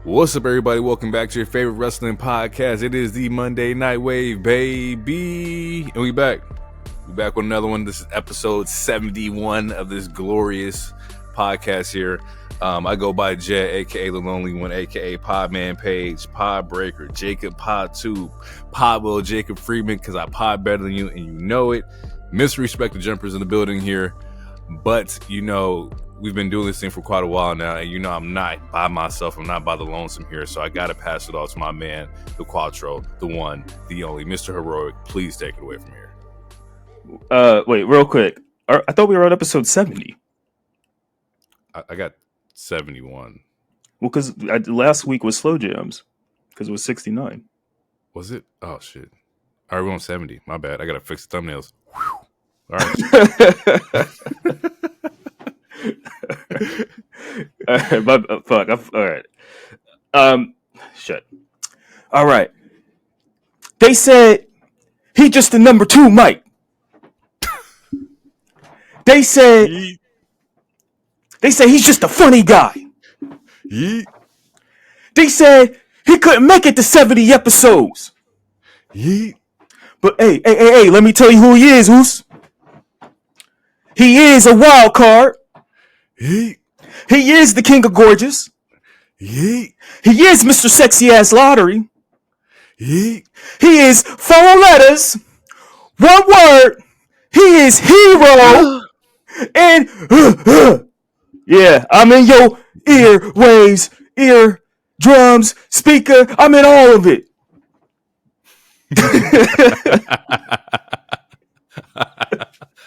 What's up, everybody? Welcome back to your favorite wrestling podcast. It is the Monday Night Wave, baby. And we back. We back with another one. This is episode 71 of this glorious podcast here. I go by Jay, a.k.a. The Lonely One, a.k.a. Podman Page, Podbreaker, Jacob Podtube, Podwell, Jacob Freeman, because I pod better than you, and you know it. Misrespect the jumpers in the building here. But, you know, we've been doing this thing for quite a while now, and you know I'm not by myself. I'm not by the lonesome here, so I got to pass it off to my man, the Quattro, the one, the only, Mr. Heroic. Please take it away from here. Wait, real quick. I thought we were on episode 70. I got 71. Well, because last week was Slow Jams, because it was 69. Was it? Oh, shit. All right, we're on 70. My bad. I got to fix the thumbnails. Whew. All right. Fuck. All right. Shit. All right. They said he just the number 2 Mike. They said he's just a funny guy. Yeet. They said he couldn't make it to 70 episodes. Yeet. But hey, let me tell you who he is, Oos. He is a wild card. Yeet. He is the king of gorgeous. Yeet. He is Mr. Sexy Ass Lottery. Yeet. He is 4 letters, 1 word. He is hero. And yeah, I'm in your ear waves, ear drums, speaker. I'm in all of it.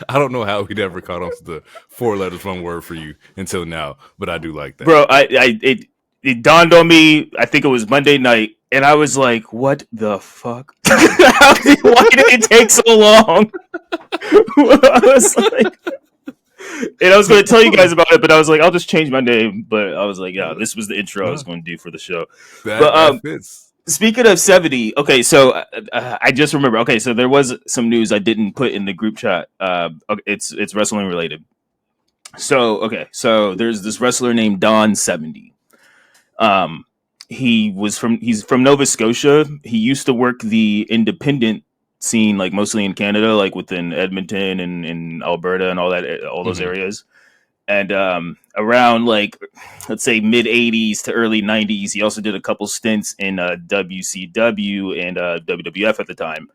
I don't know how we never caught on to the 4 letters, 1 word for you until now, but I do like that, bro. It dawned on me. I think it was Monday night, and I was like, "What the fuck? Why did it take so long?" I was like, and I was going to tell you guys about it, but I was like, I'll just change my name. But I was like, yeah, this was the intro I was going to do for the show. that fits. Speaking of 70, okay, so I just remember. Okay, so there was some news I didn't put in the group chat. It's wrestling related. So there's this wrestler named Don 70. He's from Nova Scotia. He used to work the independent scene, like mostly in Canada, like within Edmonton and in Alberta and all those areas. And around, like, let's say mid 80s to early 90s, he also did a couple stints in WCW and WWF at the time.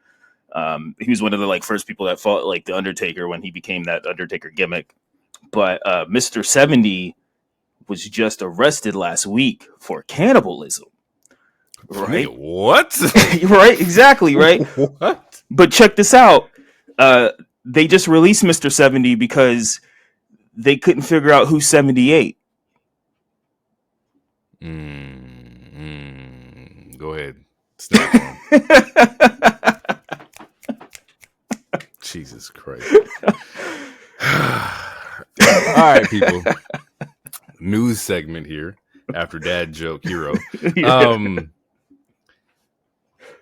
He was one of the first people that fought like the Undertaker when he became that Undertaker gimmick. But Mr. 70 was just arrested last week for cannibalism. Right? Wait, what? Right? Exactly. Right. What? But check this out. They just released Mr. 70 because they couldn't figure out who's 78. Go ahead. Snap on. Jesus Christ. All right, people. News segment here after Dad Joke Hero.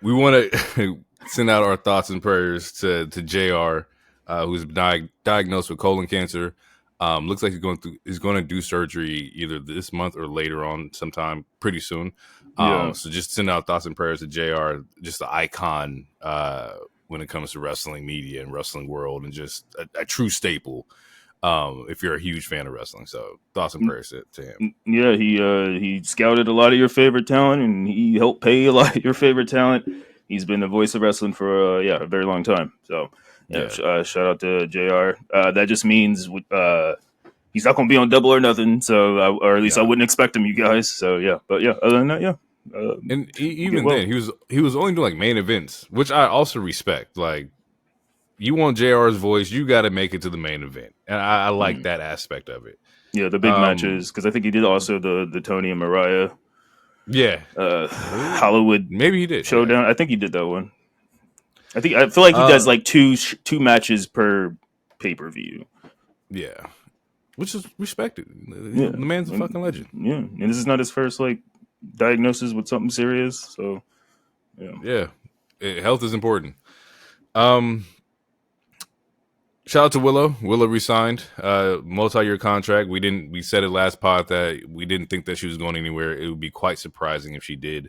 We want to send out our thoughts and prayers to JR, who's diagnosed with colon cancer. Looks like he's going to do surgery either this month or later on sometime pretty soon. So just send out thoughts and prayers to JR, just the icon when it comes to wrestling media and wrestling world, and just a true staple if you're a huge fan of wrestling. So thoughts and prayers to him. Yeah, he scouted a lot of your favorite talent, and he helped pay a lot of your favorite talent. He's been the voice of wrestling for a very long time. So shout out to JR. That just means he's not going to be on Double or Nothing. So or at least I wouldn't expect him, you guys. So but other than that, and even then, he was only doing like main events, which I also respect. Like, you want JR's voice, you got to make it to the main event, and I like that aspect of it. Yeah, the big matches, because I think he did also the Tony and Mariah. Yeah, Hollywood. Maybe he did Showdown. Yeah. I think he did that one. I feel like he does like two matches per pay-per-view. Yeah, which is respected. Yeah. The man's a fucking legend. Yeah, and this is not his first diagnosis with something serious. So health is important. Shout out to Willow. Willow resigned, multi-year contract. We said it last pod that we didn't think that she was going anywhere. It would be quite surprising if she did.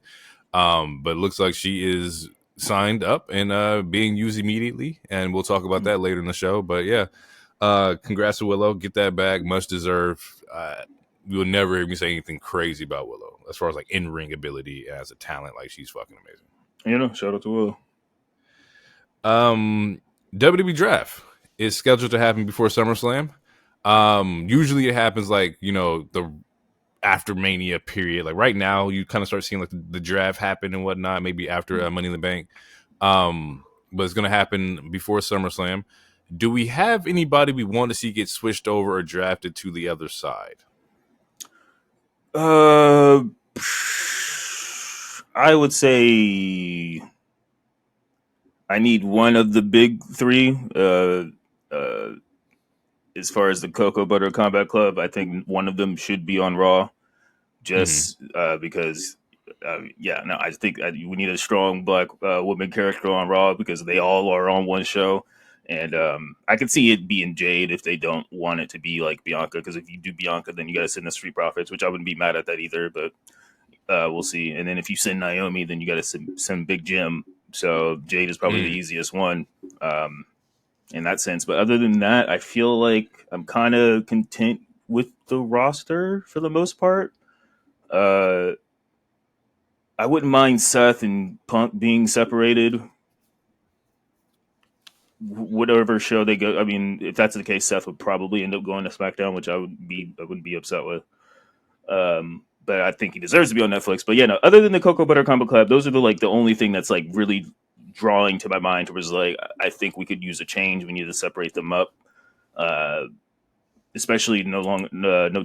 But it looks like she is signed up and being used immediately, and we'll talk about that later in the show. But yeah, congrats to Willow. Get that back, much deserved. You will never hear me say anything crazy about Willow as far as like in-ring ability as a talent. Like, she's fucking amazing. You know, shout out to Willow. WWE Draft is scheduled to happen before SummerSlam. Usually it happens like, the after Mania period. Like right now, you kind of start seeing like the draft happen and whatnot, maybe after Money in the Bank. But it's going to happen before SummerSlam. Do we have anybody we want to see get switched over or drafted to the other side? I would say I need one of the big three. As far as the Cocoa Butter Combat Club, I think one of them should be on Raw, just because. I think we need a strong black woman character on Raw because they all are on one show. And I could see it being Jade if they don't want it to be like Bianca, because if you do Bianca, then you got to send the Street Profits, which I wouldn't be mad at that either, but we'll see. And then if you send Naomi, then you got to send Big Jim. So Jade is probably the easiest one in that sense. But other than that, I feel like I'm kind of content with the roster for the most part. I wouldn't mind Seth and Punk being separated. Whatever show they go, I mean, if that's the case, Seth would probably end up going to SmackDown, which I wouldn't be upset with. But I think he deserves to be on Netflix. But yeah, no, other than the Cocoa Butter Combo Club, those are the only thing that's like really drawing to my mind. Was like, I think we could use a change. We need to separate them up. Especially no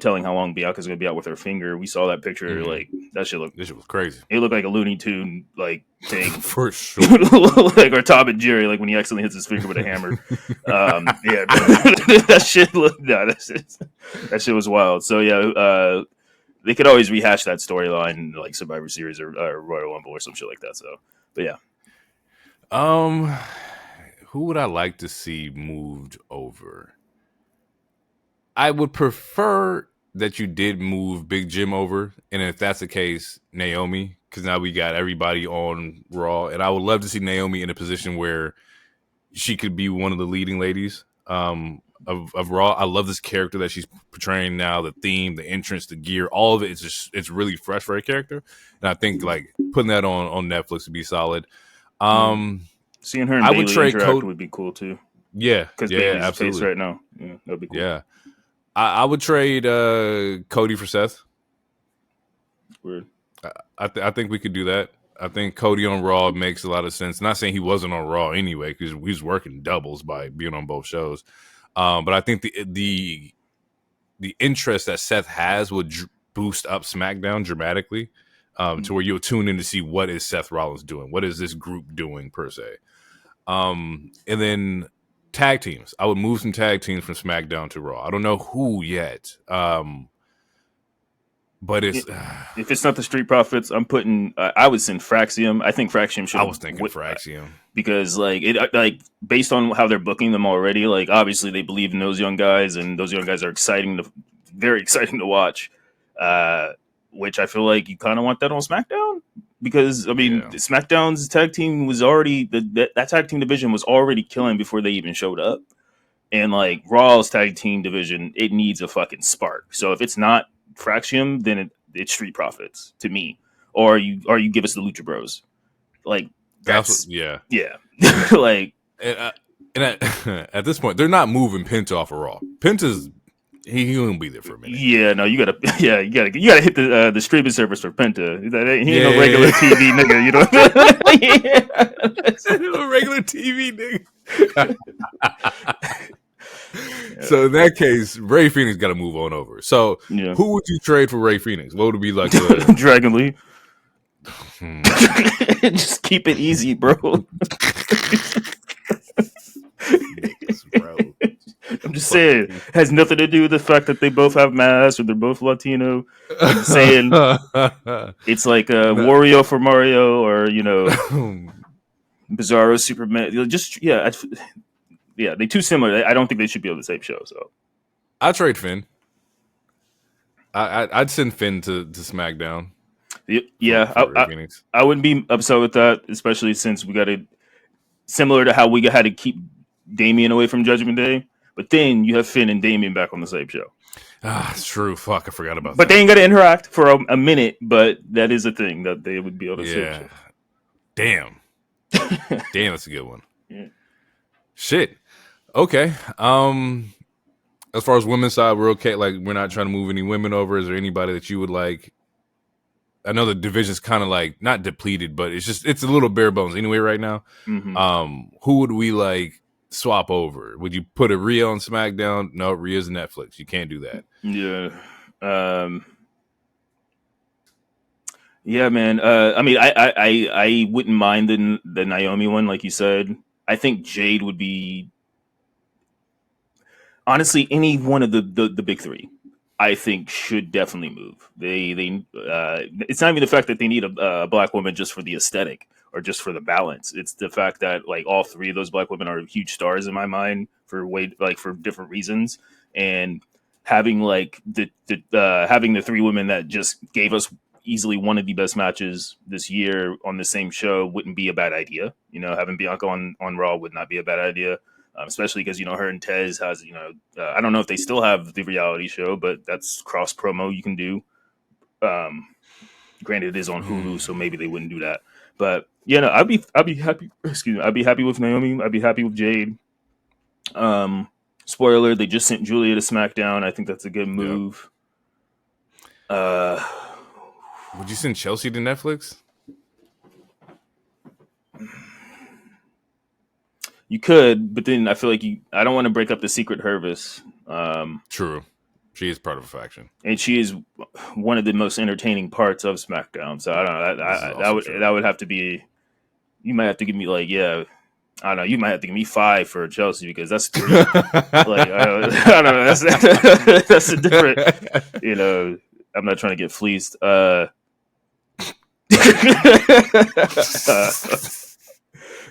telling how long Bianca's gonna be out with her finger. We saw that picture, like that shit looked. This shit was crazy. It looked like a Looney Tune like thing for sure, like or Tom and Jerry, like when he accidentally hits his finger with a hammer. Yeah, that shit looked. No, that shit was wild. So yeah, they could always rehash that storyline like Survivor Series or Royal Rumble or some shit like that. So, but yeah, who would I like to see moved over? I would prefer that you did move Big Jim over, and if that's the case, Naomi, because now we got everybody on Raw, and I would love to see Naomi in a position where she could be one of the leading ladies of Raw. I love this character that she's portraying now, the theme, the entrance, the gear, all of it. It's really fresh for a character, and I think like putting that on Netflix would be solid. Seeing her and Bayley interact would be cool too. Yeah, because Bayley's absolutely face right now. Yeah, that'd be cool. Yeah. I would trade Cody for Seth. Weird. I think we could do that. I think Cody on Raw makes a lot of sense. Not saying he wasn't on Raw anyway, because he was working doubles by being on both shows. But I think the interest that Seth has would boost up SmackDown dramatically to where you'll tune in to see what is Seth Rollins doing, what is this group doing per se, and then. Tag teams. I would move some tag teams from SmackDown to Raw. I don't know who yet. But it's if it's not the Street Profits, I'm putting. I would send Fraxium. I think Fraxium should. I was thinking Fraxium because based on how they're booking them already. Like obviously they believe in those young guys, and those young guys are very exciting to watch. Which I feel like you kind of want that on SmackDown. Because I mean, SmackDown's tag team was already that tag team division was already killing before they even showed up, and like Raw's tag team division, it needs a fucking spark. So if it's not Fraxium, then it's Street Profits to me, or you give us the Lucha Bros, like that's yeah. Like at this point, they're not moving Penta off of Raw. Penta's. He won't be there for a minute. Yeah, no, you gotta hit the streaming service for Penta. He ain't no regular TV nigga, you know. No regular TV nigga. So in that case, Ray Phoenix got to move on over. So who would you trade for Ray Phoenix? What would it be like? Dragon Lee. Just keep it easy, bro. Bro. I'm just saying, it has nothing to do with the fact that they both have masks or they're both Latino. I'm just saying, it's like Wario for Mario or, Bizarro Superman. Just, yeah, they're too similar. I don't think they should be on the same show. So I'd trade Finn. I'd send Finn to SmackDown. Yeah, for Phoenix. I wouldn't be upset with that, especially since we got to similar to how we had to keep Damian away from Judgment Day. But then you have Finn and Damian back on the same show. Ah, it's true. Fuck, I forgot about that. But they ain't got to interact for a minute. But that is a thing that they would be able to see. Damn. Damn, that's a good one. Yeah. Shit. Okay. As far as women's side, we're okay. Like, we're not trying to move any women over. Is there anybody that you would like? I know the division's kind of like not depleted, but it's a little bare bones anyway right now. Mm-hmm. Who would we like swap over? Would you put a Rhea on SmackDown? No, Rhea's Netflix. You can't do that. Yeah. Yeah, man. I mean, I wouldn't mind the Naomi one, like you said. I think Jade would be honestly any one of the big three. I think should definitely move. It's not even the fact that they need a black woman just for the aesthetic or just for the balance. It's the fact that like all three of those black women are huge stars in my mind for different reasons, and having like having the three women that just gave us easily one of the best matches this year on the same show wouldn't be a bad idea. You know, having Bianca on Raw would not be a bad idea. Especially because, you know, her and Tez has, you know, I don't know if they still have the reality show, but that's cross promo you can do. Granted, it is on Hulu, so maybe they wouldn't do that. But yeah, no, I'd be happy. Excuse me, I'd be happy with Naomi. I'd be happy with Jade. Spoiler: they just sent Julia to SmackDown. I think that's a good move. Yep. Would you send Chelsea to Netflix? You could, but then I feel like I don't want to break up the Secret Hervis. True. She is part of a faction. And she is one of the most entertaining parts of SmackDown. So I don't know. That would have to be. You might have to give me I don't know. You might have to give me 5 for Chelsea because that's 3. I don't know. That's a different. You know, I'm not trying to get fleeced.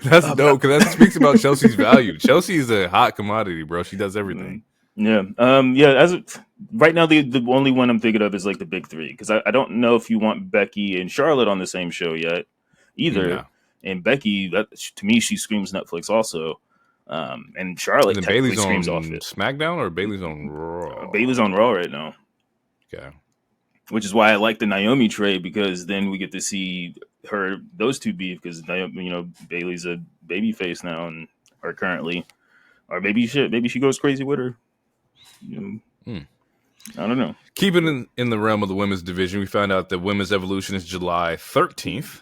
That's dope because that speaks about Chelsea's value. Chelsea is a hot commodity, bro. She does everything. Yeah. Right now, the only one I'm thinking of is like the big three because I don't know if you want Becky and Charlotte on the same show yet either. Yeah. And Becky, that to me, she screams Netflix also. And Charlotte technically Bailey's screams on off it. SmackDown or Bailey's on Raw? Bailey's on Raw right now. Okay. Which is why I like the Naomi trade because then we get to see those two beef because Bailey's a baby face now or currently, or maybe she goes crazy with her. I don't know. Keeping in the realm of the women's division, we found out that Women's Evolution is July 13th,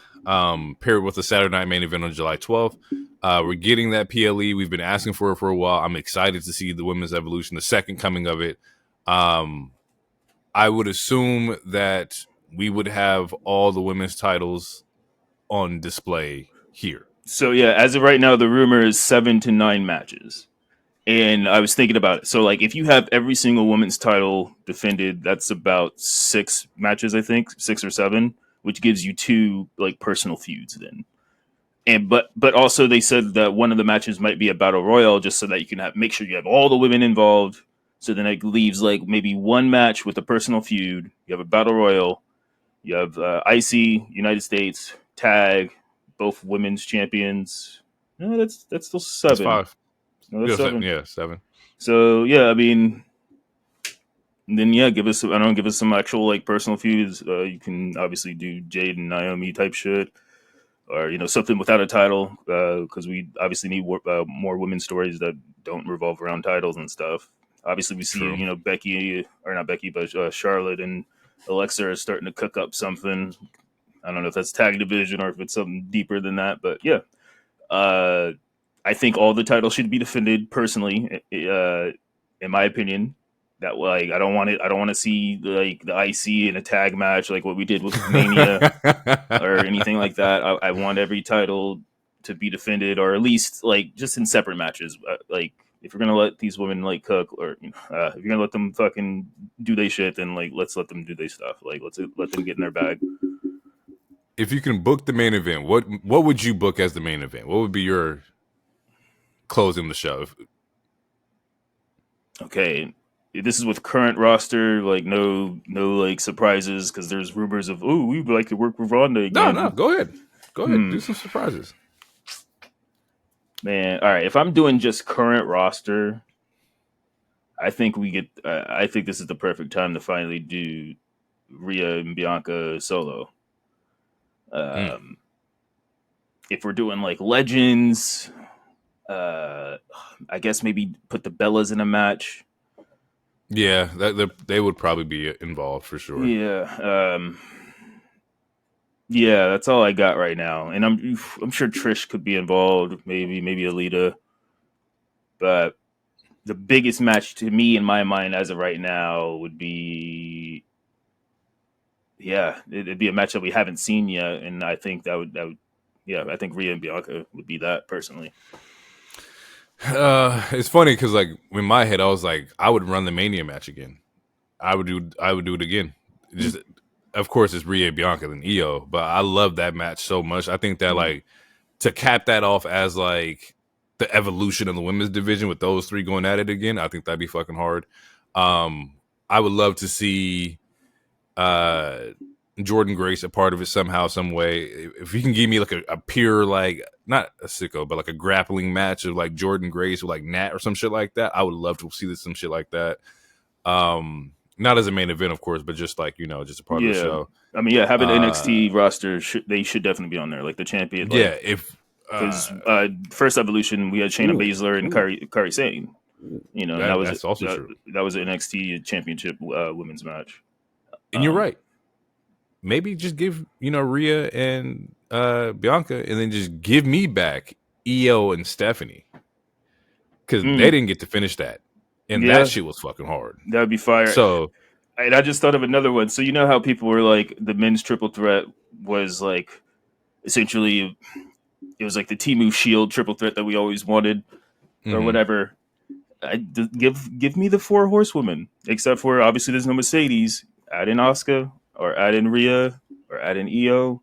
paired with the Saturday Night Main Event on July 12th. We're getting that PLE. We've been asking for it for a while. I'm excited to see the Women's Evolution, the second coming of it. I would assume that we would have all the women's titles on display here. So yeah, as of right now, the rumor is 7 to 9 matches. And I was thinking about it. So like if you have every single women's title defended, that's about 6 matches, I think, 6 or 7, which gives you 2 like personal feuds then. And but also they said that one of the matches might be a battle royal just so that you can make sure you have all the women involved. So then it leaves like maybe one match with a personal feud. You have a battle royal. You have IC, United States, tag, both women's champions. No, that's still 7. That's 5. No, that's 7. Yeah, 7. So yeah, I mean, then yeah, give us some actual like personal feuds. You can obviously do Jade and Naomi type shit, or something without a title, because we obviously need more women's stories that don't revolve around titles and stuff. Obviously, we see Becky, or not Becky, but Charlotte and Alexa are starting to cook up something. I don't know if that's tag division or if it's something deeper than that, but yeah, I think all the titles should be defended. Personally, in my opinion, that like I don't want to see like the IC in a tag match like what we did with Mania or anything like that. I want every title to be defended, or at least like just in separate matches. Like if you're gonna let these women like cook, or if you're gonna let them fucking do their shit, then like let's let them do their stuff. Like let's let them get in their bag. If you can book the main event, what would you book as the main event? What would be your closing the show? Okay, this is with current roster, like no like surprises because there's rumors of we would like to work with Ronda No, again. go ahead. Go ahead. Do some surprises. Man, all right. If I'm doing just current roster, I think we get. I think this is the perfect time to finally do Rhea and Bianca solo. Mm. If we're doing like legends, uh, I guess maybe put the Bellas in a match. Yeah, they would probably be involved for sure. Yeah, yeah, that's all I got right now, and I'm sure Trish could be involved, maybe Alita, but the biggest match to me in my mind as of right now would be it'd be a match that we haven't seen yet, and I think that would yeah, I think Rhea and Bianca would be that personally. It's funny because like in my head, I was like, I would run the Mania match again. I would do it again. Just of course it's Rhea and Bianca and Io, but I love that match so much. I think that like to cap that off as like the evolution of the women's division with those three going at it again, I think that'd be fucking hard. I would love to see Jordan Grace a part of it somehow, some way. If you can give me like a pure like not a sicko, but like a grappling match of like Jordan Grace with like Nat or some shit like that, I would love to see some shit like that. Not as a main event, of course, but just like just a part of the Yeah, show. I mean, yeah, having NXT roster, they should definitely be on there, like the champion, Yeah, like if because first evolution we had Shayna Baszler and Kairi Sane, and that's also true. that was an NXT championship women's match. And you're right. Maybe just give Rhea and Bianca, and then just give me back Io and Stephanie because they didn't get to finish that, and Yeah, that shit was fucking hard. that would be fire. So And I just thought of another one. So you know how people were like the men's triple threat was like essentially it was like the Temu Shield triple threat that we always wanted or whatever. Give me the four horsewomen, except for obviously there's no Mercedes. Add in Asuka or add in Rhea or add in Io,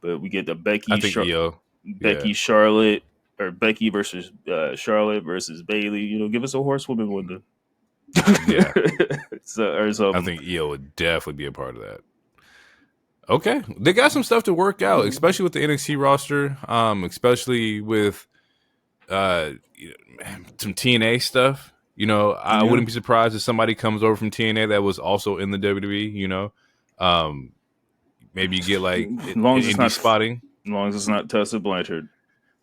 but we get the I think Io, yeah, Charlotte, or Becky versus Charlotte versus Bailey. Give us a horsewoman one. yeah. So I think Io would definitely be a part of that. Okay, they got some stuff to work out, especially with the NXT roster, especially with some TNA stuff. I wouldn't be surprised if somebody comes over from TNA that was also in the WWE. Maybe you get like as long as it's indie not spotting. as long as it's not Tessa Blanchard.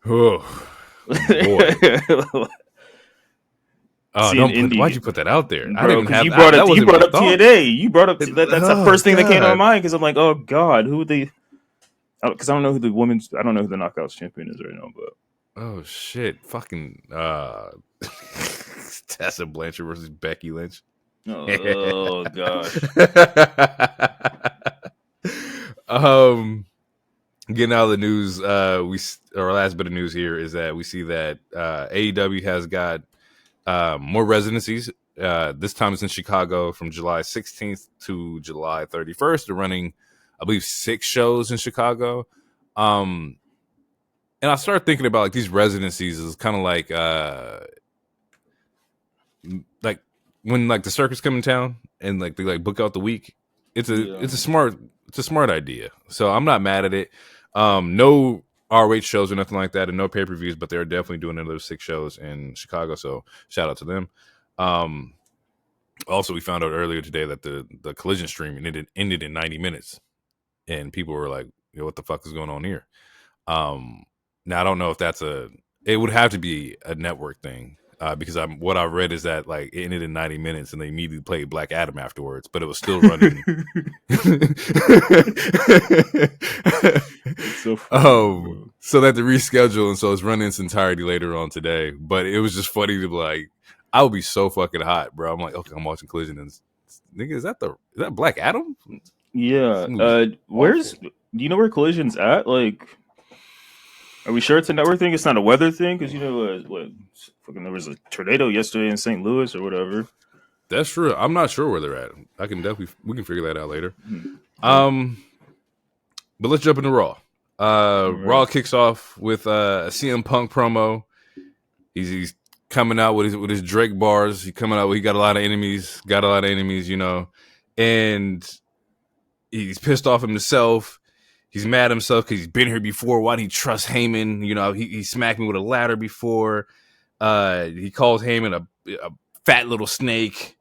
Oh boy. Why'd you put that out there? Bro, I didn't have you brought that. You brought up Thought. TNA. You brought up that's the first thing that came to my mind because I'm like, oh god, who would they? Because I don't know who the Knockouts champion is right now, but oh shit, fucking Tessa Blanchard versus Becky Lynch. oh gosh. Getting out of the news, our last bit of news here is that we see that AEW has got more residencies. This time it's in Chicago from July 16th to July 31st. They're running, I believe, 6 shows in Chicago. And I started thinking about like these residencies is kind of like when like the circus come in town and like they like book out the week. It's a smart idea. So I'm not mad at it. No ROH shows or nothing like that, and no pay-per-views, but they're definitely doing another 6 shows in Chicago. So shout out to them. Also, we found out earlier today that the Collision stream ended in 90 minutes, and people were like, "What the fuck is going on here?" Now I don't know if it would have to be a network thing. Because what I read is that like it ended in 90 minutes and they immediately played Black Adam afterwards, but it was still running. So they had to reschedule, and so it's running its entirety later on today. But it was just funny to be like, I would be so fucking hot, bro. I'm like, okay, I'm watching Collision, and nigga, is that Black Adam? Yeah. Do you know where Collision's at? Like, are we sure it's a network thing? It's not a weather thing? Because fucking there was a tornado yesterday in St. Louis or whatever. That's true. I'm not sure where they're at. We can figure that out later. But let's jump into Raw. Raw kicks off with a CM Punk promo. He's coming out with his Drake bars. He got a lot of enemies. You know, and he's pissed off himself. He's mad at himself because he's been here before. Why did he trust Heyman? You know, he smacked me with a ladder before. He calls Heyman a fat little snake.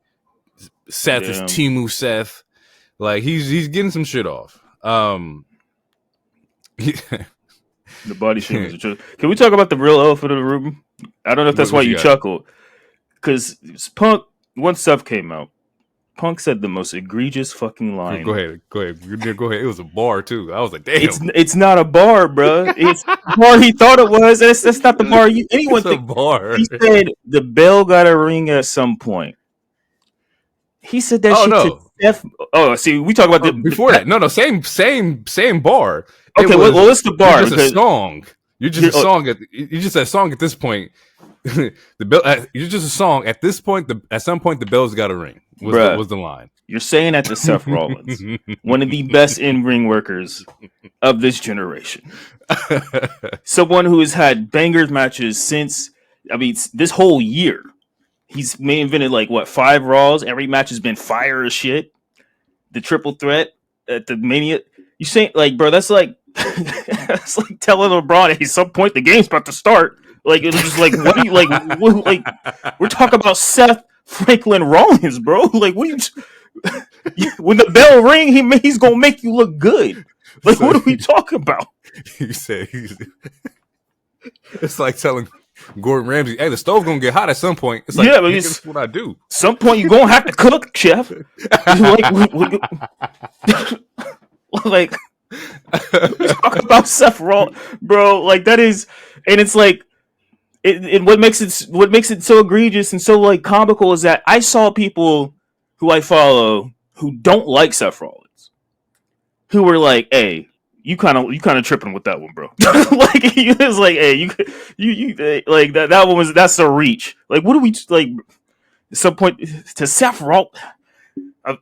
Seth is Timu Seth. Like he's getting some shit off. The body shame is a joke. Can we talk about the real elephant in the room? I don't know if that's why you chuckle. Because Punk, once Seth came out, Punk said the most egregious fucking line. Go ahead. It was a bar too. I was like, damn. It's not a bar, bro. It's the bar he thought it was. That's not the bar anyone think. Bar. He said the bell got a ring at some point. He said that shit to Seth. Oh, see, we talk about before that. No, same bar. Okay, well, it's the bar. You're just a song. You're just a song. You're just a song at this point. The bell. You're just a song at this point. At some point, the bell's got a ring. Was the line? You're saying that to Seth Rollins, one of the best in-ring workers of this generation, someone who has had bangers matches since. I mean, this whole year. He's main evented like 5 Raws. Every match has been fire as shit. The triple threat at the Mania. You saying bro? That's like that's like telling LeBron at some point the game's about to start. Like it's just like what do you like? We're talking about Seth Franklin Rollins, bro. Like what do you? When the bell ring, he's gonna make you look good. Like so, what are we talking about? You said it's like telling Gordon Ramsay, hey, the stove's gonna get hot at some point. It's like, yeah, but that's what I do. Some point you're gonna have to cook, chef. Like talk about Seth Rollins, bro. Like that is, and it's like, what makes it so egregious and so like comical is that I saw people who I follow who don't like Seth Rollins, who were like, hey. You kind of tripping with that one, bro. Like he was like, "Hey, you like that one that's a reach." Like, what do we like? At some point to Seth Rollins,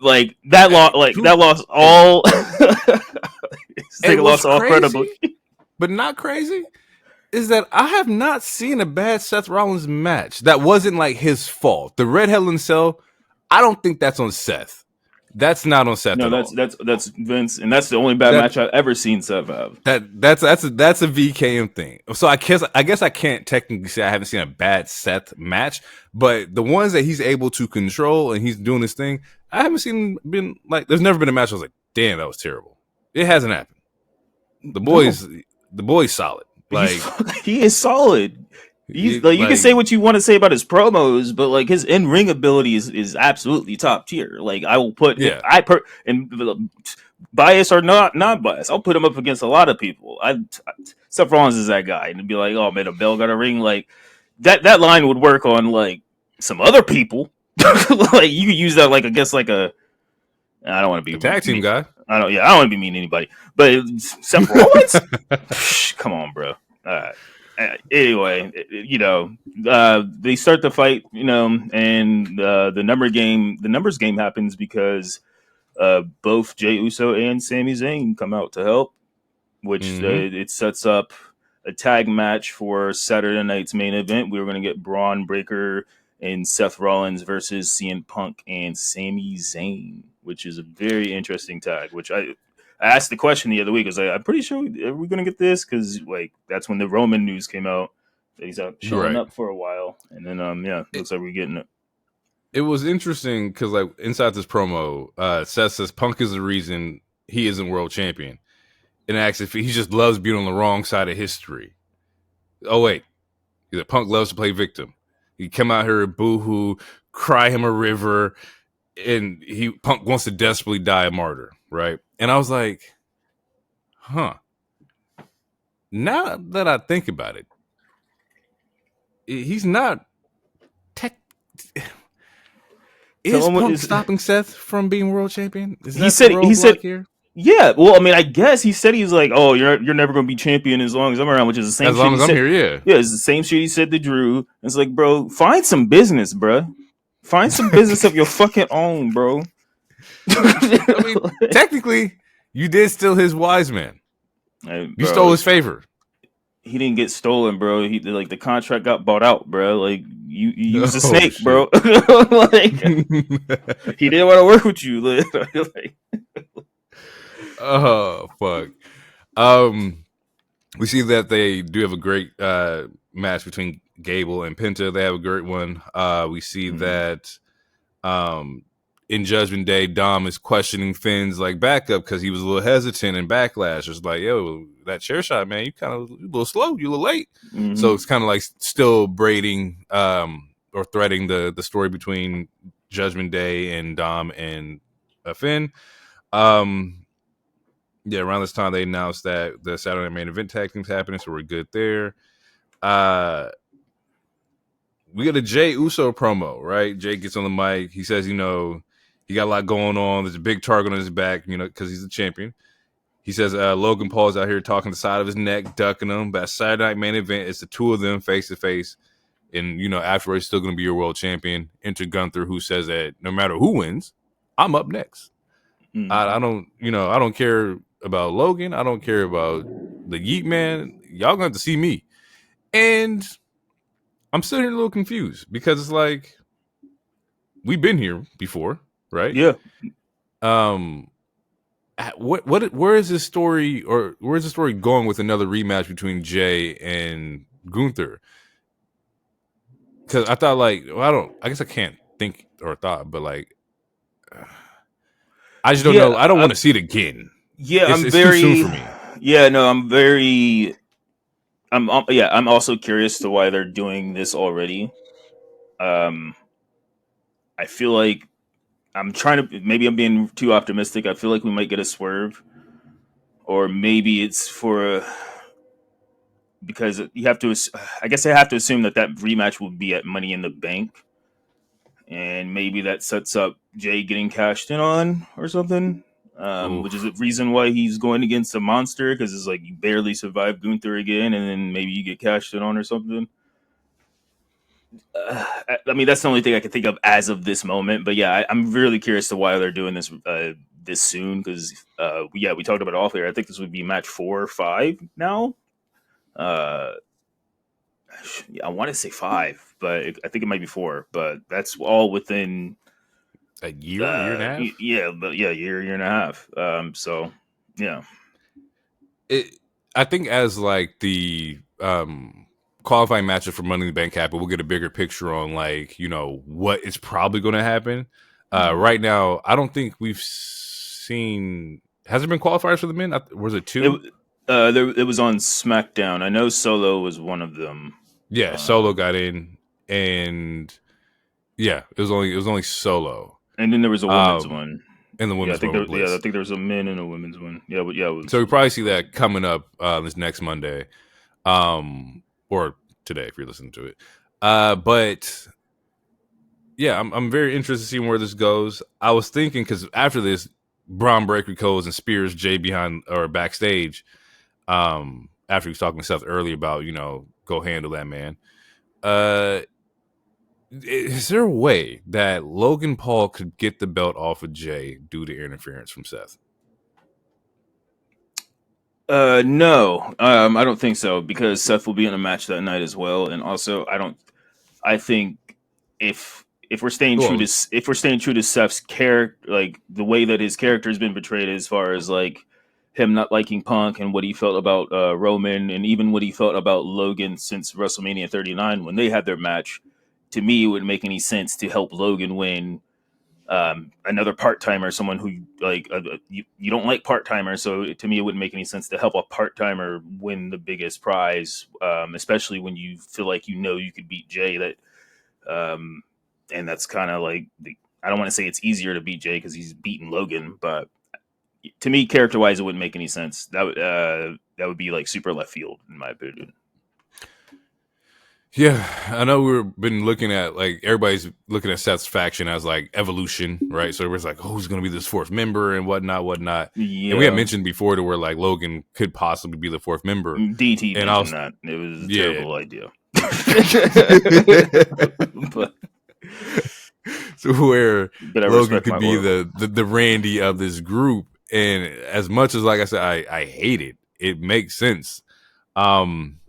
like that lost all. They lost all credibility, but not crazy. Is that I have not seen a bad Seth Rollins match that wasn't like his fault. The Red Hell in Cell, I don't think that's on Seth. That's not on Seth. No, that's Vince, and that's the only bad match I've ever seen Seth have. That's a VKM thing. So I guess I can't technically say I haven't seen a bad Seth match, but the ones that he's able to control and he's doing his thing, I haven't seen been like. There's never been a match I was like, damn, that was terrible. It hasn't happened. The boy's solid. Like he is solid. He's like you can say what you want to say about his promos, but like his in-ring ability is absolutely top tier. Like I will put bias or not bias, I'll put him up against a lot of people. Seth Rollins is that guy, and it'd be like, oh man, a bell got a ring. Like that line would work on like some other people. Like you could use that like against like a. I don't want to be a tag team guy. I don't want to be mean to anybody, but Seth Rollins, come on, bro. Anyway, they start the fight, and the numbers game happens because both Jey Uso and Sami Zayn come out to help, which it sets up a tag match for Saturday night's main event. We were going to get Braun Breaker and Seth Rollins versus CM Punk and Sami Zayn, which is a very interesting tag, which I asked the question the other week. I was like, I'm pretty sure are we going to get this? Because like that's when the Roman news came out that he's out showing up for a while, and then looks like we're getting it. It was interesting because like inside this promo, Seth says Punk is the reason he isn't world champion, and asks if he just loves being on the wrong side of history. Oh wait, he's like, Punk loves to play victim. He come out here, boo-hoo, cry him a river, and Punk wants to desperately die a martyr, right? And I was like, huh. Now that I think about it, he's not Is Punk stopping Seth from being world champion? He said here? Yeah, well, I mean, I guess he said he's like, oh, you're never going to be champion as long as I'm around, which is the same. As long as I'm here, yeah. Yeah, it's the same shit he said to Drew. It's like, bro, find some business, bro. Find some business of your fucking own, bro. I mean, technically, you did steal his wise man. Hey, you stole his favor. he didn't get stolen, bro. He like the contract got bought out, bro. Like you used a Oh snake, bro. shit. Like he didn't want to work with you. Like, Oh fuck. Um, we see that they do have a great match between Gable and Penta. They have a great one. We see that um in Judgment Day, Dom is questioning Finn's like backup because he was a little hesitant in Backlash. It's like, yo, that chair shot, man, you kind of a little slow, you a little late. So it's kind of like still braiding or threading the story between Judgment Day and Dom and Finn. Yeah, around this time they announced that the Saturday Night Main Event tag team's happening, so we're good there. We got a Jay Uso promo, right? Jay gets on the mic. He says, he got a lot going on. There's a big target on his back, because he's the champion. He says Logan Paul's out here talking the side of his neck, ducking him. But Saturday Night Main Event, it's the two of them face to face. And, afterwards, still going to be your world champion. Enter Gunther, who says that no matter who wins, I'm up next. I don't care about Logan. I don't care about the Yeet Man. Y'all going to have to see me. And I'm sitting here a little confused because it's like, we've been here before, right? yeah. Where is this story, or where's the story going with another rematch between Jay and Gunther? Because I thought, I guess I can't think or thought, but I just don't know. I don't want to see it again. Yeah, it's too soon for me. Yeah, no, I'm also curious to why they're doing this already. I feel like maybe I'm being too optimistic. I feel like we might get a swerve, or maybe it's because you have to. I guess I have to assume that rematch will be at Money in the Bank, and maybe that sets up Jay getting cashed in on or something. Which is a reason why he's going against a monster, because it's like you barely survive Gunther again, and then maybe you get cashed in on or something. I mean, that's the only thing I can think of as of this moment. But yeah, I'm really curious to why they're doing this this soon, because we talked about it off air. I think this would be match 4 or 5 now. I want to say 5, but I think it might be 4. But that's all within a year and a half. Year and a half. So yeah, I think as the qualifying matchup for Money in the Bank happen, we'll get a bigger picture on what is probably going to happen. Right now, I don't think we've seen. Has there been qualifiers for the men? Was it 2? It was on SmackDown. I know Solo was one of them. Yeah, Solo got in, and yeah, it was only Solo. And then there was a women's one. And the women's one. I think there was a men and a women's one. Yeah, but yeah. So we probably see that coming up this next Monday, or today if you're listening to it. But yeah, I'm very interested in seeing where this goes. I was thinking, because after this, Braun Breaker goes and spears Jay behind or backstage. After he was talking to Seth earlier about go handle that man. Is there a way that Logan Paul could get the belt off of Jay due to interference from Seth? No, I don't think so, because Seth will be in a match that night as well, and also I think if we're staying true to Seth's character, like the way that his character has been portrayed, as far as like him not liking Punk and what he felt about Roman, and even what he felt about Logan since WrestleMania 39 when they had their match. To me, it wouldn't make any sense to help Logan win another part-timer, someone who you don't like part-timers. So to me, it wouldn't make any sense to help a part-timer win the biggest prize, especially when you feel like you could beat Jay. And that's kind of like I don't want to say it's easier to beat Jay because he's beaten Logan, but to me, character-wise, it wouldn't make any sense. That would be like super left field, in my opinion. Yeah, I know we've been looking at everybody's looking at Seth's faction as evolution, right? So everybody's like, oh, who's going to be this 4th member and whatnot. Yeah. And we had mentioned before to where Logan could possibly be the 4th member. DT mentioned that. It was a terrible idea. But so where Logan could be the Randy of this group. And as much as, like I said, I hate it, it makes sense.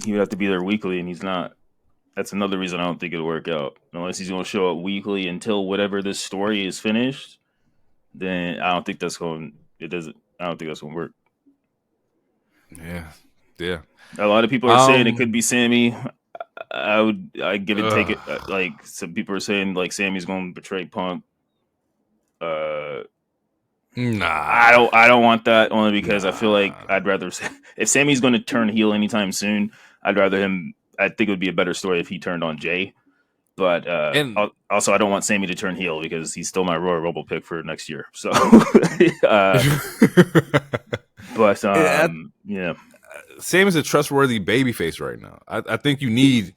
He would have to be there weekly, and he's not. That's another reason I don't think it'll work out. Unless he's going to show up weekly until whatever this story is finished, then I don't think that's going. It doesn't. I don't think that's going to work. Yeah. A lot of people are saying it could be Sammy. I give it take it. Like some people are saying, like Sammy's going to betray Punk. Nah, I don't want that only because I feel like I'd rather if Sammy's going to turn heel anytime soon, I'd rather him. I think it would be a better story if he turned on Jay. But also, I don't want Sammy to turn heel because he's still my Royal Rumble pick for next year. So, but yeah, Sammy's a trustworthy babyface right now. I think you need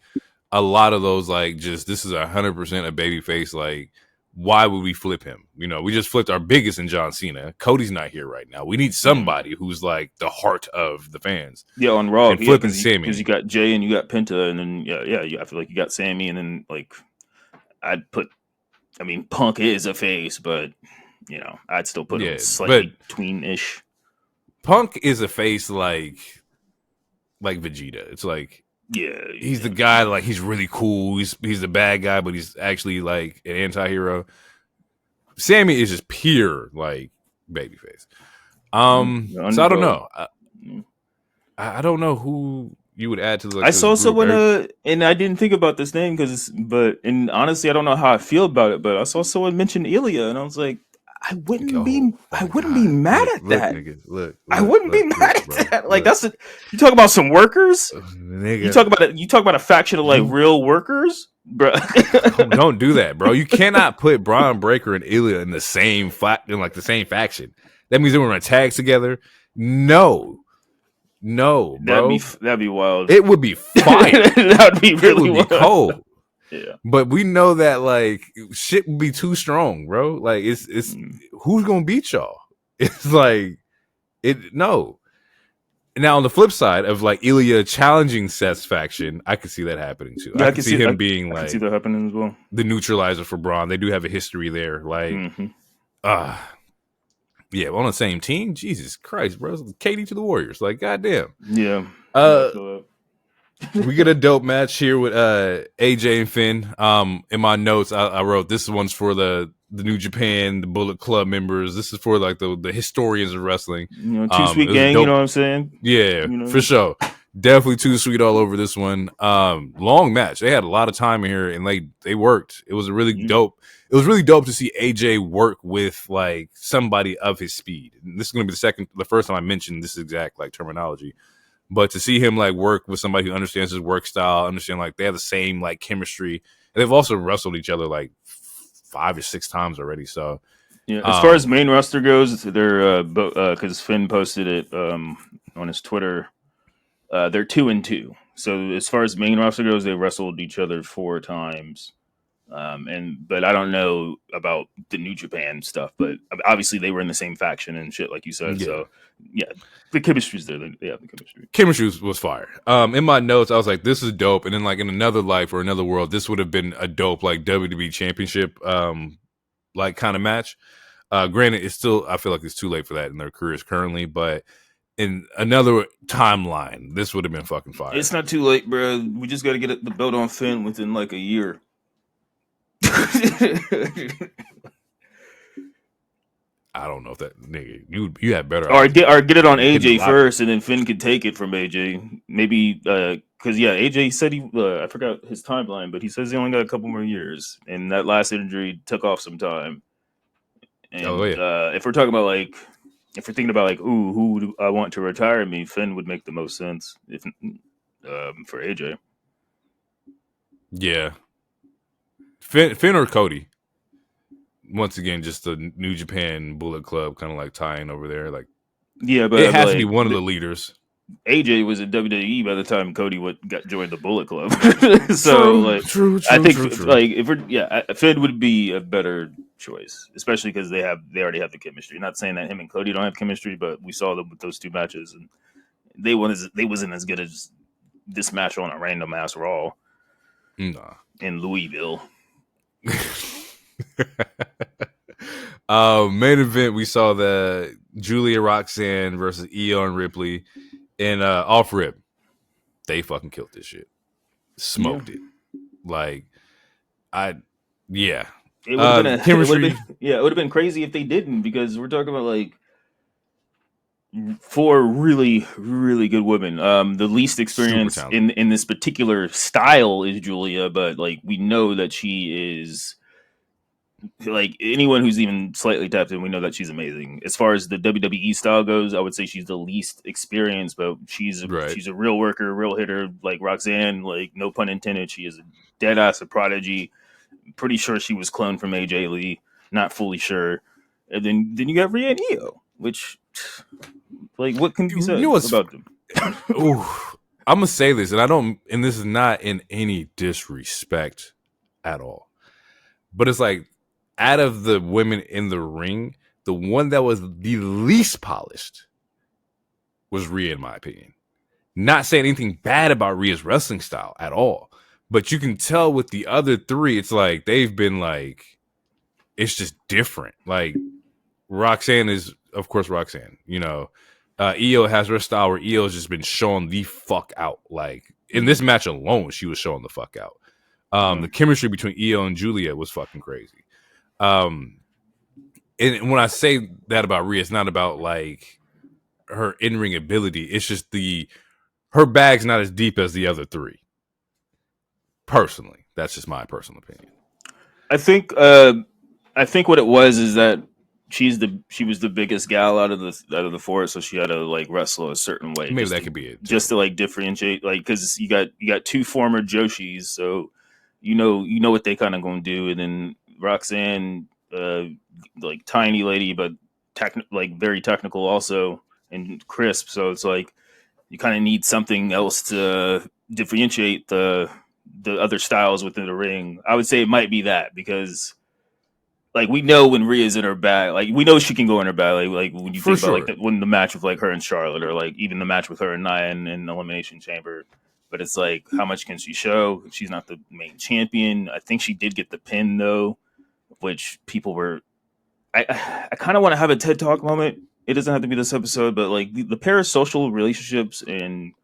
a lot of those. Like, just this is 100% a babyface. Like, why would we flip him? You know, we just flipped our biggest in John Cena. Cody's not here right now. We need somebody who's like the heart of the fans. Yeah, on Raw, and flipping Sammy because you got Jay and you got Penta, and then I feel like you got Sammy, and then like I'd put. I mean, Punk is a face, but you know, I'd still put him slightly tween-ish. Punk is a face like Vegeta. It's like he's the guy. Like he's really cool. He's the bad guy, but he's actually like an anti-hero. Sammy is just pure like babyface. So I don't know. I don't know who you would add to the. Like, I saw someone, and I didn't think about this name and honestly, I don't know how I feel about it. But I saw someone mention Ilya, and I was like, I wouldn't be mad at that. I wouldn't be mad at that. Like you talk about some workers. You talk about a faction of like real workers, bro. Don't do that, bro. You cannot put Braun Breaker and Ilya in the same the same faction. That means they were going to tag together. No, bro. That'd be wild. It would be fire. That would be really wild. Be cold. Yeah. But we know that like shit would be too strong, bro. Like it's who's gonna beat y'all? It's like no. Now on the flip side of like Ilya challenging Seth's faction, I could see that happening too. Yeah, I could see him being like, I see that happening as well. The neutralizer for Braun. They do have a history there. Like yeah, on the same team. Jesus Christ, bro. Katie to the Warriors. Like, goddamn. Yeah. We get a dope match here with AJ and Finn. In my notes, I wrote this one's for the New Japan, the Bullet Club members. This is for like the historians of wrestling. You know, Too Sweet gang. You know what I'm saying? Yeah, for sure. Definitely Too Sweet all over this one. Long match. They had a lot of time in here, and they worked. It was a really dope. It was really dope to see AJ work with like somebody of his speed. And this is going to be the first time I mentioned this exact like terminology. But to see him like work with somebody who understands his work style, understand like they have the same like chemistry, and they've also wrestled each other like 5 or 6 times already. So yeah, as far as main roster goes, they're because Finn posted it on his Twitter. They're 2-2. So as far as main roster goes, they wrestled each other 4 times. But I don't know about the New Japan stuff, but obviously they were in the same faction and shit, like you said. Yeah. So yeah, the chemistry's there. They have the chemistry. Chemistry was fire. In my notes, I was like, this is dope. And then like in another life or another world, this would have been a dope like WWE Championship like kind of match. Granted, it's still, I feel like it's too late for that in their careers currently, but in another timeline, this would have been fucking fire. It's not too late, bro. We just got to get the belt on Finn within like a year. I don't know if that nigga you had better or get it on AJ first, and then Finn could take it from AJ. Maybe because AJ said I forgot his timeline, but he says he only got a couple more years, and that last injury took off some time. And if we're talking about like, if we're thinking about like, who do I want to retire me, Finn would make the most sense if for AJ. Yeah. Finn or Cody. Once again, just the New Japan Bullet Club kind of like tying over there. Like, yeah, but it has to be one of the leaders. AJ was in WWE by the time Cody joined the Bullet Club. So true, I think like if we're Finn would be a better choice, especially because they already have the chemistry. Not saying that him and Cody don't have chemistry, but we saw them with those 2 matches, and they wasn't as good as this match on a random ass Raw in Louisville. Main event, we saw the Julia Roxanne versus Io and Ripley in off rip. they fucking killed this shit. Smoked it. Like, yeah. It would have been chemistry. it would have been crazy if they didn't, because we're talking about like four really, really good women. The least experienced in this particular style is Julia, but like we know that she is, like, anyone who's even slightly tapped in, we know that she's amazing. As far as the WWE style goes, I would say she's the least experienced, but she's a real worker, real hitter. Like Roxanne, like, no pun intended, she is a dead ass a prodigy. Pretty sure she was cloned from AJ Lee. Not fully sure. And then you got Rhea and Io, which, like, what can be said about them? Ooh, I'm gonna say this, and this is not in any disrespect at all, but it's like, out of the women in the ring, the one that was the least polished was Rhea, in my opinion. Not saying anything bad about Rhea's wrestling style at all, but you can tell with the other three, it's like they've been like, it's just different. Like, Roxanne is, of course, Roxanne. You know, Io has her style where Io has just been showing the fuck out. Like, in this match alone, she was showing the fuck out. The chemistry between Io and Julia was fucking crazy. And when I say that about Rhea, it's not about like her in-ring ability. It's just her bag's not as deep as the other three. Personally, that's just my personal opinion. I think what it was is that she was the biggest gal out of the four, so she had to like wrestle a certain way. Maybe that could be it, just to like differentiate, like, because you got two former Joshis, so you know what they kind of gonna do, and then Roxanne, like tiny lady, but like very technical also, and crisp. So it's like you kind of need something else to differentiate the other styles within the ring. I would say it might be that, because like we know when Rhea's in her bag, like we know she can go in her bag. Like when you think about like when the match with like her and Charlotte, or like even the match with her and Nia in the Elimination Chamber. But it's like, how much can she show? She's not the main champion. I think she did get the pin though, which people were. I kind of want to have a TED Talk moment. It doesn't have to be this episode, but like the parasocial relationships and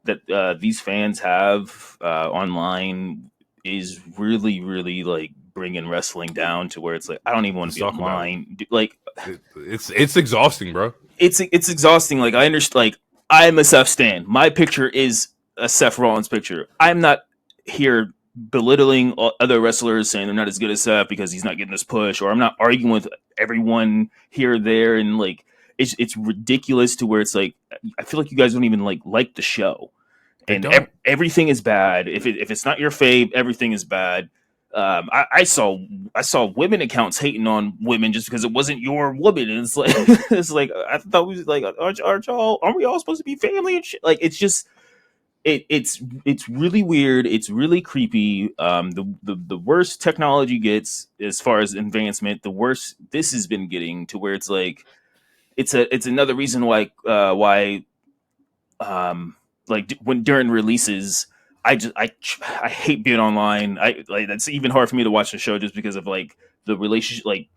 that these fans have online is really, really like bringing wrestling down to where it's like, I don't even want to be online. Like, it's exhausting, bro. It's exhausting. Like, I understand. Like, I'm a Seth stan. My picture is a Seth Rollins picture. I'm not here belittling other wrestlers, saying they're not as good as Seth because he's not getting this push, or I'm not arguing with everyone here or there, and like it's ridiculous to where it's like, I feel like you guys don't even like the show, and everything is bad. If it's not your fave, everything is bad. I saw women accounts hating on women just because it wasn't your woman, and it's like I thought we was like, aren't we all supposed to be family and shit? Like, it's just it's really weird. It's really creepy. The worse technology gets as far as advancement, the worse this has been getting, to where it's like it's another reason why like when during releases, I hate being online. I like, that's even hard for me to watch the show just because of like the relationship. Like,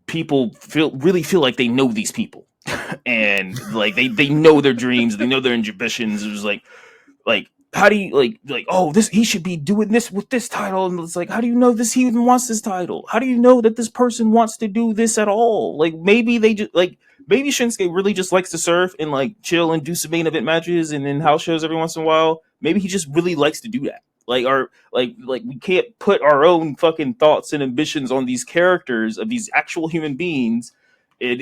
people really feel like they know these people, and like they know their dreams, they know their ambitions. It was like how do you like oh, this, he should be doing this with this title, and it's like, how do you know this, he even wants this title? How do you know that this person wants to do this at all? Like, maybe they just like, maybe Shinsuke really just likes to surf and like chill and do some main event matches and then house shows every once in a while. Maybe he just really likes to do that. Like, our like we can't put our own fucking thoughts and ambitions on these characters of these actual human beings. It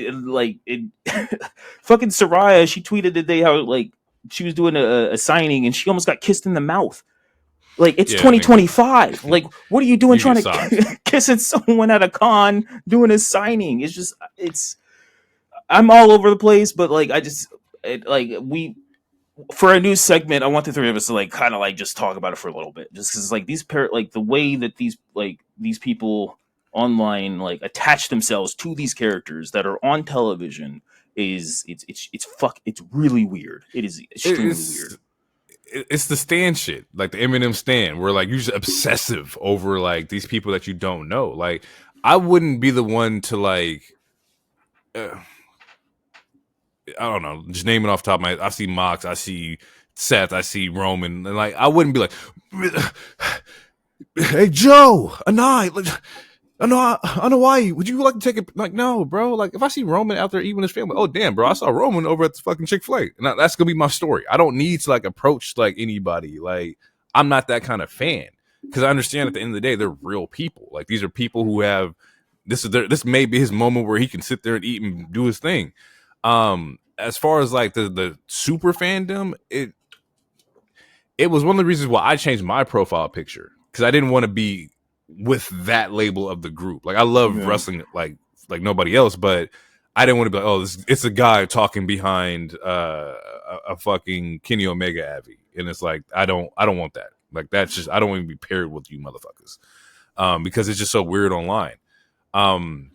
fucking Soraya, she tweeted today how like she was doing a signing and she almost got kissed in the mouth. Like, it's 2025. Like, what are you doing trying to kissing someone at a con doing a signing? It's just, I'm all over the place, but like, for a new segment, I want the three of us to like kind of like just talk about it for a little bit, just because like like the way that these people online like attach themselves to these characters that are on television is it's really weird. It is extremely weird. It's the Stan shit, like the Eminem Stan, where like you're just obsessive over like these people that you don't know. Like, I wouldn't be the one to like I don't know, just naming off the top of my head. I see Mox, I see Seth, I see Roman, and like I wouldn't be like, hey Joe, Anai, I know why. Would you like to take it? Like, no, bro. Like, if I see Roman out there eating with his family, oh damn, bro, I saw Roman over at the fucking Chick-fil-A. And that's gonna be my story. I don't need to like approach like anybody. Like, I'm not that kind of fan because I understand at the end of the day they're real people. Like, these are people who have this may be his moment where he can sit there and eat and do his thing. As far as like the super fandom, it was one of the reasons why I changed my profile picture because I didn't want to be with that label of the group. Like I love wrestling like nobody else, but I didn't want to be like, oh, it's a guy talking behind a fucking Kenny Omega Avi, and it's like I don't want that. Like that's just I don't want to be paired with you motherfuckers, because it's just so weird online. And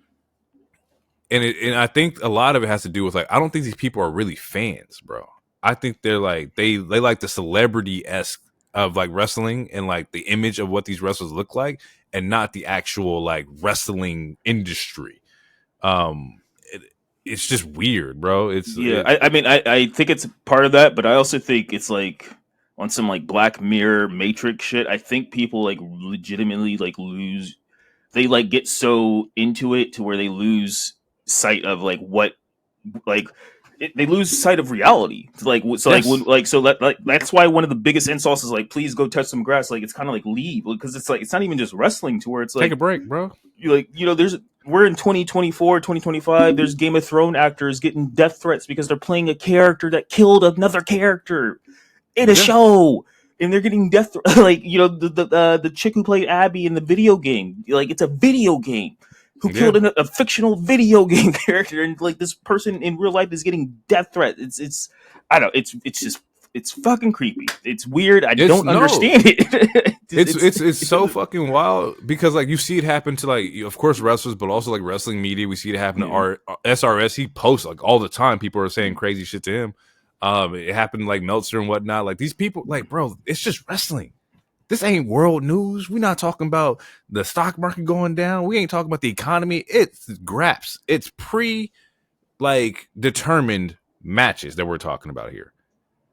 I think a lot of it has to do with like I don't think these people are really fans, bro. I think they're like they like the celebrity-esque of like wrestling and like the image of what these wrestlers look like, and not the actual like wrestling industry. It's just weird, bro. I mean, I think it's part of that, but I also think it's like on some like Black Mirror Matrix shit. I think people like legitimately like lose. They like get so into it to where they lose sight of like what like. They lose sight of reality. Like so, yes. That's why one of the biggest insults is like, please go touch some grass. Like it's kind of like leave because it's like it's not even just wrestling to where it's like take a break, bro. We're in 2024, 2025. There's Game of Thrones actors getting death threats because they're playing a character that killed another character in a show, and they're getting death like the chick who played Abby in the video game. Like it's a video game. Who killed a fictional video game character, and like this person in real life is getting death threat. It's I don't know. It's fucking creepy. It's weird. I don't understand it. it's so fucking wild because like you see it happen to like of course wrestlers, but also like wrestling media. We see it happen to our SRS. He posts like all the time. People are saying crazy shit to him. It happened to like Meltzer and whatnot. Like these people, like bro, it's just wrestling. This ain't world news. We're not talking about the stock market going down. We ain't talking about the economy. It's graps. It's determined matches that we're talking about here.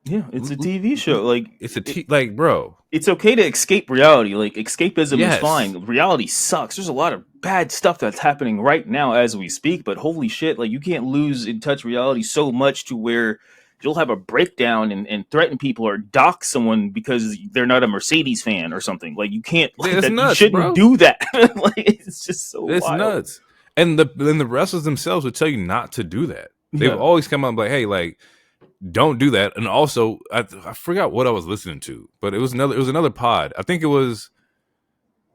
Yeah, it's a TV show. Like it's like, bro. It's okay to escape reality. Like escapism is fine. Reality sucks. There's a lot of bad stuff that's happening right now as we speak. But holy shit, like you can't lose in touch reality so much to where you'll have a breakdown and threaten people or dock someone because they're not a Mercedes fan or something. Like you can't. Like, nuts, you shouldn't do that. Like it's just so. It's wild. Nuts. And the wrestlers themselves would tell you not to do that. They've always come out and be like, hey, like don't do that. And also, I forgot what I was listening to, but it was another pod. I think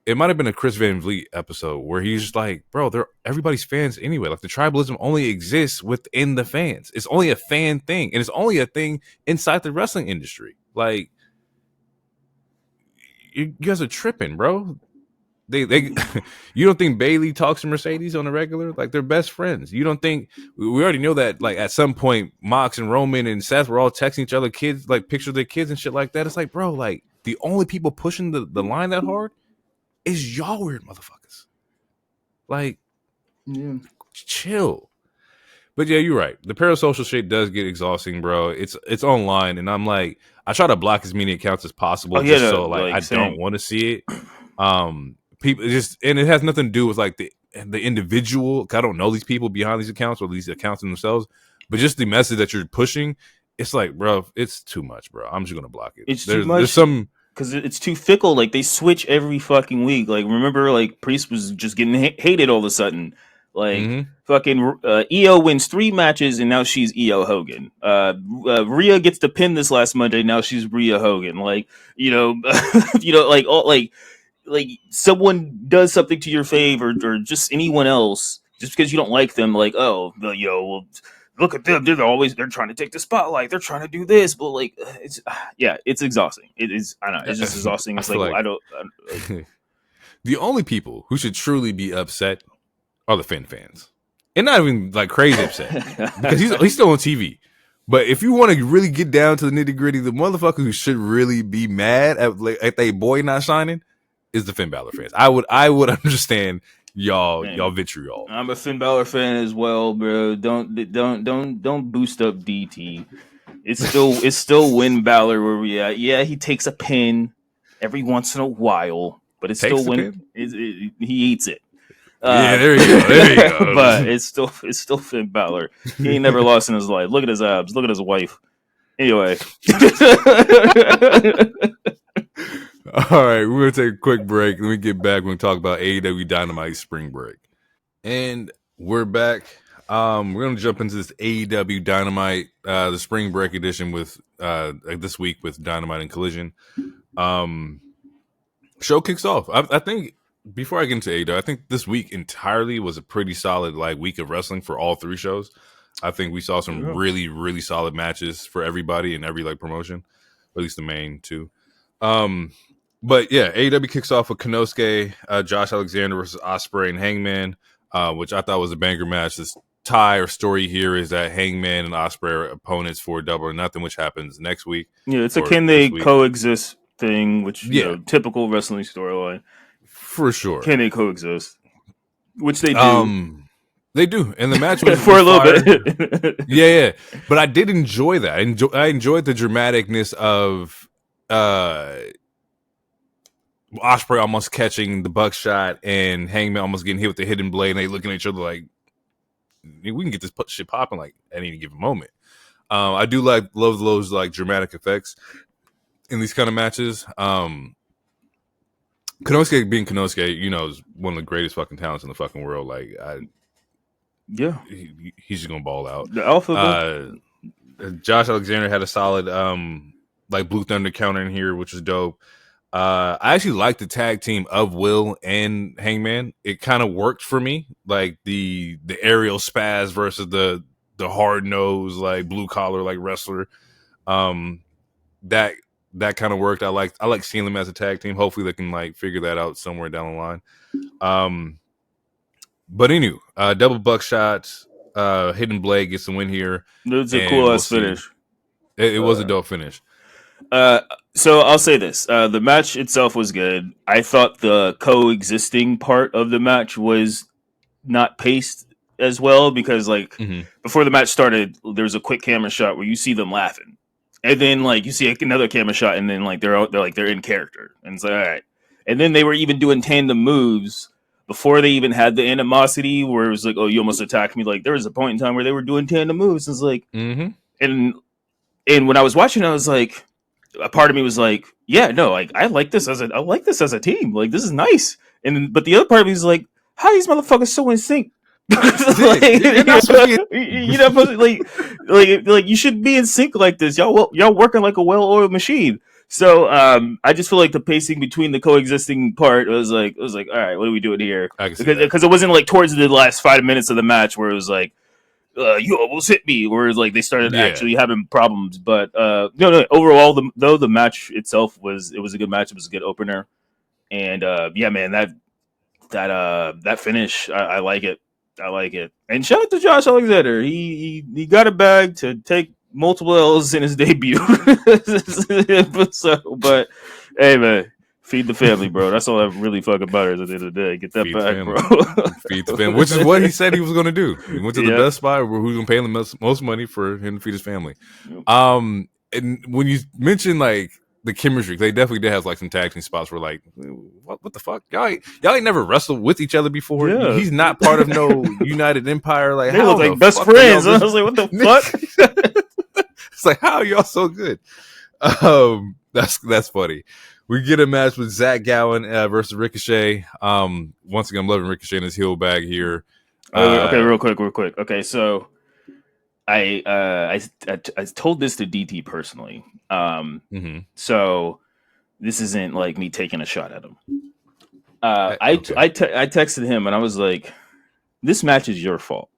it might have been a Chris Van Vliet episode where he's just like, bro, they're everybody's fans anyway. Like the tribalism only exists within the fans. It's only a fan thing, and it's only a thing inside the wrestling industry. Like you guys are tripping, bro. They you don't think Bailey talks to Mercedes on a regular? Like they're best friends. You don't think we already know that like at some point Mox and Roman and Seth were all texting each other kids, like pictures of their kids and shit like that. It's like, bro, like the only people pushing the line that hard is y'all weird motherfuckers. Like, chill. But yeah, you're right. The parasocial shit does get exhausting, bro. It's online, and I'm like, I try to block as many accounts as possible, I don't want to see it. People and it has nothing to do with like the individual. I don't know these people behind these accounts or these accounts themselves, but just the message that you're pushing. It's like, bro, it's too much, bro. I'm just gonna block it. Too much. There's some. Because it's too fickle. Like they switch every fucking week. Like remember, like Priest was just getting hated all of a sudden. Like fucking Io wins 3 matches and now she's Io Hogan. Rhea gets the pin this last Monday. Now she's Rhea Hogan. Like like someone does something to your fave or just anyone else just because you don't like them. Like well, look at them. They're trying to take the spotlight. They're trying to do this, but like, it's exhausting. It is. I know. It's just exhausting. It's like I don't. The only people who should truly be upset are the Finn fans, and not even like crazy upset because he's still on TV. But if you want to really get down to the nitty gritty, the motherfucker who should really be mad at their boy not shining is the Finn Balor fans. I would understand. Y'all vitriol. I'm a Finn Balor fan as well, bro. Don't boost up DT. It's still Win Balor where we at. Yeah, he takes a pin every once in a while, but it's Takes still the Win. pin? He eats it. Yeah, there you go. There you go. But it's still Finn Balor. He ain't never lost in his life. Look at his abs. Look at his wife. Anyway. All right, we're gonna take a quick break. Then we get back. We're gonna talk about AEW Dynamite Spring Break, and we're back. We're gonna jump into this AEW Dynamite, the Spring Break edition with this week with Dynamite and Collision. Show kicks off. I think before I get into AEW, I think this week entirely was a pretty solid week of wrestling for all three shows. I think we saw some really, really solid matches for everybody in every promotion, or at least the main two. But yeah, AEW kicks off with Konosuke, Josh Alexander versus Ospreay and Hangman, which I thought was a banger match. This tie or story here is that Hangman and Ospreay are opponents for Double or Nothing, which happens next week. Yeah, it's a can they coexist thing, which typical wrestling storyline. For sure. Can they coexist? Which they do. They do, and the match was for a little bit. yeah. But I did enjoy that. I enjoyed the dramaticness of Ospreay almost catching the buckshot and Hangman almost getting hit with the hidden blade, and they looking at each other like, we can get this shit popping at any given moment. I do love those dramatic effects in these kind of matches. Konosuke being Konosuke, is one of the greatest fucking talents in the fucking world. He's just gonna ball out. The alpha. Josh Alexander had a solid Blue Thunder counter in here, which is dope. I actually liked the tag team of Will and Hangman. It kind of worked for me, the aerial spaz versus the hard nose blue collar wrestler. That kind of worked. I like seeing them as a tag team. Hopefully they can figure that out somewhere down the line. But anyway, double buckshot, hidden blade gets the win here. It was a cool ass finish. It was a dope finish. So I'll say this: the match itself was good. I thought the coexisting part of the match was not paced as well because, before the match started, there was a quick camera shot where you see them laughing, and then you see another camera shot, and then they're in character, and it's all right. And then they were even doing tandem moves before they even had the animosity, where it was oh, you almost attacked me. There was a point in time where they were doing tandem moves. It's and when I was watching, I was a part of me was yeah, no, I like this as a team. This is nice. But the other part of me is how are these motherfuckers so in sync? You're not supposed to, you should be in sync like this. Y'all working like a well-oiled machine. So I just feel the pacing between the coexisting part was all right, what are we doing here? Because it wasn't towards the last 5 minutes of the match where it was you almost hit me, whereas they started actually having problems. But no. Overall, the match itself was a good match. It was a good opener, and man, that finish, I like it. I like it. And shout out to Josh Alexander. He got a bag to take multiple L's in his debut. But hey, man. Feed the family, bro. That's all that really fucking matters at the end of the day. Get that back, bro. Feed the family, which is what he said he was going to do. He went to the best spot where who's going to pay him the most money for him to feed his family. Yep. And when you mention the chemistry, they definitely did have some tag team spots where what the fuck? Y'all ain't never wrestled with each other before. Yeah. He's not part of no United Empire. They look best friends. I was what the fuck? It's how are y'all so good? That's funny. We get a match with Zach Gowen versus Ricochet. Once again, I'm loving Ricochet in his heel bag here. Okay, real quick. Okay, so I told this to DT personally. So this isn't me taking a shot at him. I texted him and I was this match is your fault.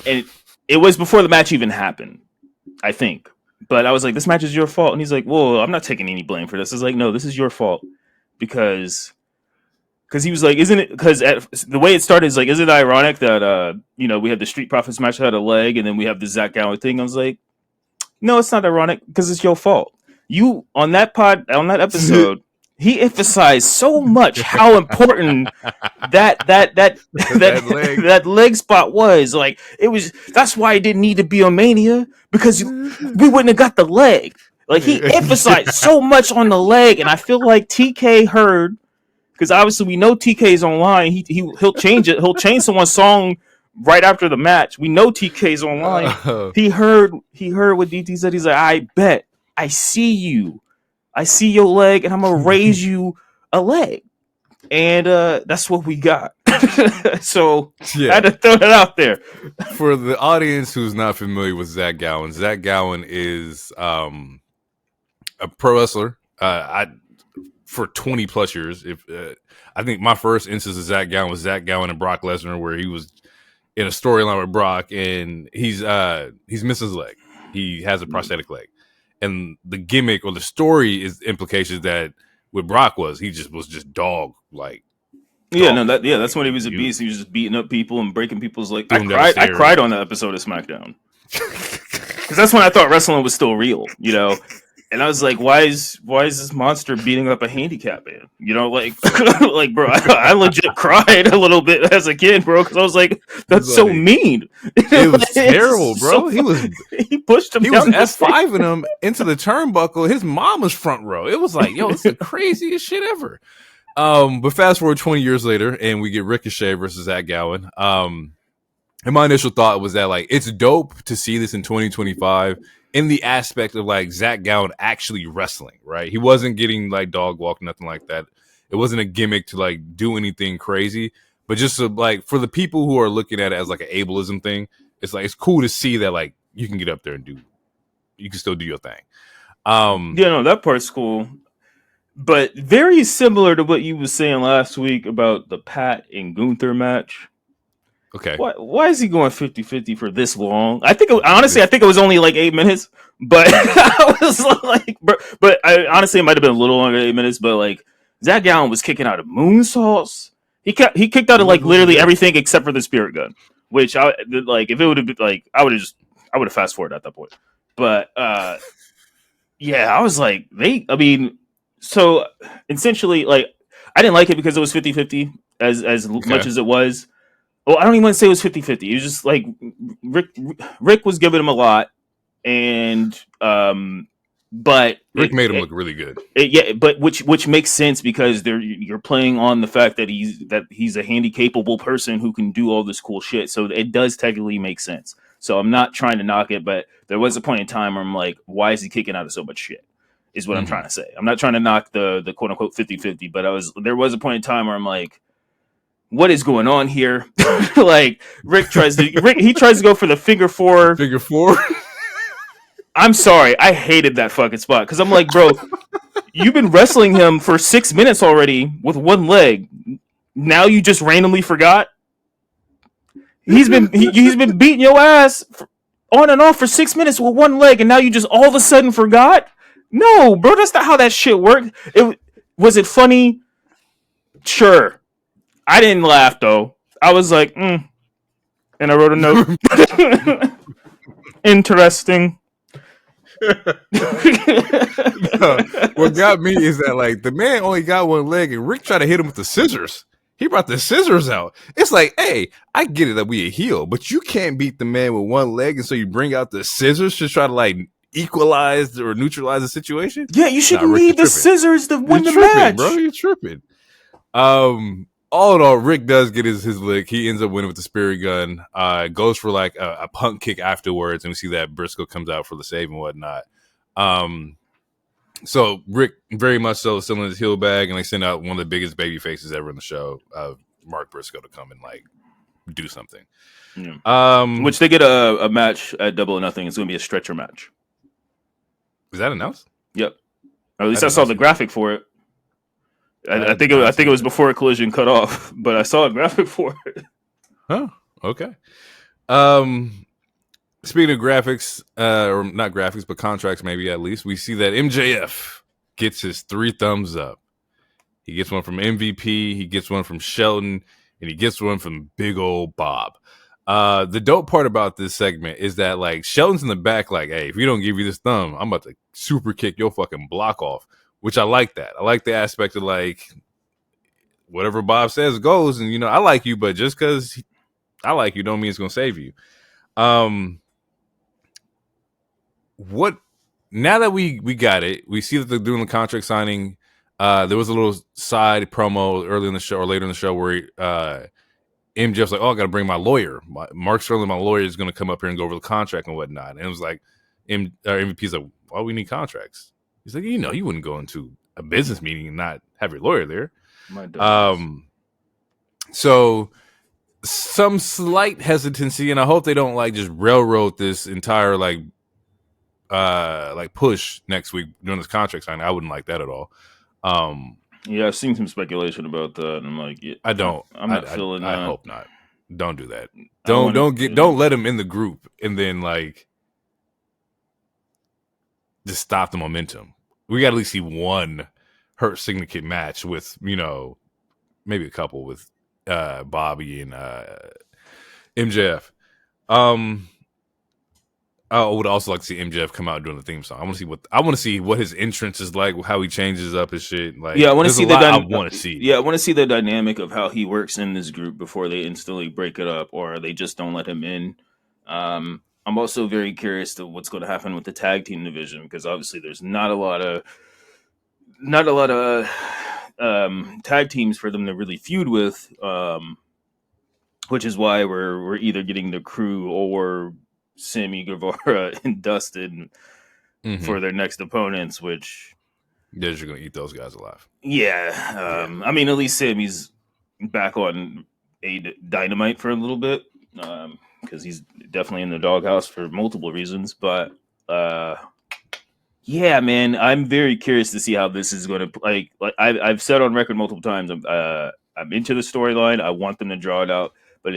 And it was before the match even happened, I think. But I was this match is your fault. And he's well, I'm not taking any blame for this. It's no, this is your fault. Because he was isn't it, because the way it started is isn't it ironic that, we had the Street Profits match that had a leg, and then we have the Zach Gowen thing. I was no, it's not ironic, because it's your fault. You, on that episode, he emphasized so much how important that leg. that leg spot was. Like, it was. That's why it didn't need to be on Mania, because we wouldn't have got the leg. Like, he emphasized so much on the leg, and I feel like TK heard, because obviously we know TK's online. He'll change it. He'll change someone's song right after the match. We know TK's online. He heard what DT said. He's like, I bet I see you. I see your leg, and I'm gonna raise you a leg. And that's what we got. So I had to throw that out there. For the audience who's not familiar with Zach Gowen is a pro wrestler. For 20 plus years. I think my first instance of Zach Gowen was Zach Gowen and Brock Lesnar, where he was in a storyline with Brock, and he's missing his leg. He has a prosthetic leg, and the gimmick or the story is implications that with Brock was just dog like. That's when he was a beast. He was just beating up people and breaking people's legs. I cried on that episode of SmackDown because that's when I thought wrestling was still real, you know. And I was like, why is this monster beating up a handicap man? You know, like, like, bro, I legit cried a little bit as a kid, bro, because I was like, that's so mean. It was terrible, bro. He pushed him. He was F5ing him into the turnbuckle. His mom was front row. It was like, yo, it's the craziest shit ever. But fast forward 20 years later, and we get Ricochet versus Zach Gowen. And my initial thought was that, like, it's dope to see this in 2025. In the aspect of like Zach Gowen actually wrestling, right? He wasn't getting like dog walk, nothing like that. It wasn't a gimmick to like do anything crazy, but just to, like, for the people who are looking at it as like an ableism thing, it's like, it's cool to see that like you can get up there and you can still do your thing. That part's cool, but very similar to what you were saying last week about the Pat and Gunther match. Okay. Why is he going 50-50 for this long? I think it was only like 8 minutes, but I was like, but I honestly, it might have been a little longer than 8 minutes, but like, Zach Gowen was kicking out of moonsaults. He kicked out of like literally everything except for the spirit gun, which I like, if it would have been like, I would have fast forwarded at that point. But yeah, I was like, so essentially, like, I didn't like it because it was 50-50 as much as it was. Well, I don't even want to say it was 50-50. It was just like Rick was giving him a lot, and but Rick made him look really good. But which makes sense because you're playing on the fact that he's a handy capable person who can do all this cool shit. So it does technically make sense. So I'm not trying to knock it, but there was a point in time where I'm like, why is he kicking out of so much shit? Is what I'm trying to say. I'm not trying to knock the quote unquote 50-50, but there was a point in time where I'm like, what is going on here? Like, Rick tries to go for the figure four. Figure four? I'm sorry. I hated that fucking spot. Because I'm like, bro, you've been wrestling him for 6 minutes already with one leg. Now you just randomly forgot? He's been beating your ass on and off for 6 minutes with one leg, and now you just all of a sudden forgot? No, bro, that's not how that shit worked. Was it funny? Sure. I didn't laugh though. I was like, and I wrote a note. Interesting. What got me is that, like, the man only got one leg, and Rick tried to hit him with the scissors. He brought the scissors out. It's like, hey, I get it that we a heel, but you can't beat the man with one leg, and so you bring out the scissors to try to like equalize or neutralize the situation. Yeah, you should need the scissors to win the match, bro. You're tripping. All in all, Rick does get his lick. He ends up winning with the spirit gun. Goes for like a punk kick afterwards, and we see that Briscoe comes out for the save and whatnot. So Rick very much so still in his heel bag, and they send out one of the biggest baby faces ever in the show, Mark Briscoe, to come and like do something. Yeah. Which they get a match at Double or Nothing. It's going to be a stretcher match. Is that announced? Yep. Or at least I saw the graphic for it. I think it was before a Collision cut off, but I saw a graphic for it. Oh, okay. Speaking of graphics, or not graphics, but contracts, maybe at least, we see that MJF gets his 3 thumbs up. He gets one from MVP, he gets one from Shelton, and he gets one from big old Bob. The dope part about this segment is that, like, Shelton's in the back, like, hey, if you don't give you this thumb, I'm about to super kick your fucking block off. which I like that. I like the aspect of like whatever Bob says goes, and you know I like you, but just because I like you don't mean it's gonna save you. What now that we got it, we see that they're doing the contract signing. There was a little side promo early in the show or later in the show where MJF's like, "Oh, I got to bring my lawyer. Mark Sterling, my lawyer, is going to come up here and go over the contract and whatnot." And it was like, MVP's like, "Why we need contracts?" He's like, "You know, you wouldn't go into a business meeting and not have your lawyer there." So some slight hesitancy, and I hope they don't like just railroad this entire like push next week during this contract signing. I wouldn't like that at all. Yeah, I've seen some speculation about that, and I'm like, yeah, I don't. I'm not feeling that. I hope not. Don't do that. Don't let him in the group and then like just stop the momentum. We got to at least see one Hurt Syndicate match with, you know, maybe a couple with Bobby and MJF. I would also like to see MJF come out doing the theme song. I want to see what his entrance is like, how he changes up his shit. Like, yeah, I want to see I want to see. Yeah, I want to see the dynamic of how he works in this group before they instantly break it up or they just don't let him in. I'm also very curious to what's going to happen with the tag team division because obviously there's not a lot of tag teams for them to really feud with, which is why we're either getting the Crew or Sammy Guevara and Dustin for their next opponents, which they're just gonna eat those guys alive. Yeah, I mean, at least Sammy's back on a Dynamite for a little bit because he's definitely in the doghouse for multiple reasons. But yeah, man, I'm very curious to see how this is going to like I've said on record multiple times. I'm into the storyline. I want them to draw it out, but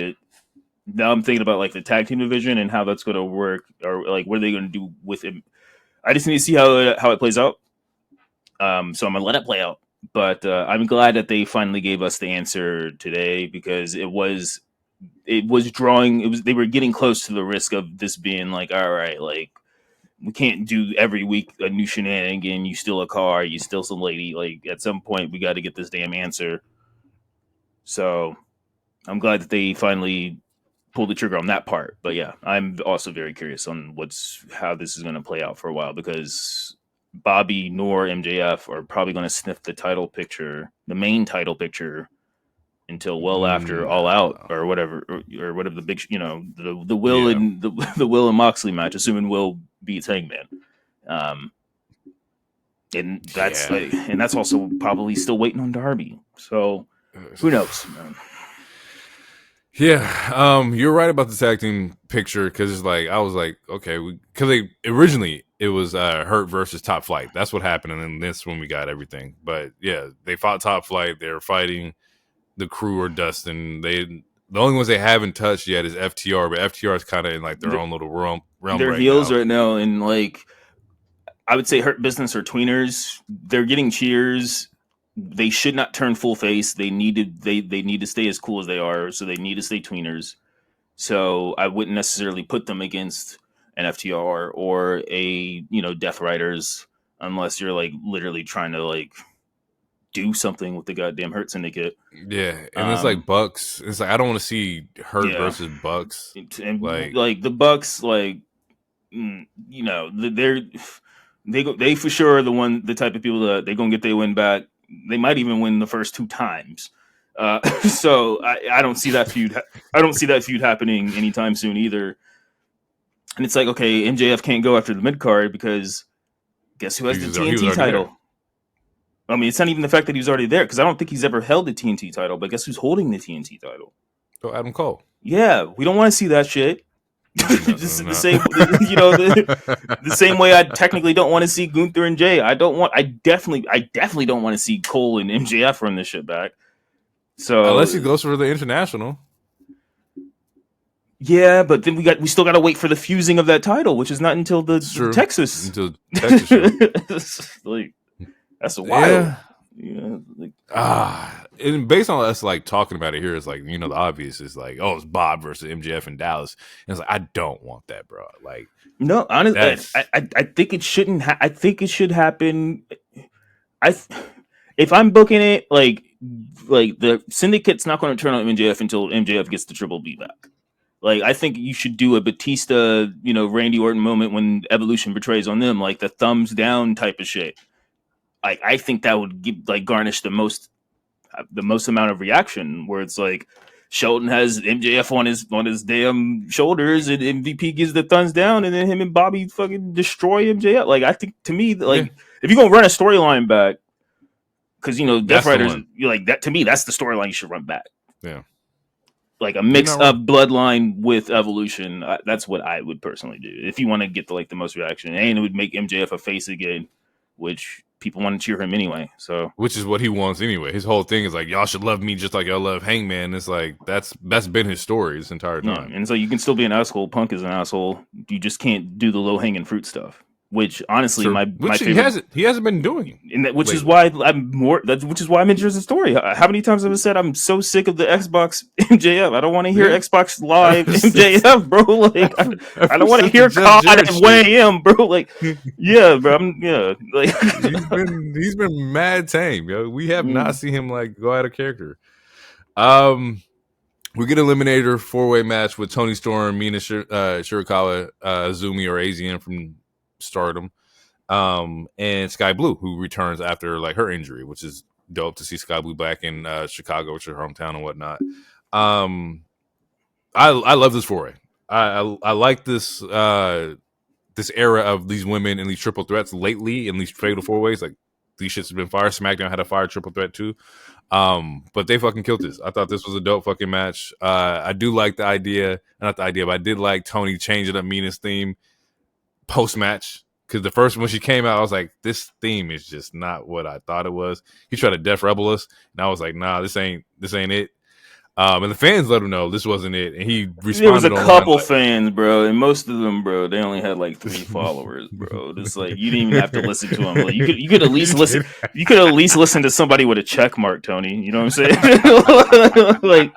now I'm thinking about like the tag team division and how that's going to work, or like what are they going to do with him. I just need to see how it plays out. So I'm gonna let it play out. But I'm glad that they finally gave us the answer today because it was drawing. They were getting close to the risk of this being like, all right, like we can't do every week a new shenanigan. You steal a car, you steal some lady. Like at some point, we got to get this damn answer. So I'm glad that they finally pulled the trigger on that part. But yeah, I'm also very curious on how this is going to play out for a while because Bobby nor MJF are probably going to sniff the main title picture, until well after All Out or whatever, or whatever the big, the Will and the Will and Moxley match, assuming Will beats Hangman. And that's also probably still waiting on Darby. So who knows? Yeah, you're right about the tag team picture because it's like I was like, okay, because originally it was Hurt versus Top Flight. That's what happened, and then this when we got everything. But yeah, they fought Top Flight. They're fighting the Crew or Dustin. The only ones they haven't touched yet is FTR, but FTR is kind of in like their own little realm. Their heels right now, and like I would say, Hurt Business or Tweeners. They're getting cheers. They should not turn full face. They need to stay as cool as they are, so they need to stay tweeners. So I wouldn't necessarily put them against an FTR or a Death Riders unless you're like literally trying to like do something with the goddamn Hurt Syndicate. Yeah, and it's like Bucks. It's like I don't want to see Hurt versus Bucks. And like the Bucks, like they for sure are the type of people that they're gonna get their win back. They might even win the first 2 times. So I don't see that feud. I don't see that feud happening anytime soon either. And it's like, okay, MJF can't go after the mid card because guess who has the TNT title? There. I mean, it's not even the fact that he was already there because I don't think he's ever held the TNT title. But guess who's holding the TNT title? Oh, Adam Cole. Yeah, we don't want to see that shit. The same, the same way I technically don't want to see Gunther and Jay. I definitely don't want to see Cole and MJF run this shit back. So unless he goes for the international, yeah, but then we still got to wait for the fusing of that title, which is not until the Texas. Until Texas, like that's a wild. Yeah, and based on us like talking about it here, it's like the obvious is like, oh, it's Bob versus MJF in Dallas, and it's like I don't want that, bro. Like, no, honestly, I think it shouldn't. I think it should happen. if I'm booking it, like the syndicate's not going to turn on MJF until MJF gets the Triple B back. Like, I think you should do a Batista, Randy Orton moment when Evolution betrays on them, like the thumbs down type of shit. I think that would garnish the most amount of reaction, where it's like Shelton has MJF on his damn shoulders, and MVP gives the thumbs down, and then him and Bobby fucking destroy MJF. Like, I think, to me, like, if you're gonna run a storyline back, because Death Riders, like, that, to me, that's the storyline you should run back. Yeah. Like a mix of Bloodline with Evolution. That's what I would personally do if you want to get the most reaction. And it would make MJF a face again, which people want to cheer him anyway. So, which is what he wants anyway. His whole thing is like, y'all should love me just like y'all love Hangman. It's like that's been his story this entire time. Yeah. And so you can still be an asshole. Punk is an asshole. You just can't do the low hanging fruit stuff. Which honestly, my favorite, he hasn't been doing, which is why I'm interested in the story. How many times have I said I'm so sick of the Xbox MJF? I don't want to hear Xbox Live MJF, bro. Like, I don't want to hear COD at 1 a.m., bro. Like, yeah, bro. Like, he's been mad tame, yo. We have not seen him like go out of character. We get eliminator 4-way match with Toni Storm, Mina, Shirakawa, Azumi or AZM from Stardom, and Sky Blue, who returns after like her injury, which is dope to see Sky Blue back in Chicago, which is her hometown and whatnot. I love this 4-way. I like this this era of these women in these triple threats lately in these fatal 4-ways. Like, these shits have been fire. SmackDown had a fire triple threat too. But they fucking killed this. I thought this was a dope fucking match. I do like the idea, not the idea, but I did like Tony changing up Mina's theme post-match, because the first when she came out, I was like, this theme is just not what I thought it was. He tried to Def Rebel us, and I was like, nah, this ain't it. And the fans let him know this wasn't it, and he responded. There was a couple fans, bro, and most of them, bro, they only had like 3 followers, bro. It's like you didn't even have to listen to them. Like, you could at least listen. You could at least listen to somebody with a check mark, Tony. You know what I'm saying? Like,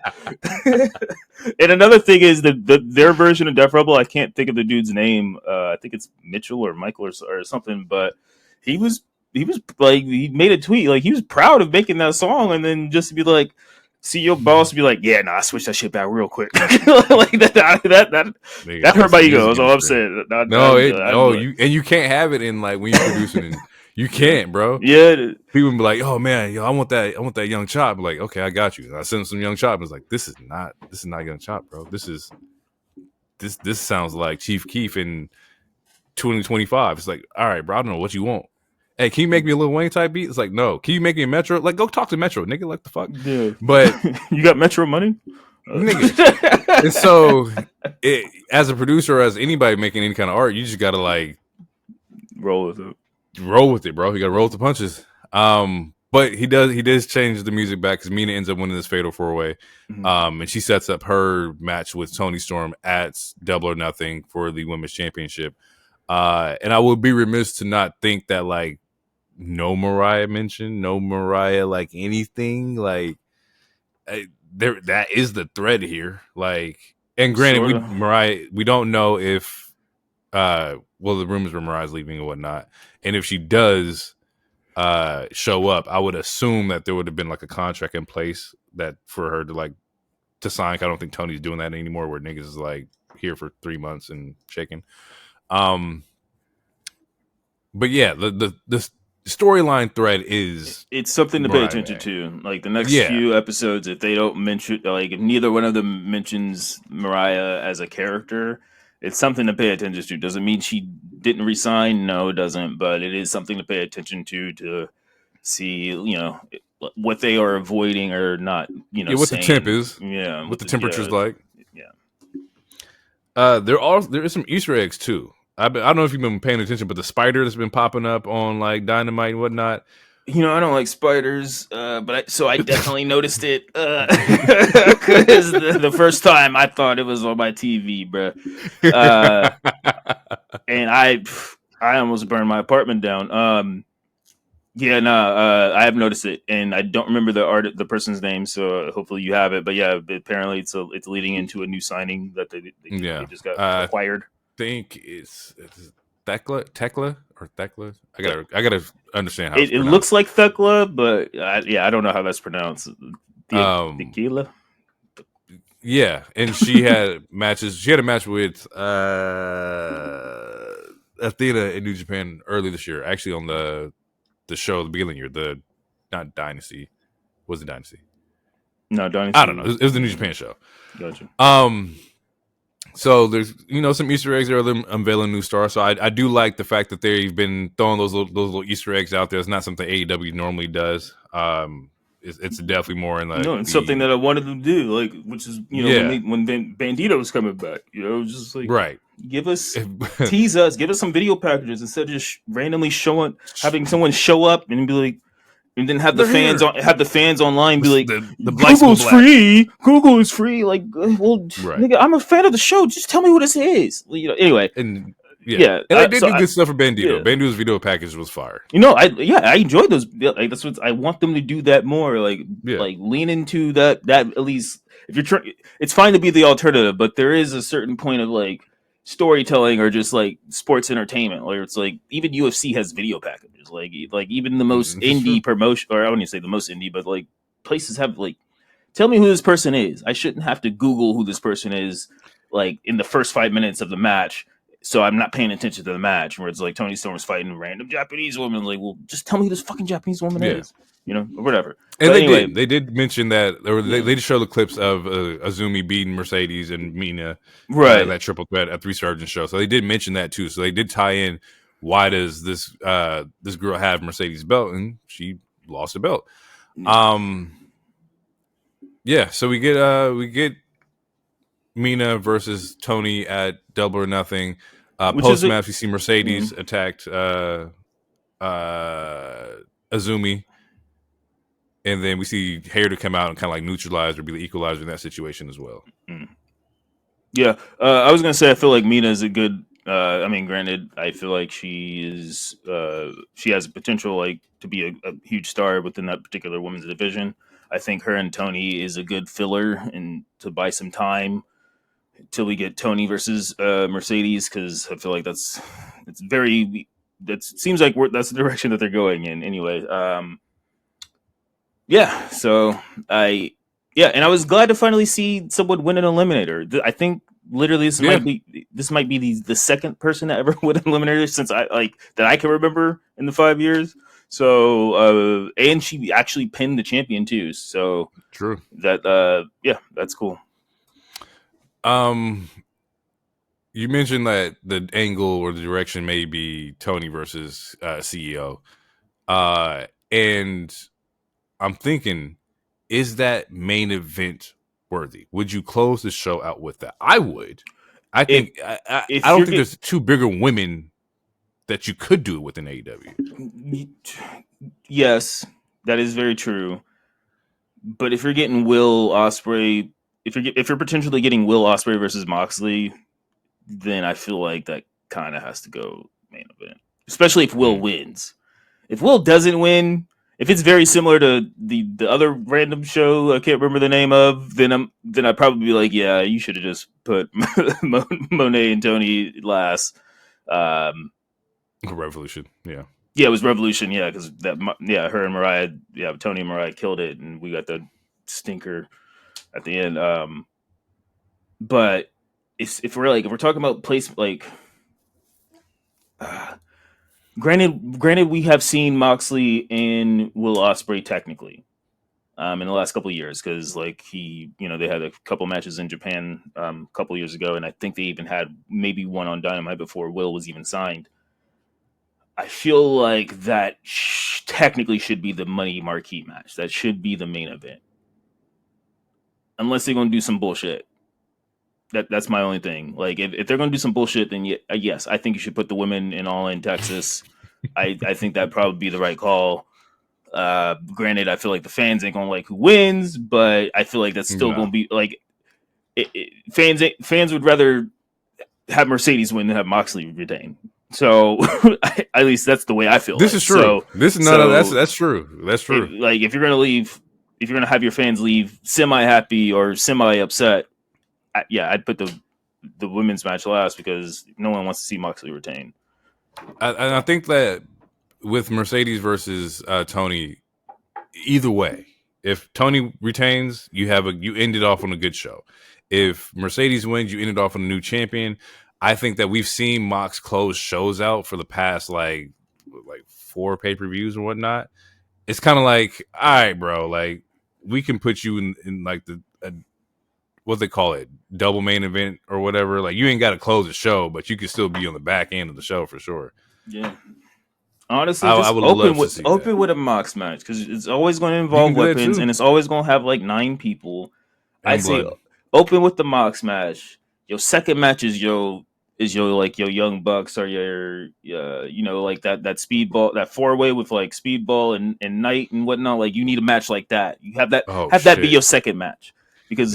and another thing is their version of Def Rebel. I can't think of the dude's name. I think it's Mitchell or Michael or something. But he was like, he made a tweet like he was proud of making that song, and then just to be like, see your boss be like, yeah, nah, switch that shit back real quick. Like that hurt my ego. That's all I'm saying. You can't have it in like when you're producing. You can't, bro. Yeah, people be like, oh man, yo, I want that young chop. I'm like, okay, I got you. And I sent him some young chop. It's like, this is not young chop, bro. This sounds like Chief Keef in 2025. It's like, all right, bro, I don't know what you want. Hey, can you make me a Lil Wayne type beat? It's like, no. Can you make me a Metro? Like, go talk to Metro, nigga. Like, the fuck? Yeah. But you got Metro money? Nigga. And so, as a producer, or as anybody making any kind of art, you just got to, like... roll with it. Roll with it, bro. You got to roll with the punches. But he does change the music back, because Mina ends up winning this fatal 4-way. Mm-hmm. And she sets up her match with Toni Storm at Double or Nothing for the Women's Championship. And I would be remiss to not think that, like, no Mariah like anything, like there, that is the thread here. Like, and granted, Mariah, we don't know if the rumors were Mariah's leaving or whatnot, and if she does show up, I would assume that there would have been like a contract in place that for her to sign. I don't think Tony's doing that anymore, where niggas is like here for 3 months and shaking. But yeah, the storyline thread is, it's something to pay attention to. Like, the next few episodes, if they don't mention, like, if neither one of them mentions Mariah as a character, it's something to pay attention to. Doesn't mean she didn't resign. No, it doesn't. But it is something to pay attention to see, what they are avoiding or not. What the temp is. Yeah, what the temperature's like. Yeah. There is some Easter eggs too. I don't know if you've been paying attention, but the spider that's been popping up on like Dynamite and whatnot. I don't like spiders, so I definitely noticed it. Because the first time I thought it was on my TV, bro. And I almost burned my apartment down. I have noticed it, and I don't remember the person's name, so hopefully you have it. But yeah, apparently it's leading into a new signing that they just got acquired. I think Tekla or Thekla. I gotta understand how it's It looks pronounced. like Thekla, but I don't know how that's pronounced. Tequila. Yeah, and she had matches. She had a match with Athena in New Japan early this year. Actually, on the show at the beginning of the year, the not Dynasty. Was it Dynasty? No, Dynasty. I don't know. It was the New Japan show. Gotcha. So there's some Easter eggs there. Them unveiling new stars. So I do like the fact that they've been throwing those little Easter eggs out there. It's not something AEW normally does. It's definitely more in It's something that I wanted them to do, like, which is when Bandito was coming back, just like right. Give us tease us, give us some video packages instead of just randomly having someone show up and be like, and then have the fans online be like, the Google's free. Google is free. Like, well, nigga, I'm a fan of the show. Just tell me what this is. Anyway. And and I did do good stuff for Bandito. Bandito's video package was fire. I enjoyed those. Like, that's what I want them to do that more. Like lean into that. That at least if you're trying, it's fine to be the alternative, but there is a certain point of like storytelling or just like sports entertainment, where it's like even UFC has video packages. Like even the most indie promotion, or I wouldn't say the most indie, but like places have like, tell me who this person is. I shouldn't have to Google who this person is like in the first 5 minutes of the match. So I'm not paying attention to the match where it's like Tony Storm's fighting a random Japanese woman. Like, well, just tell me who this fucking Japanese woman is, or whatever. And they did mention that, or they did show the clips of Azumi beating Mercedes and Mina, right? That triple threat at 3 Sergeant show. So they did mention that too. So they did tie in. Why does this girl have Mercedes' belt, and she lost the belt? So we get Mina versus Tony at Double or Nothing. Post match, we see Mercedes attacked Azumi, and then we see Hair to come out and kind of like neutralize or be the equalizer in that situation as well. Yeah, I was gonna say I feel like Mina is a good. Granted, I feel like she has potential like to be a huge star within that particular women's division. I think her and Tony is a good filler and to buy some time till we get Tony versus Mercedes, because I feel like that seems like that's the direction that they're going in anyway. So and I was glad to finally see someone win an eliminator. I think literally this might be the second person that ever won an eliminator since that I can remember in the 5 years. So and she actually pinned the champion too. So true. That's cool. You mentioned that the angle or the direction may be Tony versus CEO, and I'm thinking, is that main event worthy? Would you close the show out with that? I would. I think I don't think there's 2 bigger women that you could do it with in AEW. Yes, that is very true. But if you're getting Will Ospreay, if you're potentially getting Will Ospreay versus Moxley, then I feel like that kind of has to go main event, especially if Will wins. If Will doesn't win, if it's very similar to the other random show I can't remember the name of, then I'd probably be like, yeah, you should have just put Monet and Tony last. Revolution, yeah. Yeah, it was Revolution, yeah, because her and Mariah, Tony and Mariah killed it, and we got the stinker at the end. But if we're talking about place, like, granted, we have seen Moxley and Will Ospreay technically, in the last couple of years, because like they had a couple matches in Japan a couple of years ago, and I think they even had maybe one on Dynamite before Will was even signed. I feel like that technically should be the money marquee match. That should be the main event. Unless they're going to do some bullshit. That's my only thing. Like, if they're going to do some bullshit, then yes, I think you should put the women in All In Texas. I think that'd probably be the right call. Granted, I feel like the fans ain't going to like who wins, but I feel like that's still going to be, like, fans would rather have Mercedes win than have Moxley retain. So at least that's the way I feel. This is true. That's true. That's true. Like, if you're gonna leave, if you're gonna have your fans leave semi happy or semi upset, I'd put the women's match last because no one wants to see Moxley retain. I think that with Mercedes versus Tony, either way, if Tony retains, you ended off on a good show. If Mercedes wins, you ended off on a new champion. I think that we've seen Mox close shows out for the past like 4 pay-per-views or whatnot. It's kind of like, all right, bro, like we can put you in like what they call it, double main event or whatever. Like you ain't got to close the show, but you can still be on the back end of the show for sure. Yeah. Honestly, I would love to see open that. with a Mox match because it's always going to involve weapons and it's always going to have like 9 people. I'd say open with the Mox match. Your second match is your Young Bucks or your like that speedball, that 4-way with like speedball and Knight and whatnot. Like you need a match like that. You have that that be your second match because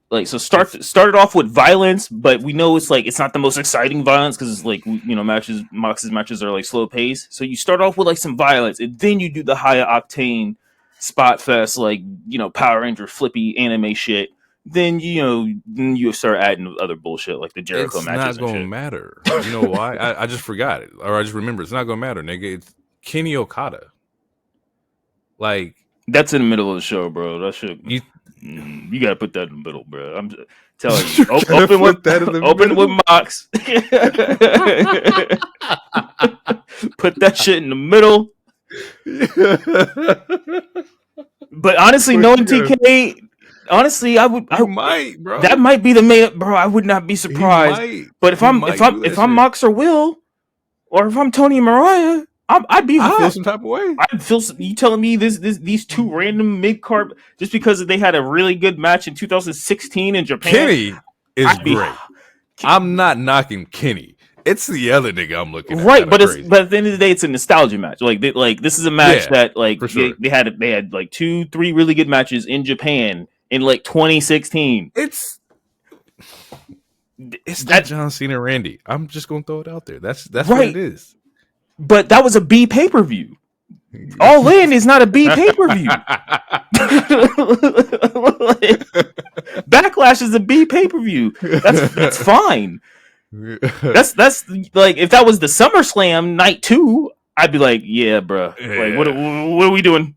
like so start it off with violence, but we know it's not the most exciting violence because it's like Mox's matches are like slow pace. So you start off with like some violence, and then you do the higher octane spot fest, like Power Ranger flippy anime shit. Then you start adding other bullshit like the Jericho matches. It's not gonna matter. You know why? I just forgot it, or I just remember. It's not gonna matter, nigga. It's Kenny Okada. Like that's in the middle of the show, bro. That shit. You gotta put that in the middle, bro. I'm just telling you. Open with Mox. Put that shit in the middle. But honestly, knowing TK, honestly, I might, bro. That might be the main, bro. I would not be surprised. But if I'm Mox or Will, or if I'm Tony and Mariah, I'd feel some type of way. I'd feel. You telling me these 2 random mid card just because they had a really good match in 2016 in Japan? Kenny is great. I'm not knocking Kenny. It's the other nigga I'm looking at. Right, but at the end of the day, it's a nostalgia match. Like this is a match that sure. they had like 2-3 really good matches in Japan in like 2016. It's not John Cena Randy. I'm just gonna throw it out there. That's right. What it is. But that was a B pay-per-view. All In is not a B pay-per-view. Backlash is a B pay-per-view. That's fine. That's like if that was the SummerSlam night 2, I'd be like, yeah, bro. Yeah. Like, what are we doing?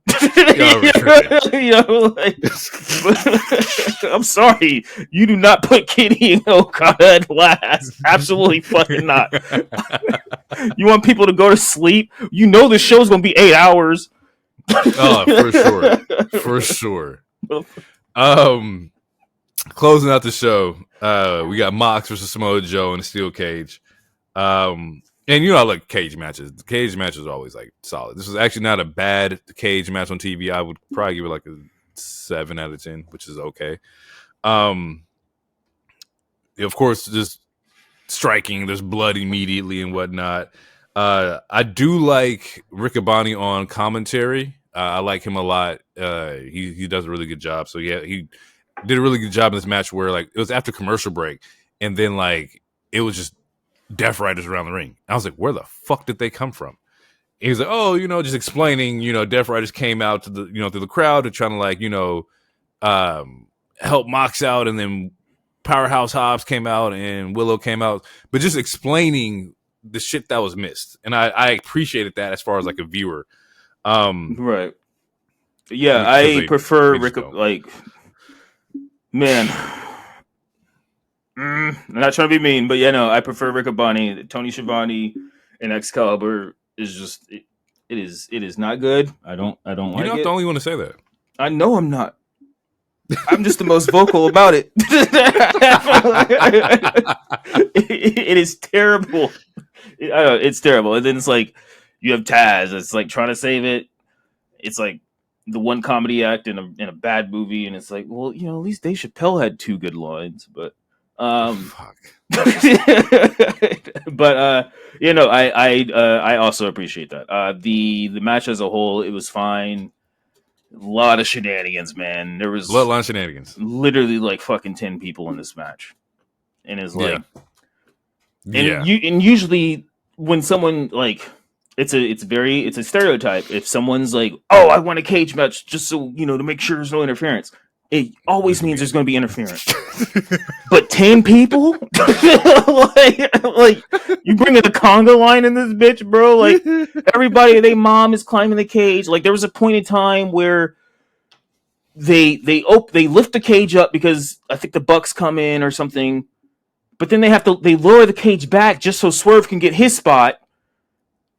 I'm sorry. You do not put Kenny and Okada at last. Absolutely fucking not. You want people to go to sleep? You know the show's gonna be 8 hours. Oh, for sure. Closing out the show, we got Mox versus Samoa Joe in a steel cage. And I like cage matches. The cage match is always like solid. This was actually not a bad cage match on TV. I would probably give it like a 7 out of 10, which is okay. Of course, just striking. There's blood immediately and whatnot. I do like Riccaboni on commentary. I like him a lot. He does a really good job. So yeah, he did a really good job in this match where like it was after commercial break, and then like it was just Death Riders around the ring. I was like, where the fuck did they come from? And he was like, oh, just explaining, Death Riders came out to the, through the crowd and trying to like, help Mox out, and then Powerhouse Hobbs came out and Willow came out, but just explaining the shit that was missed. And I appreciated that as far as like a viewer. Right. Yeah, I prefer man. I'm not trying to be mean, but I prefer Riccaboni. Tony Schiavone and Excalibur is just it is not good. I don't like it. You're not the only one to say that. I know I'm not. I'm just the most vocal about it. It is terrible. It's terrible. And then it's like you have Taz. It's like trying to save it. It's like the one comedy act in a bad movie, and it's like, well, at least Dave Chappelle had 2 good lines, but. Fuck. But I also appreciate that. The match as a whole, it was fine. A lot of shenanigans, man. There was a lot of shenanigans. Literally like fucking 10 people in this match, and it's like, and usually when someone like it's a stereotype. If someone's like, oh, I want a cage match just so to make sure there's no interference. it always means there's going to be interference. But 10 people, like you bring in the conga line in this bitch, bro. Like everybody, their mom is climbing the cage. Like there was a point in time where they lift the cage up because I think the Bucks come in or something, but then they lower the cage back just so Swerve can get his spot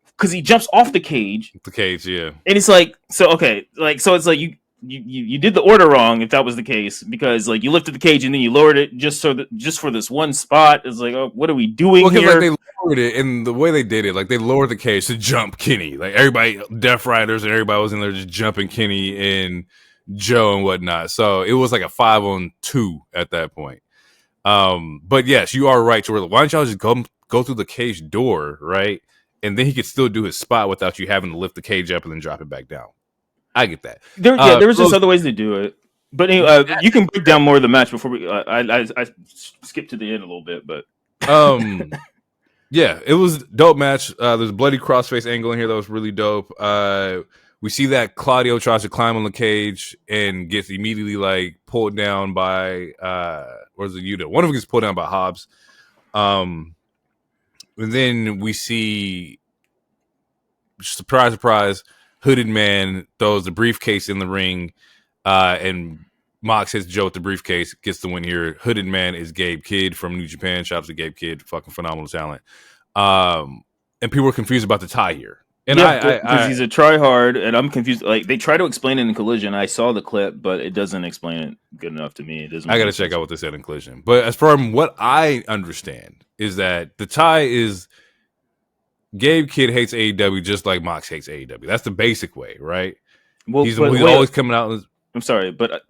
because he jumps off the cage. The cage, yeah. And it's like, so okay, like so it's like you did the order wrong if that was the case, because like you lifted the cage and then you lowered it just for this one spot. It's like, oh, what are we doing here? Like they lowered it, and the way they did it, like they lowered the cage to jump Kenny. Like everybody, Death Riders and everybody was in there just jumping Kenny and Joe and whatnot. So it was like a 5-on-2 at that point. But yes, you are right, Jordan. Why don't y'all just go through the cage door, right? And then he could still do his spot without you having to lift the cage up and then drop it back down. I get that. There was just other ways to do it. But anyway, you can break down more of the match before we. I skipped to the end a little bit, but yeah, it was a dope match. There's a bloody crossface angle in here that was really dope. We see that Claudio tries to climb on the cage and gets immediately like pulled down by where's it Yuta? One of them gets pulled down by Hobbs. And then we see, surprise, surprise, Hooded Man throws the briefcase in the ring, and Mox hits Joe with the briefcase, gets the win here. Hooded Man is Gabe Kidd from New Japan. Shout out to Gabe Kidd, fucking phenomenal talent. And people were confused about the tie here. And yeah, because he's a tryhard, and I'm confused. Like they try to explain it in Collision. I saw the clip, but it doesn't explain it good enough to me. It doesn't. I got to check out what they said in Collision. But as far as what I understand is that the tie is Gabe Kidd hates AEW just like Mox hates AEW. That's the basic way, right? Well, he's always coming out. I'm sorry, but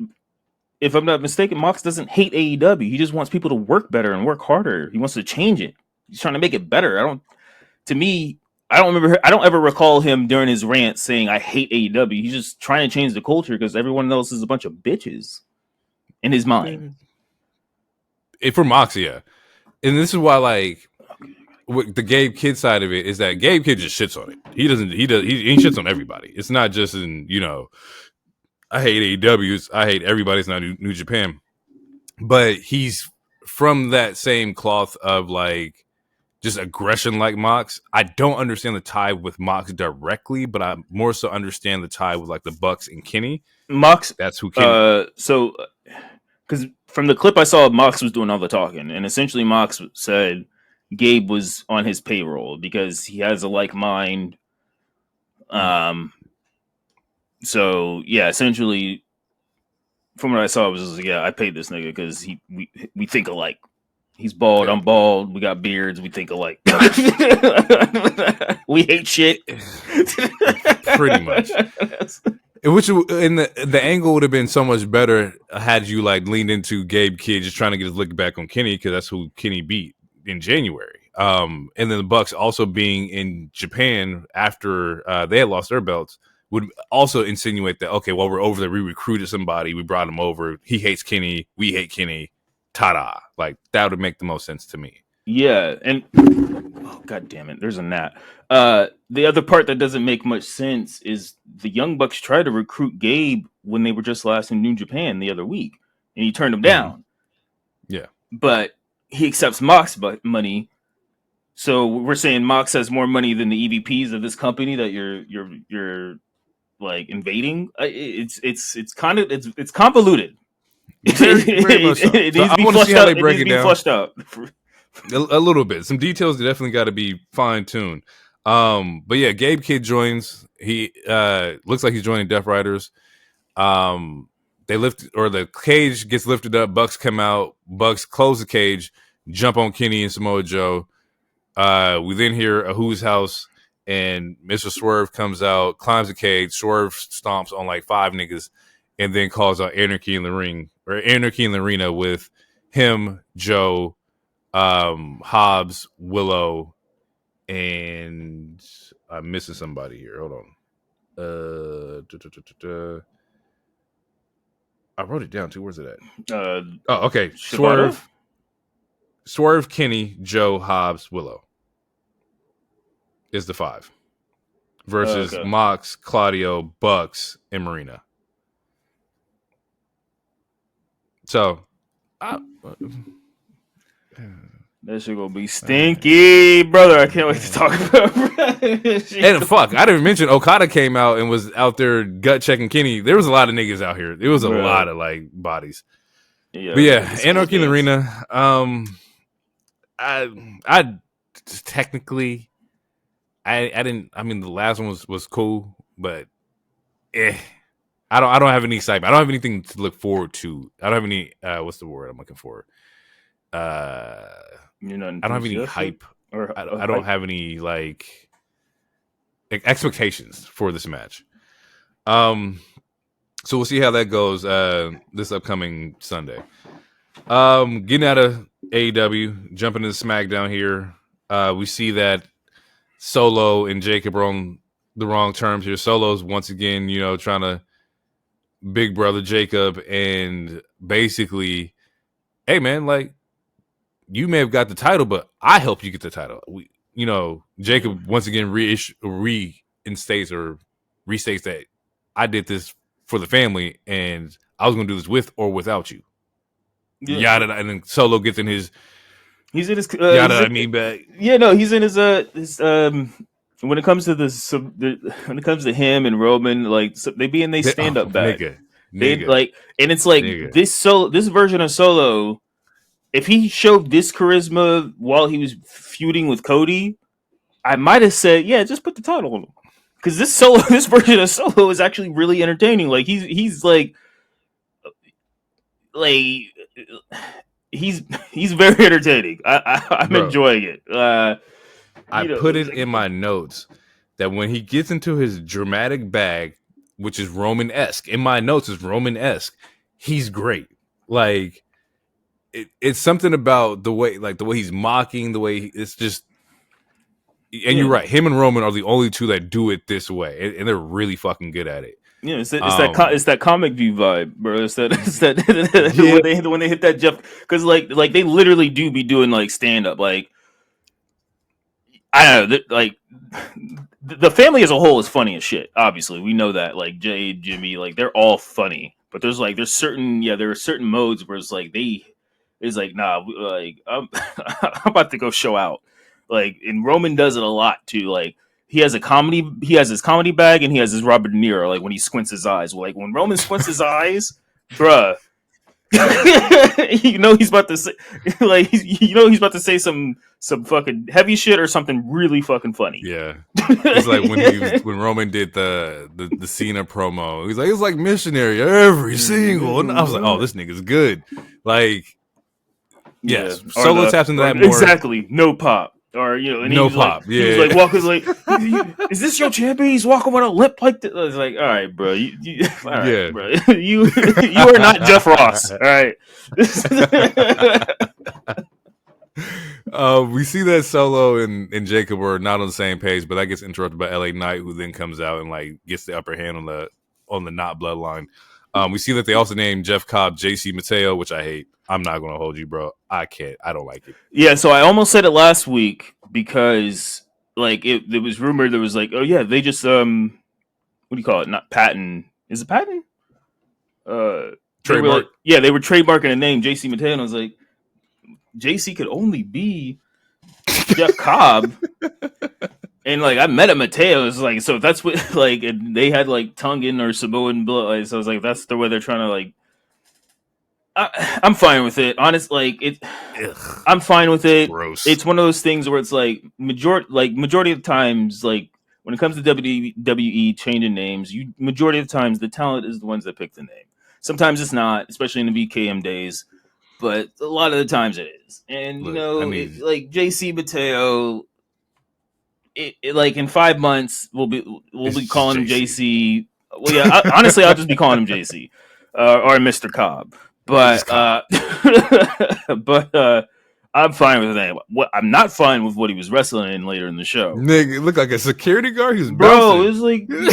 if I'm not mistaken, Mox doesn't hate AEW. He just wants people to work better and work harder. He wants to change it. He's trying to make it better. I don't ever recall him during his rant saying I hate AEW. He's just trying to change the culture because everyone else is a bunch of bitches in his mind. For Mox, yeah. And this is why, like, the Gabe Kidd side of it is that Gabe Kidd just shits on it. He shits on everybody. It's not just in, I hate AEW. I hate everybody. It's not New Japan. But he's from that same cloth of like just aggression like Mox. I don't understand the tie with Mox directly, but I more so understand the tie with like the Bucks and Kenny. Mox, that's who Kenny. Because from the clip I saw, Mox was doing all the talking, and essentially Mox said Gabe was on his payroll because he has a like mind. So yeah, essentially, from what I saw, it was just like, yeah, I paid this nigga because we think alike. He's bald, I'm bald, we got beards, we think alike. We hate shit. Pretty much. Which in the angle would have been so much better had you like leaned into Gabe Kidd just trying to get his lick back on Kenny because that's who Kenny beat in January. And then the Bucks also being in Japan after they had lost their belts would also insinuate that, okay, while we're over there, we recruited somebody, we brought him over. He hates Kenny, we hate Kenny. Ta-da. Like, that would make the most sense to me. Yeah, and oh god damn it, there's a gnat. The other part that doesn't make much sense is the Young Bucks tried to recruit Gabe when they were just last in New Japan the other week, and he turned them down. Yeah. But he accepts Mox money. So we're saying Mox has more money than the EVPs of this company that you're like invading. It's convoluted. Very much so. I want to see how they break it down. Flushed out. A little bit. Some details definitely got to be fine-tuned. But yeah, Gabe Kidd joins. He looks like he's joining Death Riders. The cage gets lifted up. Bucks come out. Bucks close the cage, jump on Kenny and Samoa Joe. We then hear a Who's House, and Mr. Swerve comes out, climbs the cage. Swerve stomps on like 5 niggas, and then calls out Anarchy in the ring, or Anarchy in the arena with him, Joe, Hobbs, Willow, and I'm missing somebody here. Hold on. I wrote it down too. Where's it at? Okay. Swerve, Kenny, Joe, Hobbs, Willow is the 5 versus Mox, Claudio, Bucks, and Marina. So, that shit gonna be stinky, brother. I can't wait to talk about it. And fuck, I didn't mention Okada came out and was out there gut checking Kenny. There was a lot of niggas out here. There was a lot of like bodies. Yeah, but yeah, Anarchy in the Arena. I technically, I didn't. I mean, the last one was cool, but I don't have any excitement. I don't have anything to look forward to. I don't have any. What's the word I'm looking for? You're not. I don't have any hype, or I don't have any like expectations for this match. So we'll see how that goes this upcoming Sunday. Getting out of AEW, jumping into SmackDown here. We see that Solo and Jacob are on the wrong terms here. Solo's once again, trying to big brother Jacob and basically, hey man, like you may have got the title, but I helped you get the title. Jacob once again restates that I did this for the family and I was going to do this with or without you. Yeah. Yada, and then Solo gets in his. He's in his. But yeah, no, he's in his. When it comes to him and Roman, like they be in they stand up back. They like, and it's like this version of Solo. If he showed this charisma while he was feuding with Cody, I might have said, yeah, just put the title on him. Because this version of Solo is actually really entertaining. Like he's very entertaining. I'm enjoying it. I put it in my notes that when he gets into his dramatic bag, which is Roman-esque, in my notes is Roman-esque, he's great. Like it's something about the way he's mocking, the way it's just. And you're right. Him and Roman are the only two that do it this way, and they're really fucking good at it. Yeah, it's that comic view vibe, bro. It's that when they hit that Jeff, because like they literally do be doing like stand up. Like I don't know, like the family as a whole is funny as shit. Obviously, we know that. Like Jay, Jimmy, like they're all funny. But there are certain modes where it's like nah, like I'm about to go show out. Like, and Roman does it a lot too. Like he has his comedy bag and he has his Robert De Niro. Like when he squints his eyes, like when Roman squints his eyes, bruh, he's about to say, like he's about to say some fucking heavy shit or something really fucking funny. Yeah, it's like when Roman did the Cena promo. He's like, it's like missionary every single. And I was like, oh, this nigga's good. Like, yes, Solo taps into that more. Exactly, no pop. Or and no pop. Like, yeah, he was like walking like, is this your champion? He's walking with a lip like this. I was like, all right, bro, all right, bro, you are not Jeff Ross. All right. We see that Solo and Jacob are not on the same page, but that gets interrupted by LA Knight, who then comes out and like gets the upper hand on the not bloodline. We see that they also named Jeff Cobb JC Mateo, which I hate. I'm not going to hold you, bro. I can't. I don't like it. Yeah, so I almost said it last week because, like, there was rumored there was like, oh yeah, they just what do you call it? Not patent. Is it patent? Trademark. They were trademarking a name, JC Mateo, and I was like, JC could only be Jeff Cobb. And like I met at Mateo's, like so that's what like and they had like Tongan or Samoan blood. Like, so I was like, that's the way they're trying to like. I'm fine with it. Honestly, like it. Ugh. I'm fine with it. Gross. It's one of those things where it's like majority of times, like when it comes to WWE changing names, majority of the times the talent is the ones that pick the name. Sometimes it's not, especially in the VKM days, but a lot of the times it is. And like JC Mateo. It like in 5 months we'll be calling him JC. Well, yeah, honestly, I'll just be calling him JC or Mr. Cobb. But I'm fine with that. What I'm not fine with what he was wrestling in later in the show. Nigga, it looked like a security guard. He was bro. It was like, bro,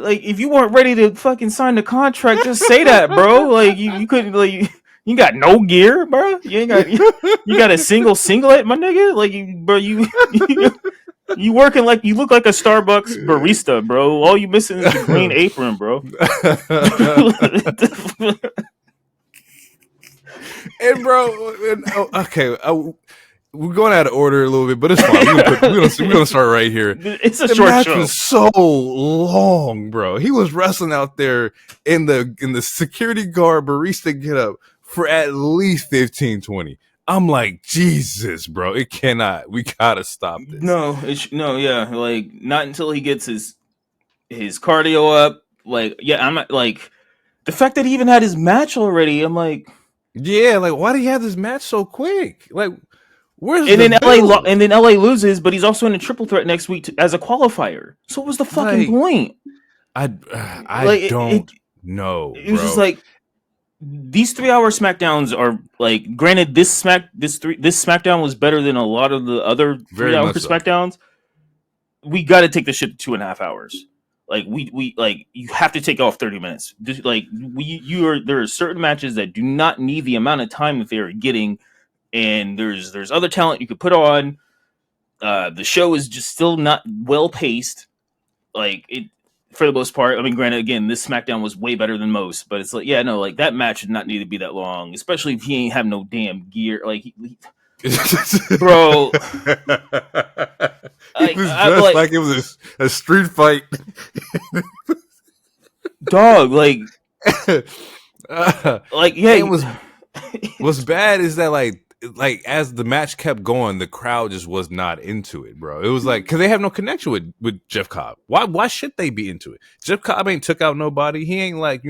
like if you weren't ready to fucking sign the contract, just say that, bro. Like you couldn't like. You got no gear, bro. You got a singlet, my nigga. Like, You working like you look like a Starbucks barista, bro. All you missing is the green apron, bro. And bro, okay, we're going out of order a little bit, but it's fine. We're gonna start right here. It's a the short match show. was so long, bro. He was wrestling out there in the security guard barista getup for at least 15-20. I'm like, Jesus, bro, it cannot. We gotta stop this. No, yeah, like not until he gets his cardio up. Like, yeah, I'm not like the fact that he even had his match already. I'm like, yeah, like why do you have this match so quick? Like, where's and the then build? and then LA loses, but he's also in a triple threat next week as a qualifier. So what was the fucking point? I Like, don't know. It was just like these 3-hour SmackDowns are like. Granted, this SmackDown was better than a lot of the other 3-hour SmackDowns. We got to take this shit to 2.5 hours. Like we like you have to take off 30 minutes. Like there are certain matches that do not need the amount of time that they are getting, and there's other talent you could put on. The show is just still not well paced. Like it. For the most part, I mean, granted, again, this SmackDown was way better than most, but it's like, yeah, no, like that match did not need to be that long, especially if he ain't have no damn gear. Like, bro, it was just like it was a street fight, dog. Like, yeah, it was. What's bad is that like as the match kept going, the crowd just was not into it, bro. It was like because they have no connection with Jeff Cobb. Why should they be into it? Jeff Cobb ain't took out nobody. He ain't like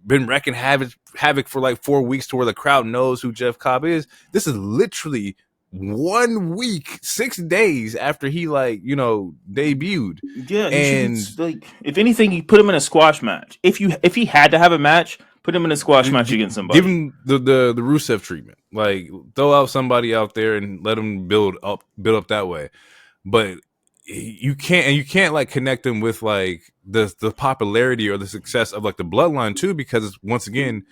been wrecking havoc for like 4 weeks to where the crowd knows who Jeff Cobb is. This is literally 1 week, 6 days after he debuted. Yeah, and like if anything, you put him in a squash match. If he had to have a match, put him in a squash match against somebody. Give him the Rusev treatment. Like throw out somebody out there and let him build up that way. But you can't like connect them with like the popularity or the success of like the bloodline too, because once again,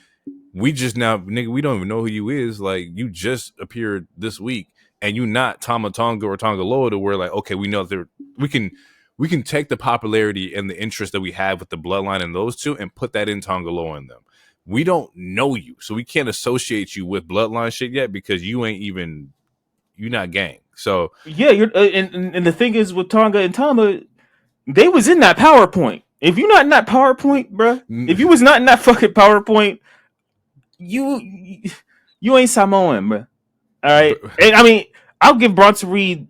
we just now, nigga, we don't even know who you is. Like you just appeared this week and you not Tama Tonga or Tonga Loa to where like, okay, we know that we can take the popularity and the interest that we have with the bloodline and those two and put that in Tonga Loa in them. We don't know you, so we can't associate you with bloodline shit yet because you're not gang. So yeah, you're and the thing is with Tonga and Tama, they was in that PowerPoint. If you're not in that PowerPoint, bruh, if you was not in that fucking PowerPoint, you ain't Samoan, bruh. All right, and I mean, I'll give Bronson Reed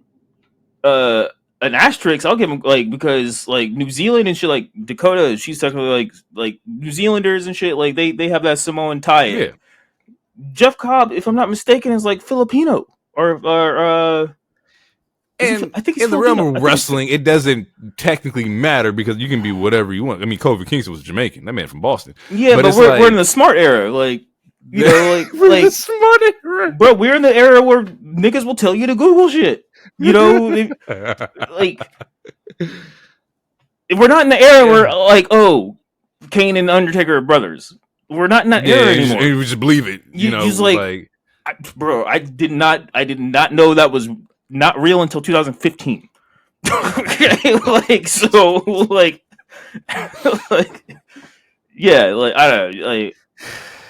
an asterisk. I'll give him because New Zealand and shit, like Dakota, she's technically like New Zealanders and shit. Like they have that Samoan tie. Yeah. Jeff Cobb, if I'm not mistaken, is like Filipino or and I think he's in the realm of wrestling, it doesn't technically matter because you can be whatever you want. I mean, Kofi Kingston was Jamaican. That man from Boston. Yeah, but we're in the smart era, like. You know, like smart era. Bro, we're in the era where niggas will tell you to Google shit. You know, like we're not in the era where like, oh, Kane and Undertaker are brothers. We're not in that era anymore. You just believe it. You know, just bro, I did not know that was not real until 2015. like so, like, yeah, like I don't know, like.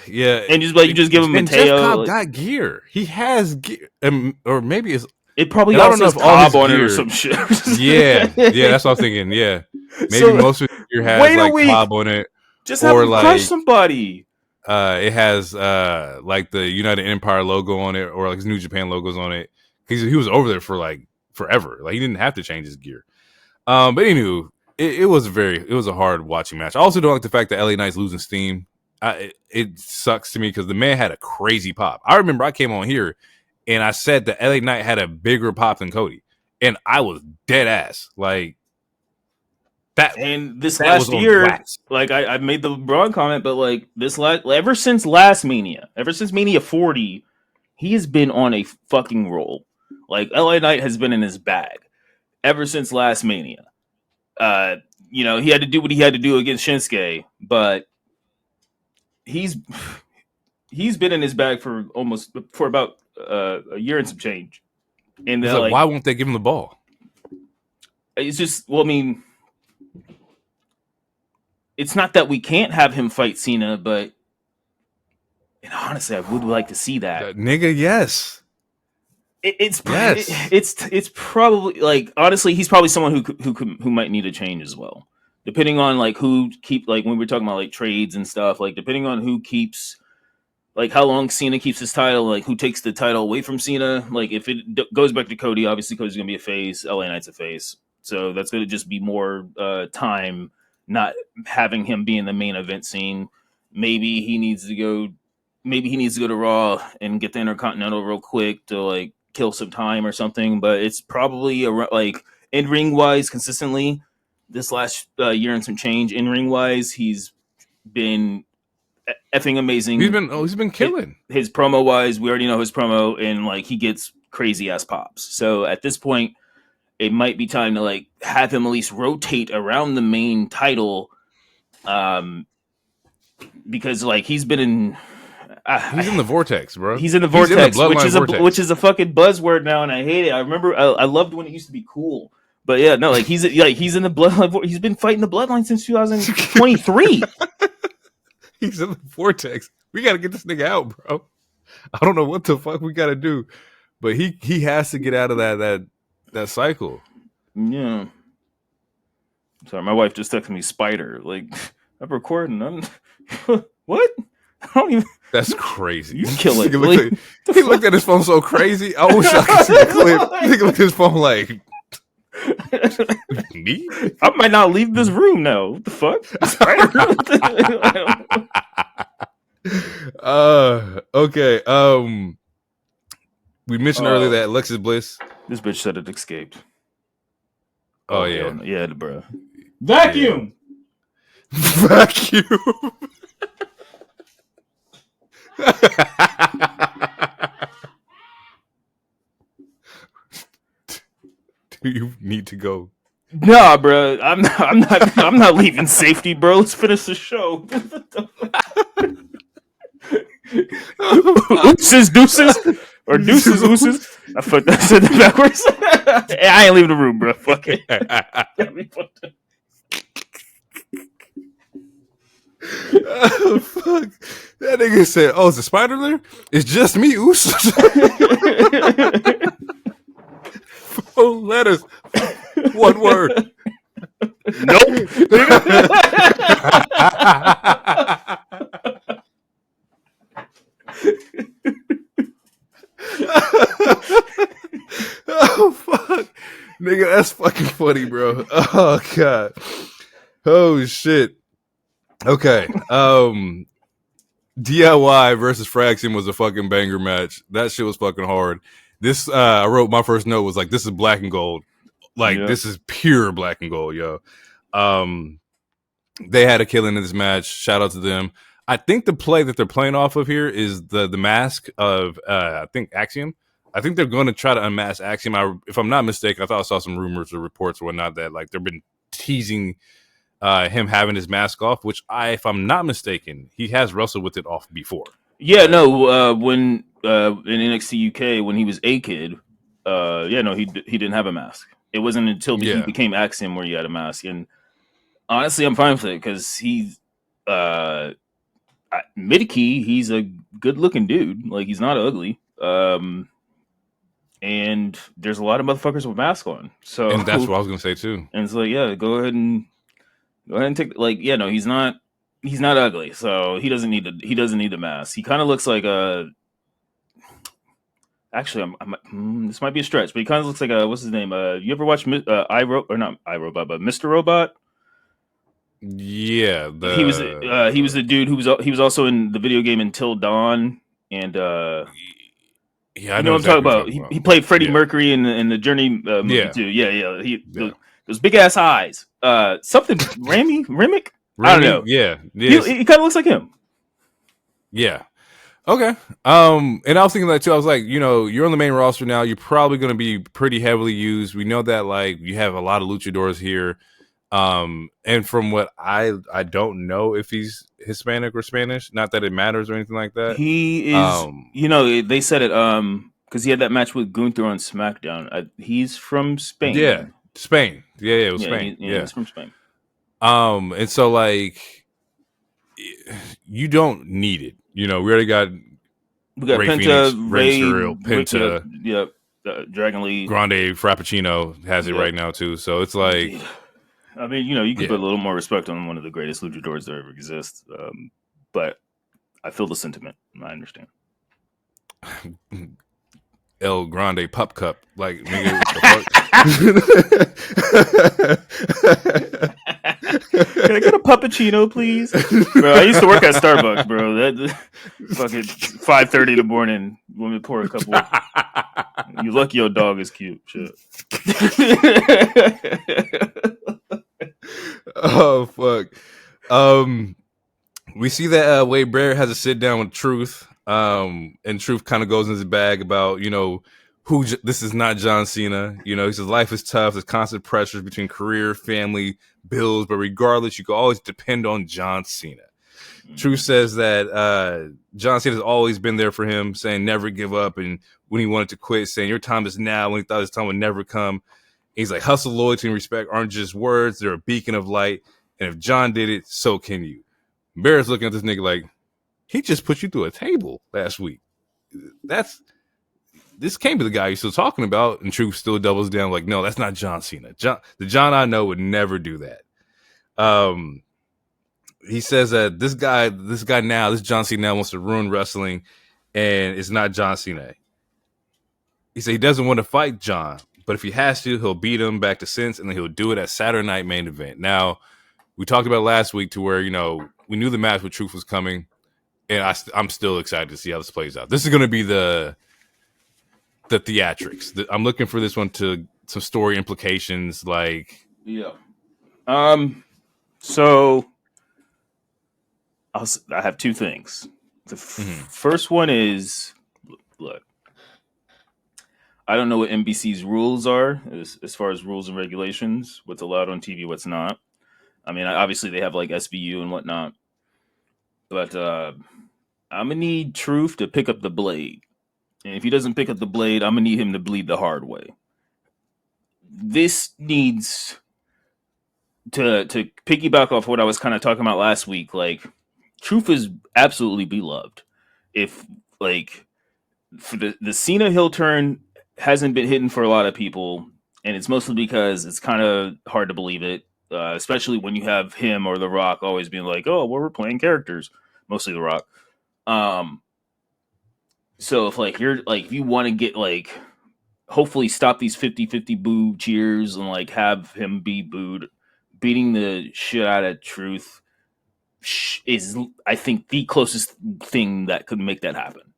Yeah, and just you just give him Mateo. Jeff Cobb got gear. He has gear, or maybe it probably also has Cobb on it or some shit. yeah, that's what I'm thinking. Yeah, maybe most of the gear has like Cobb on it. Just have him crush somebody. It has like the United Empire logo on it, or like his New Japan logos on it. Because he was over there for like forever. Like he didn't have to change his gear. But anywho, it was a hard watching match. I also don't like the fact that LA Knight's losing steam. It sucks to me because the man had a crazy pop. I remember I came on here and I said that LA Knight had a bigger pop than Cody, and I was dead ass like that. And this last year, like I made the broad comment, but like ever since Mania 40, he has been on a fucking roll. Like LA Knight has been in his bag ever since last Mania. You know, he had to do what he had to do against Shinsuke, but he's been in his bag for about a year and some change. And like, why won't they give him the ball? It's just, well, I mean, it's not that we can't have him fight Cena, but and honestly, I would like to see that. Nigga, yes. It's probably like, honestly, he's probably someone who might need a change as well, depending on like who keep, like when we're talking about like trades and stuff, like depending on who keeps, like how long Cena keeps his title, like who takes the title away from Cena. Like if it goes back to Cody, obviously Cody's gonna be a face, LA Knight's a face, so that's gonna just be more time not having him be in the main event scene. Maybe he needs to go. Maybe he needs to go to Raw and get the Intercontinental real quick to like kill some time or something. But it's probably like in ring wise, consistently this last year and some change. In ring wise, he's been effing amazing. He's been killing. His promo wise, we already know his promo, and like he gets crazy ass pops. So at this point, it might be time to like have him at least rotate around the main title, because like he's been in. He's in the vortex, bro. He's in the vortex, which is a fucking buzzword now, and I hate it. I remember I loved when it used to be cool, but yeah, no, like he's in the bloodline. He's been fighting the bloodline since 2023. He's in the vortex. We got to get this nigga out, bro. I don't know what the fuck we got to do, but he has to get out of that cycle. Yeah. Sorry, my wife just texted me spider. Like, I'm recording. What? I don't even. That's crazy. You kill it. He looked at his phone so crazy. I wish I could see the clip. He looked at his phone like, me? I might not leave this room now. What the fuck? Okay. We mentioned earlier that Alexis Bliss. This bitch said it escaped. Oh yeah. Yeah, bro. Vacuum! Yeah. Vacuum! Do you need to go? Nah, bro. I'm not leaving safety, bro. Let's finish the show. Deuces or deuces. I said that backwards. I ain't leaving the room, bro. Fuck it. Oh, fuck. That nigga said, "Oh, is the spider there? It's just me, Oos." 4 letters, 1 word. Nope. Oh fuck, nigga, that's fucking funny, bro. Oh god. Oh shit. Okay. DIY versus Fraction was a fucking banger match. That shit was fucking hard. This I wrote my first note was like, this is black and gold. Like This is pure black and gold, yo. They had a killing in this match. Shout out to them. I think the play that they're playing off of here is the mask of I think Axiom. I think they're going to try to unmask Axiom. If I'm not mistaken, I thought I saw some rumors or reports or whatnot that like they've been teasing him having his mask off, which if I'm not mistaken, he has wrestled with it off before. Yeah, no. When in NXT UK when he was a kid, he didn't have a mask. It wasn't until he became Axiom where he had a mask. And honestly, I'm fine with it because he's mid-key. He's a good-looking dude. Like he's not ugly. And there's a lot of motherfuckers with masks on. So and that's what I was gonna say too. And it's like, yeah, go ahead and take he's not ugly, so he doesn't need the mask. He kind of looks like a. Actually, this might be a stretch, but he kind of looks like a what's his name? You ever watch iRobot or not iRobot, but Mr. Robot? Yeah, he was the dude who was also in the video game Until Dawn, and yeah, I know what I'm talking about. He played Freddie Mercury in the Journey movie too. Yeah. Those big ass eyes. Something Remick? I don't know. Yeah. He kind of looks like him. Yeah. Okay. And I was thinking that too. I was like, you're on the main roster now. You're probably going to be pretty heavily used. We know that like you have a lot of luchadors here. And from what I don't know if he's Hispanic or Spanish. Not that it matters or anything like that. He is. They said it. Because he had that match with Gunther on SmackDown. He's from Spain. Yeah. Spain. Yeah, it was Yeah, Spain. he's from Spain. And so like you don't need it. You know, we already got Ray Penta, Phoenix, Rey Ray, Mysterio, Penta, Dragon Lee. Grande Frappuccino has it right now too. So it's like, I mean, you could put a little more respect on one of the greatest luchadors that ever exist. But I feel the sentiment. I understand. El Grande Pup Cup, like nigga. Can I get a puppuccino, please? Bro, I used to work at Starbucks, bro. That fucking 5:30 in the morning when we pour a couple. You lucky your dog is cute. Shit. Oh fuck. We see that Wade Barrett has a sit down with Truth. And Truth kind of goes in his bag about, you know, this is not John Cena. You know, he says life is tough. There's constant pressures between career, family, bills, but regardless, you can always depend on John Cena. Truth says that John Cena has always been there for him, saying never give up, and when he wanted to quit, saying your time is now, when he thought his time would never come. He's like, hustle, loyalty, and respect aren't just words, they're a beacon of light, and if John did it, so can you. Barrett's looking at this nigga like, he just put you through a table last week. This came to the guy you're still talking about, and Truth still doubles down like, no, that's not John Cena. The John I know would never do that. He says that this John Cena now wants to ruin wrestling, and it's not John Cena. He said he doesn't want to fight John, but if he has to, he'll beat him back to sense, and then he'll do it at Saturday Night Main Event. Now, we talked about last week to where, you know, we knew the match with Truth was coming, and I'm still excited to see how this plays out. This is going to be the theatrics. I'm looking for this one to some story implications, like So I have two things. The first one is, look, I don't know what NBC's rules are as far as rules and regulations, what's allowed on TV, what's not. I mean, obviously they have like SVU and whatnot, but I'm gonna need Truth to pick up the blade, and if he doesn't pick up the blade, I'm gonna need him to bleed the hard way. This needs to piggyback off what I was kind of talking about last week. Like, Truth is absolutely beloved. If like for the Cena heel turn hasn't been hidden for a lot of people, and it's mostly because it's kind of hard to believe it. Especially when you have him or The Rock always being like, oh, well, we're playing characters. Mostly The Rock. So if like you're like, if you want to get like, hopefully stop these 50-50 boo cheers and like have him be booed, beating the shit out of Truth is, I think, the closest thing that could make that happen.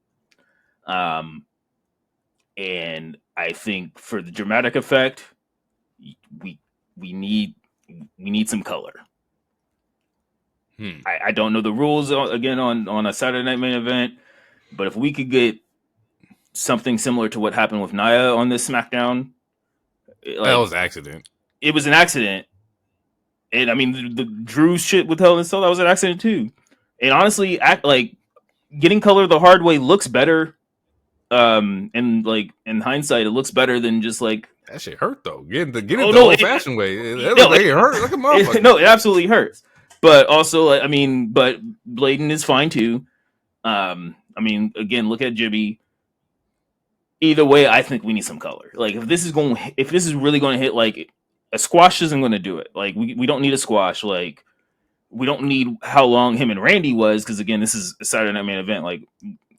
And I think for the dramatic effect, we need some color. I don't know the rules again on a Saturday Night Main Event, but if we could get something similar to what happened with Nia on this SmackDown, that was an accident. It was an accident, and I mean the Drew shit with Hell in a Cell, that was an accident too. And honestly, like getting color the hard way looks better. And like in hindsight, it looks better than just like that shit hurt though. Get it the old fashioned way. It hurt like a motherfucker. No, it absolutely hurts. But also, like, I mean, but Bladen is fine too. I mean, again, look at Jibby. Either way, I think we need some color. Like, if this is really going to hit, like a squash isn't going to do it. Like, we don't need a squash. Like, we don't need how long him and Randy was, because again, this is a Saturday Night Main Event. Like,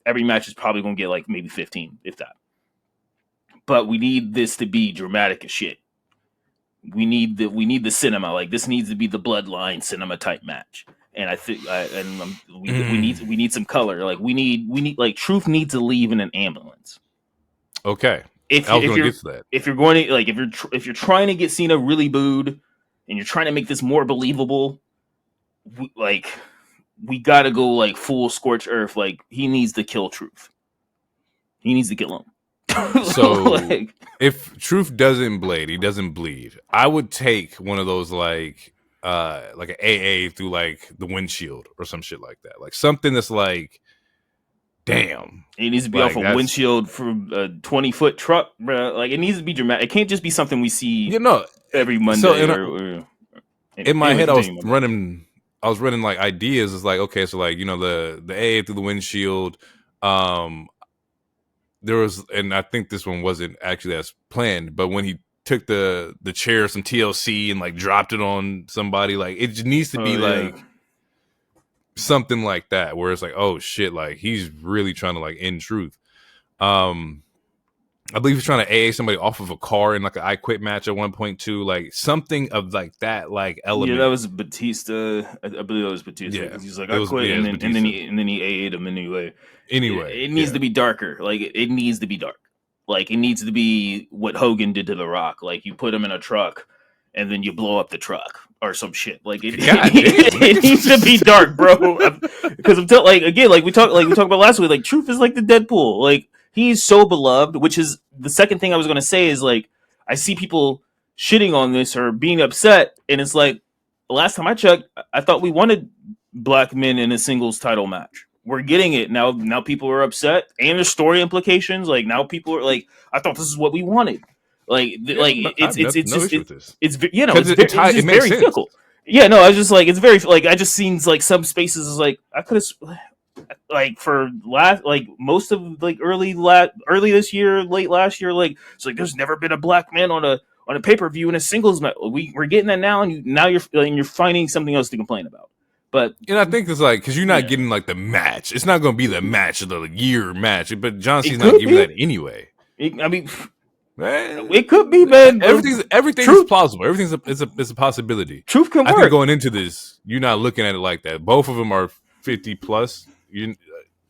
every match is probably going to get like maybe 15, if that. But we need this to be dramatic as shit. We need the cinema. Like, this needs to be the Bloodline cinema type match. And I think we need some color. Like, we need like Truth needs to leave in an ambulance. Okay. If you're going to like if you're trying to get Cena really booed and you're trying to make this more believable, we got to go like full scorched earth. Like, he needs to kill Truth. He needs to kill him. So like, if Truth doesn't bleed, he doesn't bleed. I would take one of those like an AA through like the windshield or some shit like that. Like something that's like, damn. It needs to be off a windshield from a 20-foot truck, bro. Like, it needs to be dramatic. It can't just be something we see. You know, every Monday. So in my head, I was running like ideas. It's like, okay, so like, you know, the AA through the windshield. There was, and I think this one wasn't actually as planned, but when he took the chair, some TLC, and like dropped it on somebody, like it just needs to be like something like that, where it's like, oh shit, like he's really trying to like end Truth. I believe he's trying to AA somebody off of a car in like an I Quit match at one point too, like something of like that, like element. Yeah, that was Batista. I believe that was Batista. Yeah, he's like, I quit, and then he AA'd him anyway. It needs to be darker. Like it needs to be dark. Like it needs to be what Hogan did to The Rock. Like you put him in a truck, and then you blow up the truck or some shit. Like it needs to be dark, bro. Because I'm like again, like we talked about last week. Like Truth is like the Deadpool. Like he's so beloved. Which is the second thing I was going to say is like I see people shitting on this or being upset, and it's like last time I checked, I thought we wanted black men in a singles title match. We're getting it now. Now people are upset, and there's story implications. Like now people are like, I thought this is what we wanted. It's very fickle. Yeah, no, I was just like, it's very like I just seen like some spaces is like I could have like for last like most of like early this year, late last year, like it's like there's never been a black man on a pay-per-view in a singles match. We're getting that now, and you're finding something else to complain about. But and I think it's like because you're not getting like the match. It's not going to be the match of the year match. But John Cena's not giving that anyway. I mean, man, it could be, man. Everything is plausible. Everything's a possibility. Truth can work. I think going into this, you're not looking at it like that. Both of them are 50 plus.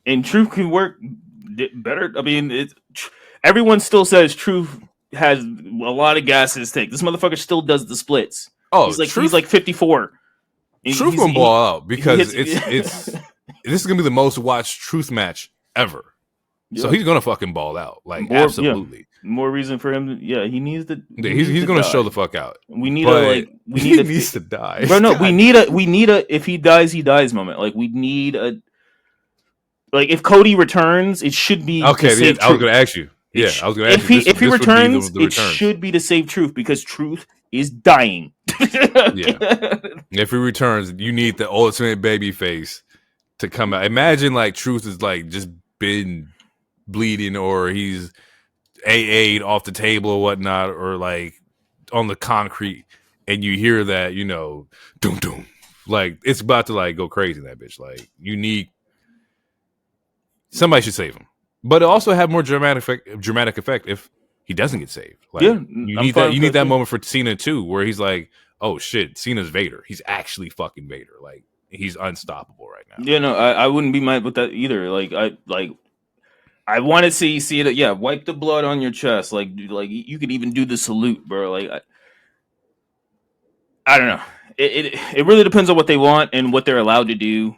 And Truth can work better. I mean, everyone still says Truth has a lot of gas in his tank. This motherfucker still does the splits. Oh, he's like 54. Truth gonna ball out because this is gonna be the most watched Truth match ever. Yeah. So he's gonna fucking ball out, like absolutely. Yeah. More reason for him. He needs to. He's gonna show the fuck out. We need he needs to die. Bro, no, we need a. If he dies, he dies moment. Like we need a. Like if Cody returns, it should be okay. Yeah, I was gonna ask you. Yeah, I was gonna ask you. If he returns, it should be to save Truth because Truth is dying. Yeah. If he returns, you need the ultimate baby face to come out. Imagine like Truth is like just been bleeding or he's AA'd off the table or whatnot or like on the concrete and you hear that, you know, doom doom. Like it's about to like go crazy in that bitch. Like you need somebody should save him. But it also have more dramatic effect if he doesn't get saved. Like, you need that. You need that moment for Cena too, where he's like, "Oh shit, Cena's Vader. He's actually fucking Vader. Like, he's unstoppable right now." Yeah, no, I wouldn't be mad with that either. I want to see it. Yeah, wipe the blood on your chest. Like you could even do the salute, bro. Like, I don't know. It really depends on what they want and what they're allowed to do,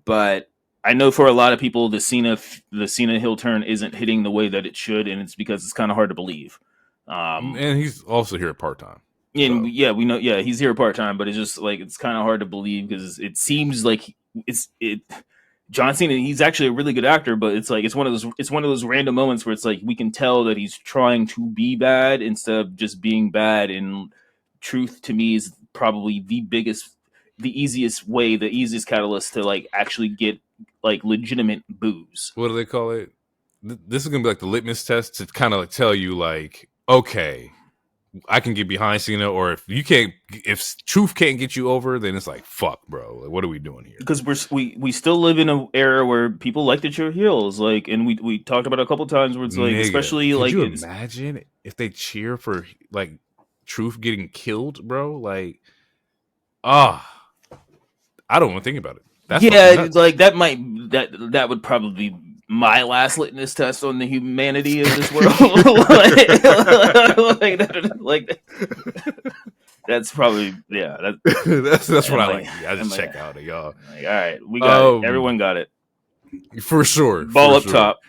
but. I know for a lot of people, the Cena heel turn isn't hitting the way that it should, and it's because it's kind of hard to believe. And he's also here part time. And so. We know. Yeah, he's here part time, but it's just like it's kind of hard to believe because it seems like John Cena. He's actually a really good actor, but it's like it's one of those random moments where it's like we can tell that he's trying to be bad instead of just being bad. And Truth to me is probably the easiest catalyst to like actually get. Like legitimate boos. What do they call it? This is gonna be like the litmus test to kind of like tell you like, okay, I can get behind Cena, or if Truth can't get you over, then it's like, fuck, bro. Like, what are we doing here? Because we still live in an era where people like to cheer heels, like, and we talked about it a couple times where it's like, especially could like, you imagine if they cheer for like Truth getting killed, bro? Like, I don't want to think about it. That's like that would probably be my last litmus test on the humanity of this world. That's probably that's what I like. I just check out of y'all. Like, all right, we got it. Everyone got it for sure. Ball up top.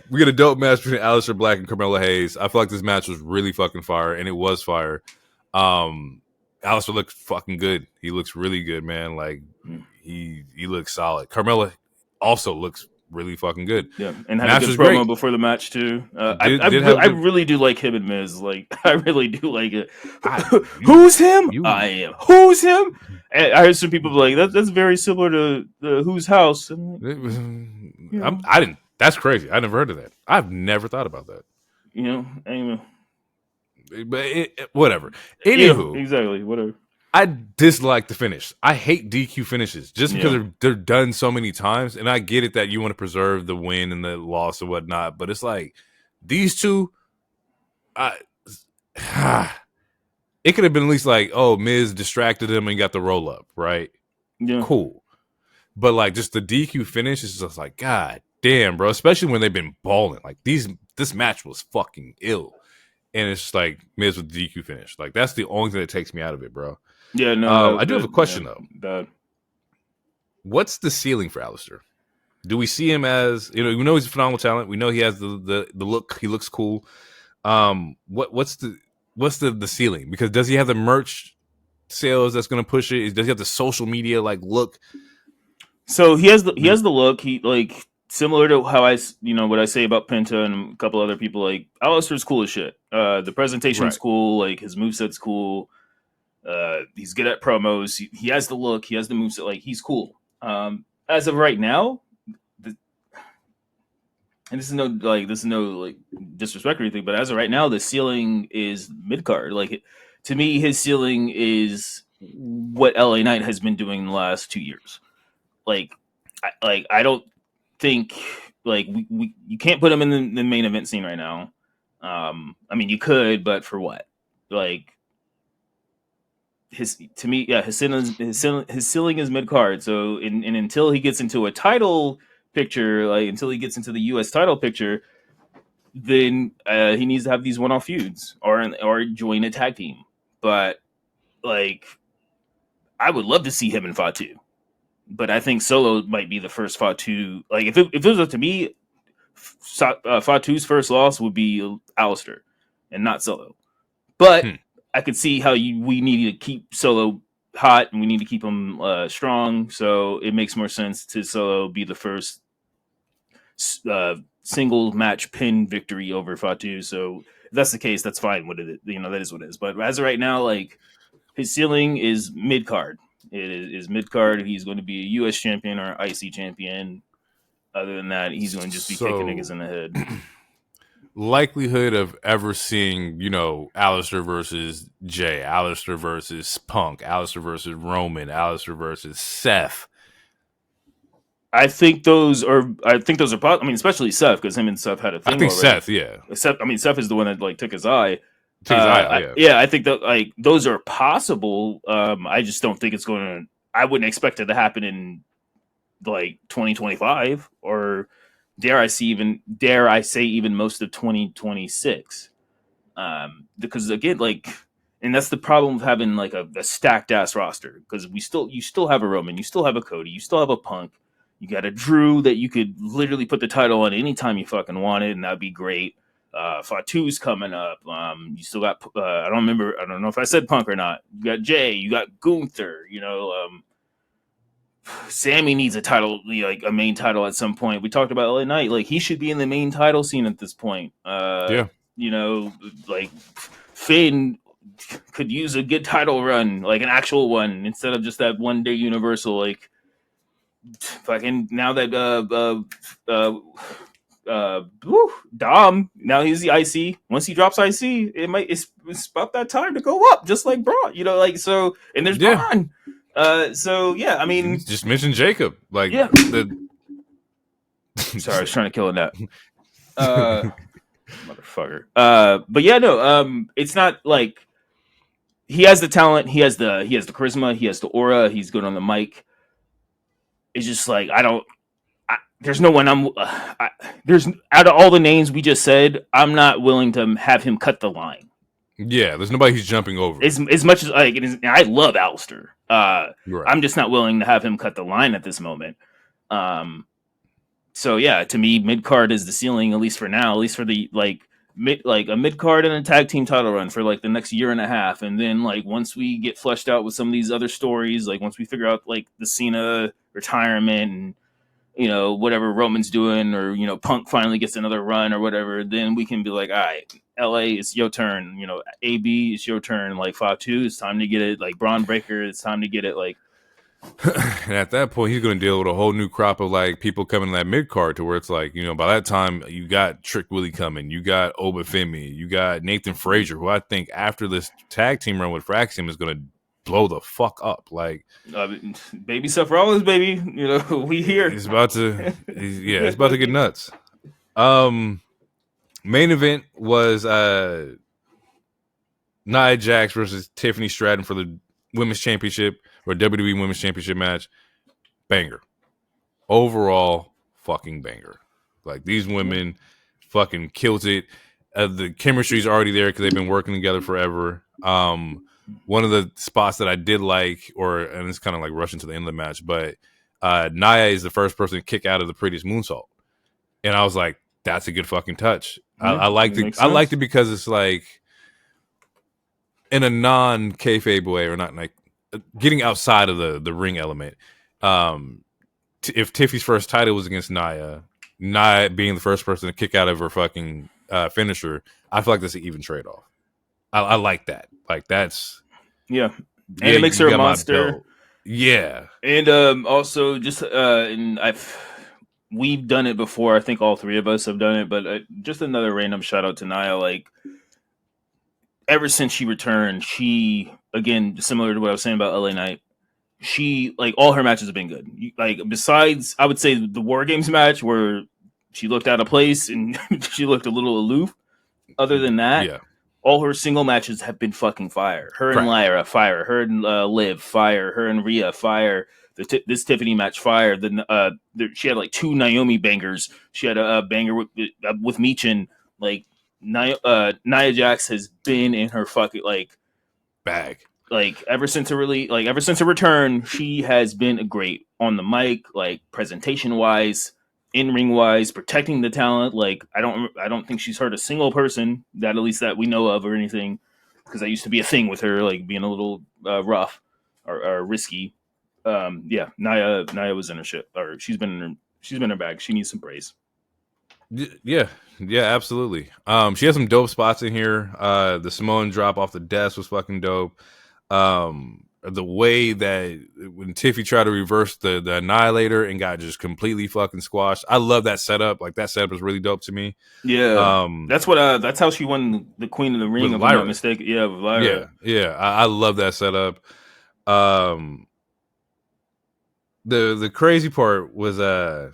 We get a dope match between Aleister Black and Carmelo Hayes. I feel like this match was really fucking fire, and it was fire. Aleister looked fucking good. He looks really good, man. Like he looks solid. Carmelo also looks really fucking good. Yeah, and had Match a good was promo great. before the match too. Did have I good. really do like him and Miz. Like I really do like it. You Who's him? you. I am. Who's him? And I heard some people be like that's very similar to the Who's House. And, It was, know, I didn't. That's crazy. I never heard of that. I've never thought about that. anyway. But whatever. Yeah, Anywho, exactly. Whatever. I dislike the finish. I hate DQ finishes just because they're done so many times. And I get it that you want to preserve the win and the loss or whatnot, but it's like these two, it could have been at least like, oh, Miz distracted him and got the roll up, right? Yeah. Cool. But like just the DQ finish is just like, God damn, bro. Especially when they've been balling. Like this match was fucking ill. And it's just like Miz with the DQ finish. Like that's the only thing that takes me out of it, bro. Yeah, no. I do have a question though. Bad. What's the ceiling for Aleister? Do we see him as, we know he's a phenomenal talent. We know he has the look. He looks cool. What's the ceiling? Because does he have the merch sales that's going to push it? Does he have the social media like look? So he has the look. He like similar to how what I say about Penta and a couple other people. Like Aleister's cool as shit. The presentation's cool. Like his moveset's cool. He's good at promos. He has the look. He has the moveset. Like he's cool. As of right now, and this is no disrespect or anything, but as of right now, the ceiling is mid card. Like to me, his ceiling is what LA Knight has been doing in the last 2 years. I don't think you can't put him in the main event scene right now. I mean you could, but for what? Like his ceiling is mid card. So and until he gets into a title picture, like until he gets into the U.S. title picture, then he needs to have these one-off feuds or join a tag team. But like, I would love to see him in Fatu. But I think Solo might be the first Fatu. Like if it was up to me, Fatu's first loss would be Aleister and not Solo. But I could see how we need to keep Solo hot and we need to keep him strong. So it makes more sense to Solo be the first single match pin victory over Fatu. So if that's the case, that's fine. What it is, that is what it is. But as of right now, like his ceiling is mid card. It is mid card. He's going to be a U.S. champion or IC champion. Other than that, he's going to just be kicking niggas in the head. Likelihood of ever seeing, Aleister versus Jay, Aleister versus Punk, Aleister versus Roman, Aleister versus Seth. I think those are possible. I mean, especially Seth, because him and Seth had a thing. I think already. Seth, yeah. Seth is the one that took his eye. I think that those are possible. I just don't think it's going to. I wouldn't expect it to happen in 2025 or dare I say even most of 2026. Because again, and that's the problem of having a stacked ass roster, because you still have a Roman, you still have a Cody, you still have a Punk, you got a Drew that you could literally put the title on anytime you fucking wanted, and that'd be great. Fatu's coming up. You still got I don't know if I said Punk or not. You got Jay, you got Gunther, Sammy needs a title, a main title at some point. We talked about LA Knight, he should be in the main title scene at this point. Finn could use a good title run, an actual one, instead of just that 1 day Universal. Fucking now that Dom, now he's the IC. Once he drops IC, it's about that time to go up, just like Braun, so. And there's Braun. I mean, just mention Jacob, Sorry, I was trying to kill a net. Motherfucker. It's not like he has the talent, he has the charisma, he has the aura, he's good on the mic. It's just there's no one there's out of all the names we just said, I'm not willing to have him cut the line. Yeah, there's nobody he's jumping over. As much as I love Aleister. Right. I'm just not willing to have him cut the line at this moment. So yeah, to me, mid card is the ceiling, at least for now, at least for the a mid card and a tag team title run for the next year and a half, and then once we get fleshed out with some of these other stories, once we figure out the Cena retirement and whatever Roman's doing, or Punk finally gets another run or whatever, then we can be like, all right, LA, it's your turn. AB, it's your turn. Like Fatu, it's time to get it. Like Braun Breaker, it's time to get it. Like, and at that point, he's going to deal with a whole new crop of like people coming in that mid card to where it's like, by that time you got Trick Willie coming, you got Obafemi, you got Nathan Frazier, who I think after this tag team run with Fraxium is going to blow the fuck up. Like, baby Seth Rollins, baby, we here. It's about to get nuts. Main event was Nia Jax versus Tiffany Stratton for the Women's Championship or WWE Women's Championship match. Banger. Overall, fucking banger. Like, these women fucking killed it. The chemistry's already there because they've been working together forever. One of the spots that I did like, and it's kind of like rushing to the end of the match, but Nia is the first person to kick out of the prettiest moonsault. And I was like, that's a good fucking touch. Yeah, I liked it. I liked it because it's like in a non-kayfabe way, or not like getting outside of the ring element. If Tiffy's first title was against Nia being the first person to kick out of her fucking finisher, I feel like that's an even trade-off. I like that. Like, that's... Yeah. And it makes her a monster. Yeah. And also, just... and we've done it before. I think all three of us have done it. But just another random shout-out to Nia. Like, ever since she returned, she... Again, similar to what I was saying about LA Knight, she, like, all her matches have been good. Like, besides, I would say, the War Games match where she looked out of place and she looked a little aloof. Other than that, all her single matches have been fucking fire. Her and Lyra, fire. Her and Liv, fire. Her and Rhea, fire. This Tiffany match, fire. Then she had like 2 Naomi bangers. She had a banger with Michin. Like, Nia Jax has been in her fucking like bag. Like, ever since her return, she has been great on the mic, like presentation wise, in ring wise, protecting the talent. Like, I don't think she's hurt a single person that, at least that we know of, or anything, because that used to be a thing with her, like being a little rough or risky. Nia was in her shit, or she's been in her bag. She needs some praise. Yeah, absolutely. She has some dope spots in here. The Samoan drop off the desk was fucking dope. The way that when Tiffy tried to reverse the Annihilator and got just completely fucking squashed, I love that setup. Like, that setup is really dope to me. Yeah, that's how she won the Queen of the Ring, if I'm not mistaken. Yeah, with Lyra. Yeah, I love that setup. The crazy part was the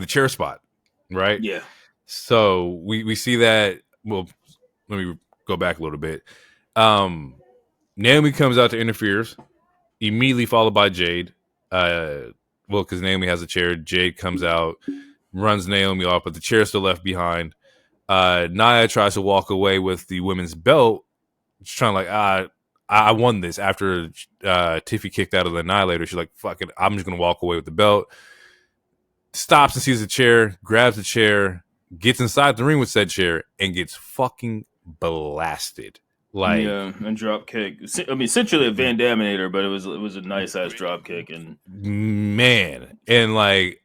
chair spot, right? Yeah. So we see that. Well, let me go back a little bit. Naomi comes out to interferes, immediately followed by Jade. Because Naomi has a chair. Jade comes out, runs Naomi off, but the chair's still left behind. Nia tries to walk away with the women's belt, just trying like, I won this after Tiffy kicked out of the Annihilator. She's like, fuck it, I'm just going to walk away with the belt. Stops and sees the chair, grabs the chair, gets inside the ring with said chair, and gets fucking blasted. Like, yeah, and drop kick. I mean, essentially a Van Daminator, but it was a nice ass drop kick. And man, and like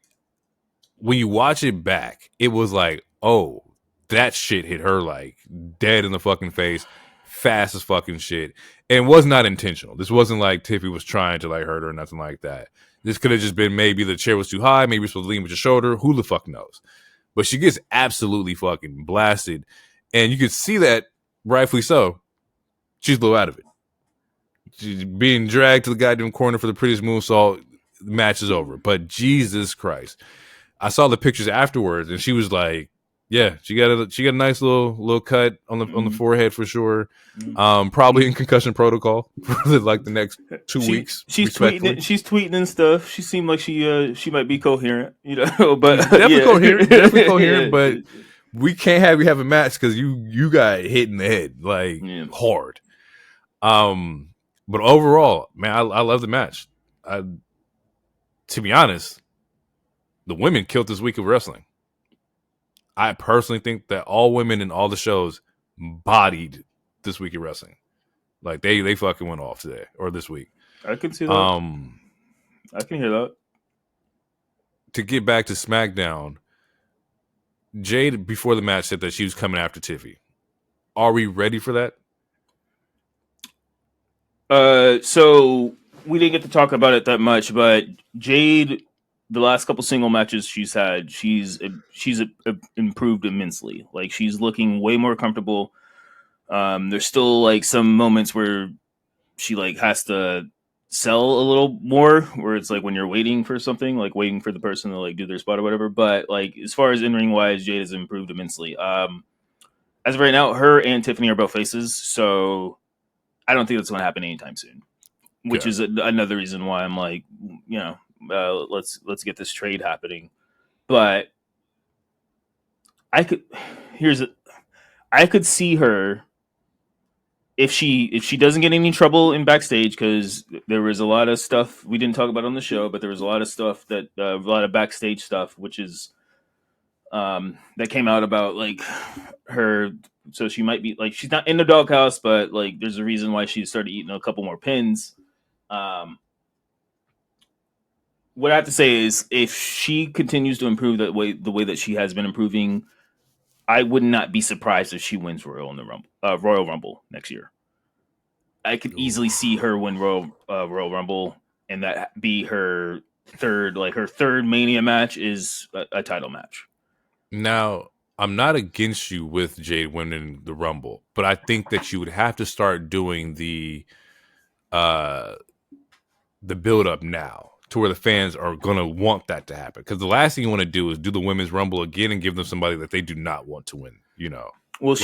when you watch it back, it was like, oh, that shit hit her like dead in the fucking face, fast as fucking shit, and was not intentional. This wasn't like Tiffy was trying to like hurt her or nothing like that. This could have just been maybe the chair was too high, maybe you're supposed to lean with your shoulder. Who the fuck knows? But she gets absolutely fucking blasted, and you could see that, rightfully so. She's a little out of it. She's being dragged to the goddamn corner for the prettiest moonsault. The match is over. But Jesus Christ, I saw the pictures afterwards, and she was like, "Yeah, she got a nice little cut on the forehead for sure. Probably in concussion protocol for like the next 2 weeks." She's tweeting and stuff. She seemed like she might be coherent, but definitely coherent. But we can't have you have a match because you got hit in the head like hard. But overall, man, I love the match. To be honest, the women killed this week of wrestling. I personally think that all women in all the shows bodied this week of wrestling. Like they fucking went off today or this week. I can see that. I can hear that. to get back to SmackDown, Jade before the match said that she was coming after Tiffy. Are we ready for that? So we didn't get to talk about it that much, but Jade, the last couple single matches she's had, she's improved immensely. Like she's looking way more comfortable. There's still like some moments where she like has to sell a little more, where it's like when you're waiting for something, like waiting for the person to like do their spot or whatever. But like as far as in ring wise, Jade has improved immensely. As of right now, her and Tiffany are both faces, so I don't think that's going to happen anytime soon. Which is another reason why I'm like, let's get this trade happening. But I could see her if she doesn't get any trouble in backstage, because there was a lot of stuff we didn't talk about on the show, but there was a lot of stuff that a lot of backstage stuff, which is that came out about like her. So she might be like, she's not in the doghouse, but like there's a reason why she started eating a couple more pins. What I have to say is, if she continues to improve the way that she has been improving, I would not be surprised if she wins Royal Rumble next year. I could easily see her win Royal Rumble, and that be her third Mania match is a title match. Now, I'm not against you with Jade winning the Rumble, but I think that you would have to start doing the build up now, to where the fans are going to want that to happen. Because the last thing you want to do is do the Women's Rumble again and give them somebody that they do not want to win, Well,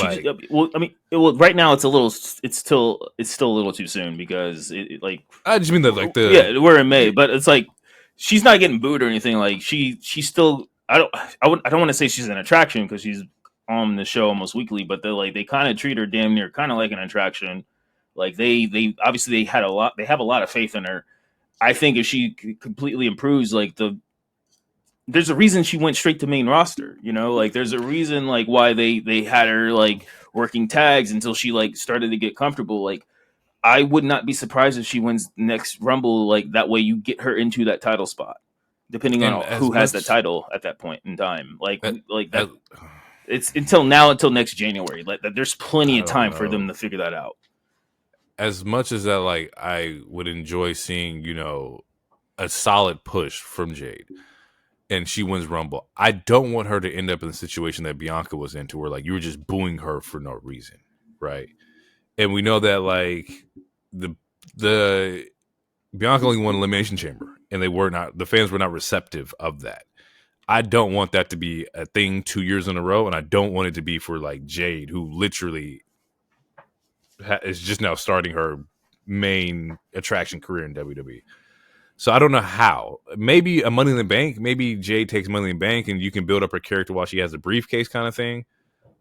right now it's still a little too soon, because I just mean that we're in May, but it's like she's not getting booed or anything. Like she's still, I don't want to say she's an attraction, because she's on the show almost weekly, but they kind of treat her damn near kind of like an attraction. Like they obviously they have a lot of faith in her. I think if she completely improves, like there's a reason she went straight to main roster, like there's a reason like why they had her like working tags until she like started to get comfortable. Like I would not be surprised if she wins next Rumble. Like that way you get her into that title spot, depending on who has the title at that point in time. It's until next January. Like there's plenty of time for them to figure that out. As much as that, like, I would enjoy seeing, a solid push from Jade, and she wins Rumble, I don't want her to end up in the situation that Bianca was in, to where like you were just booing her for no reason, right? And we know that like the Bianca only won Elimination Chamber, and the fans were not receptive of that. I don't want that to be a thing 2 years in a row, and I don't want it to be for like Jade, who literally is just now starting her main attraction career in WWE. So I don't know how. Maybe a Money in the Bank. Maybe Jade takes Money in the Bank, and you can build up her character while she has a briefcase, kind of thing.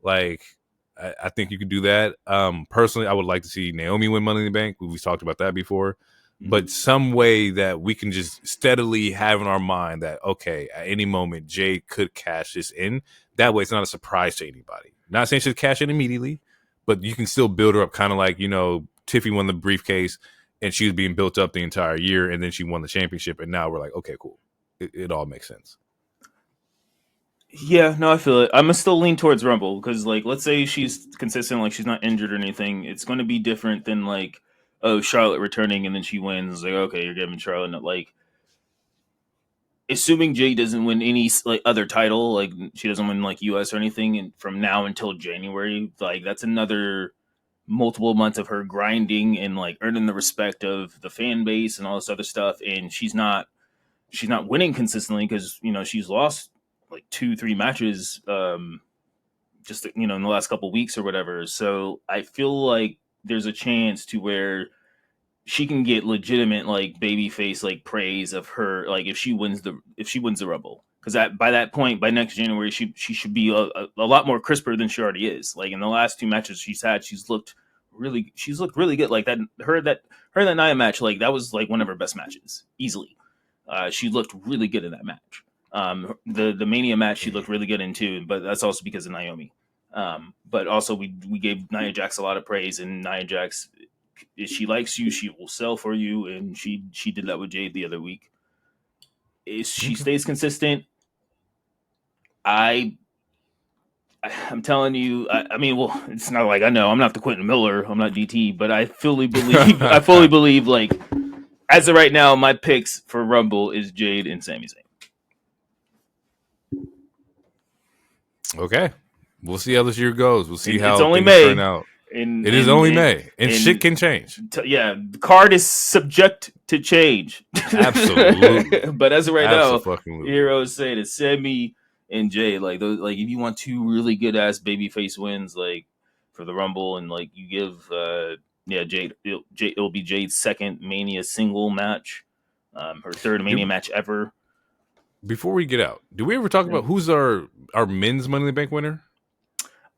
Like, I think you could do that. Personally, I would like to see Naomi win Money in the Bank. We've talked about that before. Mm-hmm. But some way that we can just steadily have in our mind that, okay, at any moment, Jade could cash this in. That way, it's not a surprise to anybody. Not saying she'll cash in immediately, but you can still build her up, kind of like, Tiffy won the briefcase and she was being built up the entire year, and then she won the championship, and now we're like, okay, cool. It all makes sense. Yeah, no, I feel it. I'm gonna still lean towards Rumble, because like, let's say she's consistent, like she's not injured or anything. It's going to be different than like, oh, Charlotte returning and then she wins. Like, okay, you're giving Charlotte, like, assuming Jay doesn't win any like other title, like she doesn't win like US or anything, and from now until January, like that's another multiple months of her grinding and like earning the respect of the fan base and all this other stuff. And she's not winning consistently, because she's lost like 2-3 matches just in the last couple of weeks or whatever. So I feel like there's a chance to where she can get legitimate like babyface like praise of her, like if she wins the Rumble, because by that point, by next January, she should be a lot more crisper than she already is. Like in the last 2 matches she's had, she's looked really good. Like that Nia match, like that was like one of her best matches easily. She looked really good in that match. The Mania match she looked really good in too, but that's also because of Naomi. But also we gave Nia Jax a lot of praise, and Nia Jax, if she likes you, she will sell for you, and she did that with Jade the other week. she stays consistent, I'm telling you, I mean, well, it's not like I know I'm not the Quentin Miller, I'm not DT, but I fully believe, like, as of right now, my picks for Rumble is Jade and Sami Zayn. Okay, we'll see how this year goes. We'll see how it's only things May. turn out. It is only May, and shit can change. The card is subject to change. Absolutely. But as of right now, Hero is saying it's Sami and Jay. Like those, like if you want two really good ass babyface wins, like for the Rumble, and like you give, Jade, it'll be Jade's second Mania single match, her third Mania match ever. Before we get out, do we ever talk about who's our men's Money in the Bank winner?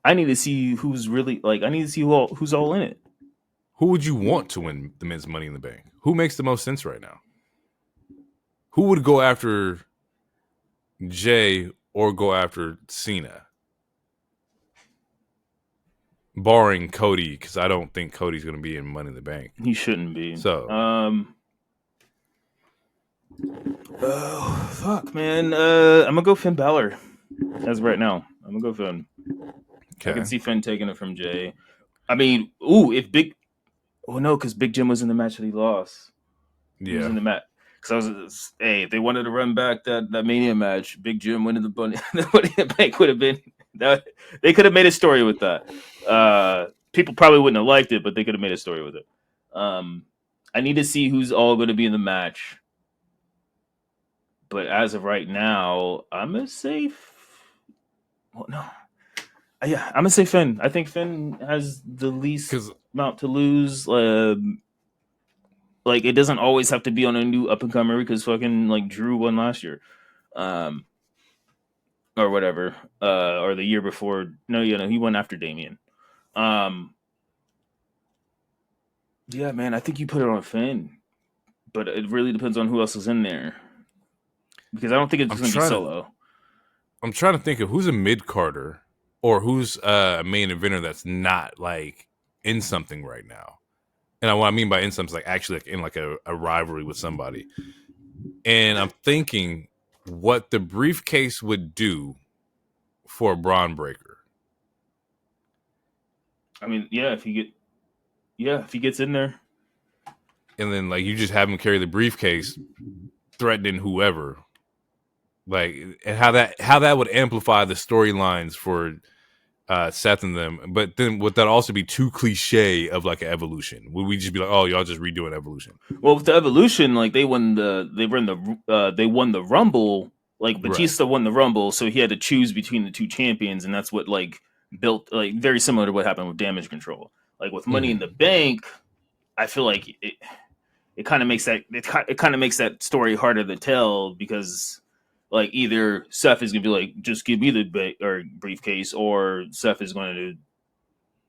I need to see who's really like. I need to see who's all in it. Who would you want to win the men's Money in the Bank? Who makes the most sense right now? Who would go after Jay or go after Cena? Barring Cody, because I don't think Cody's going to be in Money in the Bank. He shouldn't be. So, oh fuck, man. I'm gonna go Finn Balor. As of right now, I'm gonna go Finn. Okay. I can see Finn taking it from Jay. I mean, because Big Jim was in the match that he lost. He was in the match. Because if they wanted to run back that Mania match, Big Jim winning the Money in the Bank would have been that. They could have made a story with that. People probably wouldn't have liked it, but they could have made a story with it. I need to see who's all going to be in the match. But as of right now, I'm gonna say, I'm gonna say Finn. I think Finn has the least amount to lose. Like it doesn't always have to be on a new up and comer because fucking like Drew won last year, or whatever, or the year before. No, he won after Damian. Yeah, man, I think you put it on Finn, but it really depends on who else is in there. Because I don't think it's going to be solo. I'm trying to think of who's a mid-carder or who's a main eventer that's not like in something right now. And what I mean by in something is like actually like in like a rivalry with somebody. And I'm thinking what the briefcase would do for a Braun Breaker. I mean, if he gets in there. And then like you just have him carry the briefcase threatening whoever. Like, and how that would amplify the storylines for Seth and them. But then would that also be too cliche of like an Evolution? Would we just be like, oh, y'all just redoing Evolution? Well, with the Evolution, like they won the Rumble. Like Batista won the Rumble, so he had to choose between the two champions, and that's what like built like very similar to what happened with Damage Control. Like with Money in the Bank, I feel like it kind of makes that story harder to tell because. Like either Seth is gonna be like, just give me the briefcase, or Seth is going to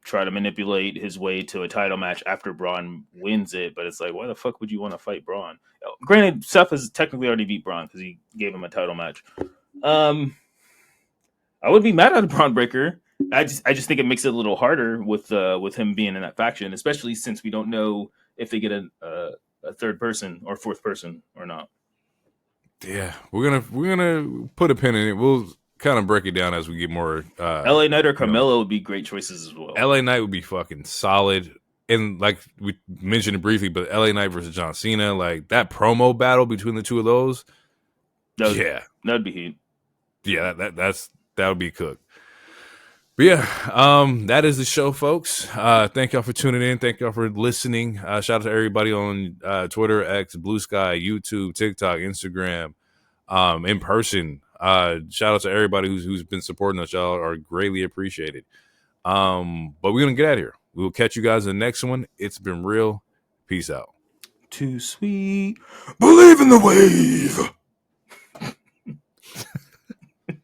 try to manipulate his way to a title match after Braun wins it. But it's like, why the fuck would you want to fight Braun? Granted, Seth has technically already beat Braun because he gave him a title match. I would be mad at a Braun Breaker. I just think it makes it a little harder with him being in that faction, especially since we don't know if they get a third person or fourth person or not. Yeah, we're gonna put a pin in it. We'll kind of break it down as we get more. LA Knight or Carmelo would be great choices as well. LA Knight would be fucking solid, and like we mentioned it briefly, but LA Knight versus John Cena, like that promo battle between the two of those. That'd be heat. Yeah, that would be cooked. But yeah, that is the show, folks. Thank y'all for tuning in. Thank y'all for listening. Shout out to everybody on Twitter, X, Blue Sky, YouTube, TikTok, Instagram, in person. Shout out to everybody who's been supporting us. Y'all are greatly appreciated. But we're gonna get out of here. We will catch you guys in the next one. It's been real. Peace out. Too sweet. Believe in the wave.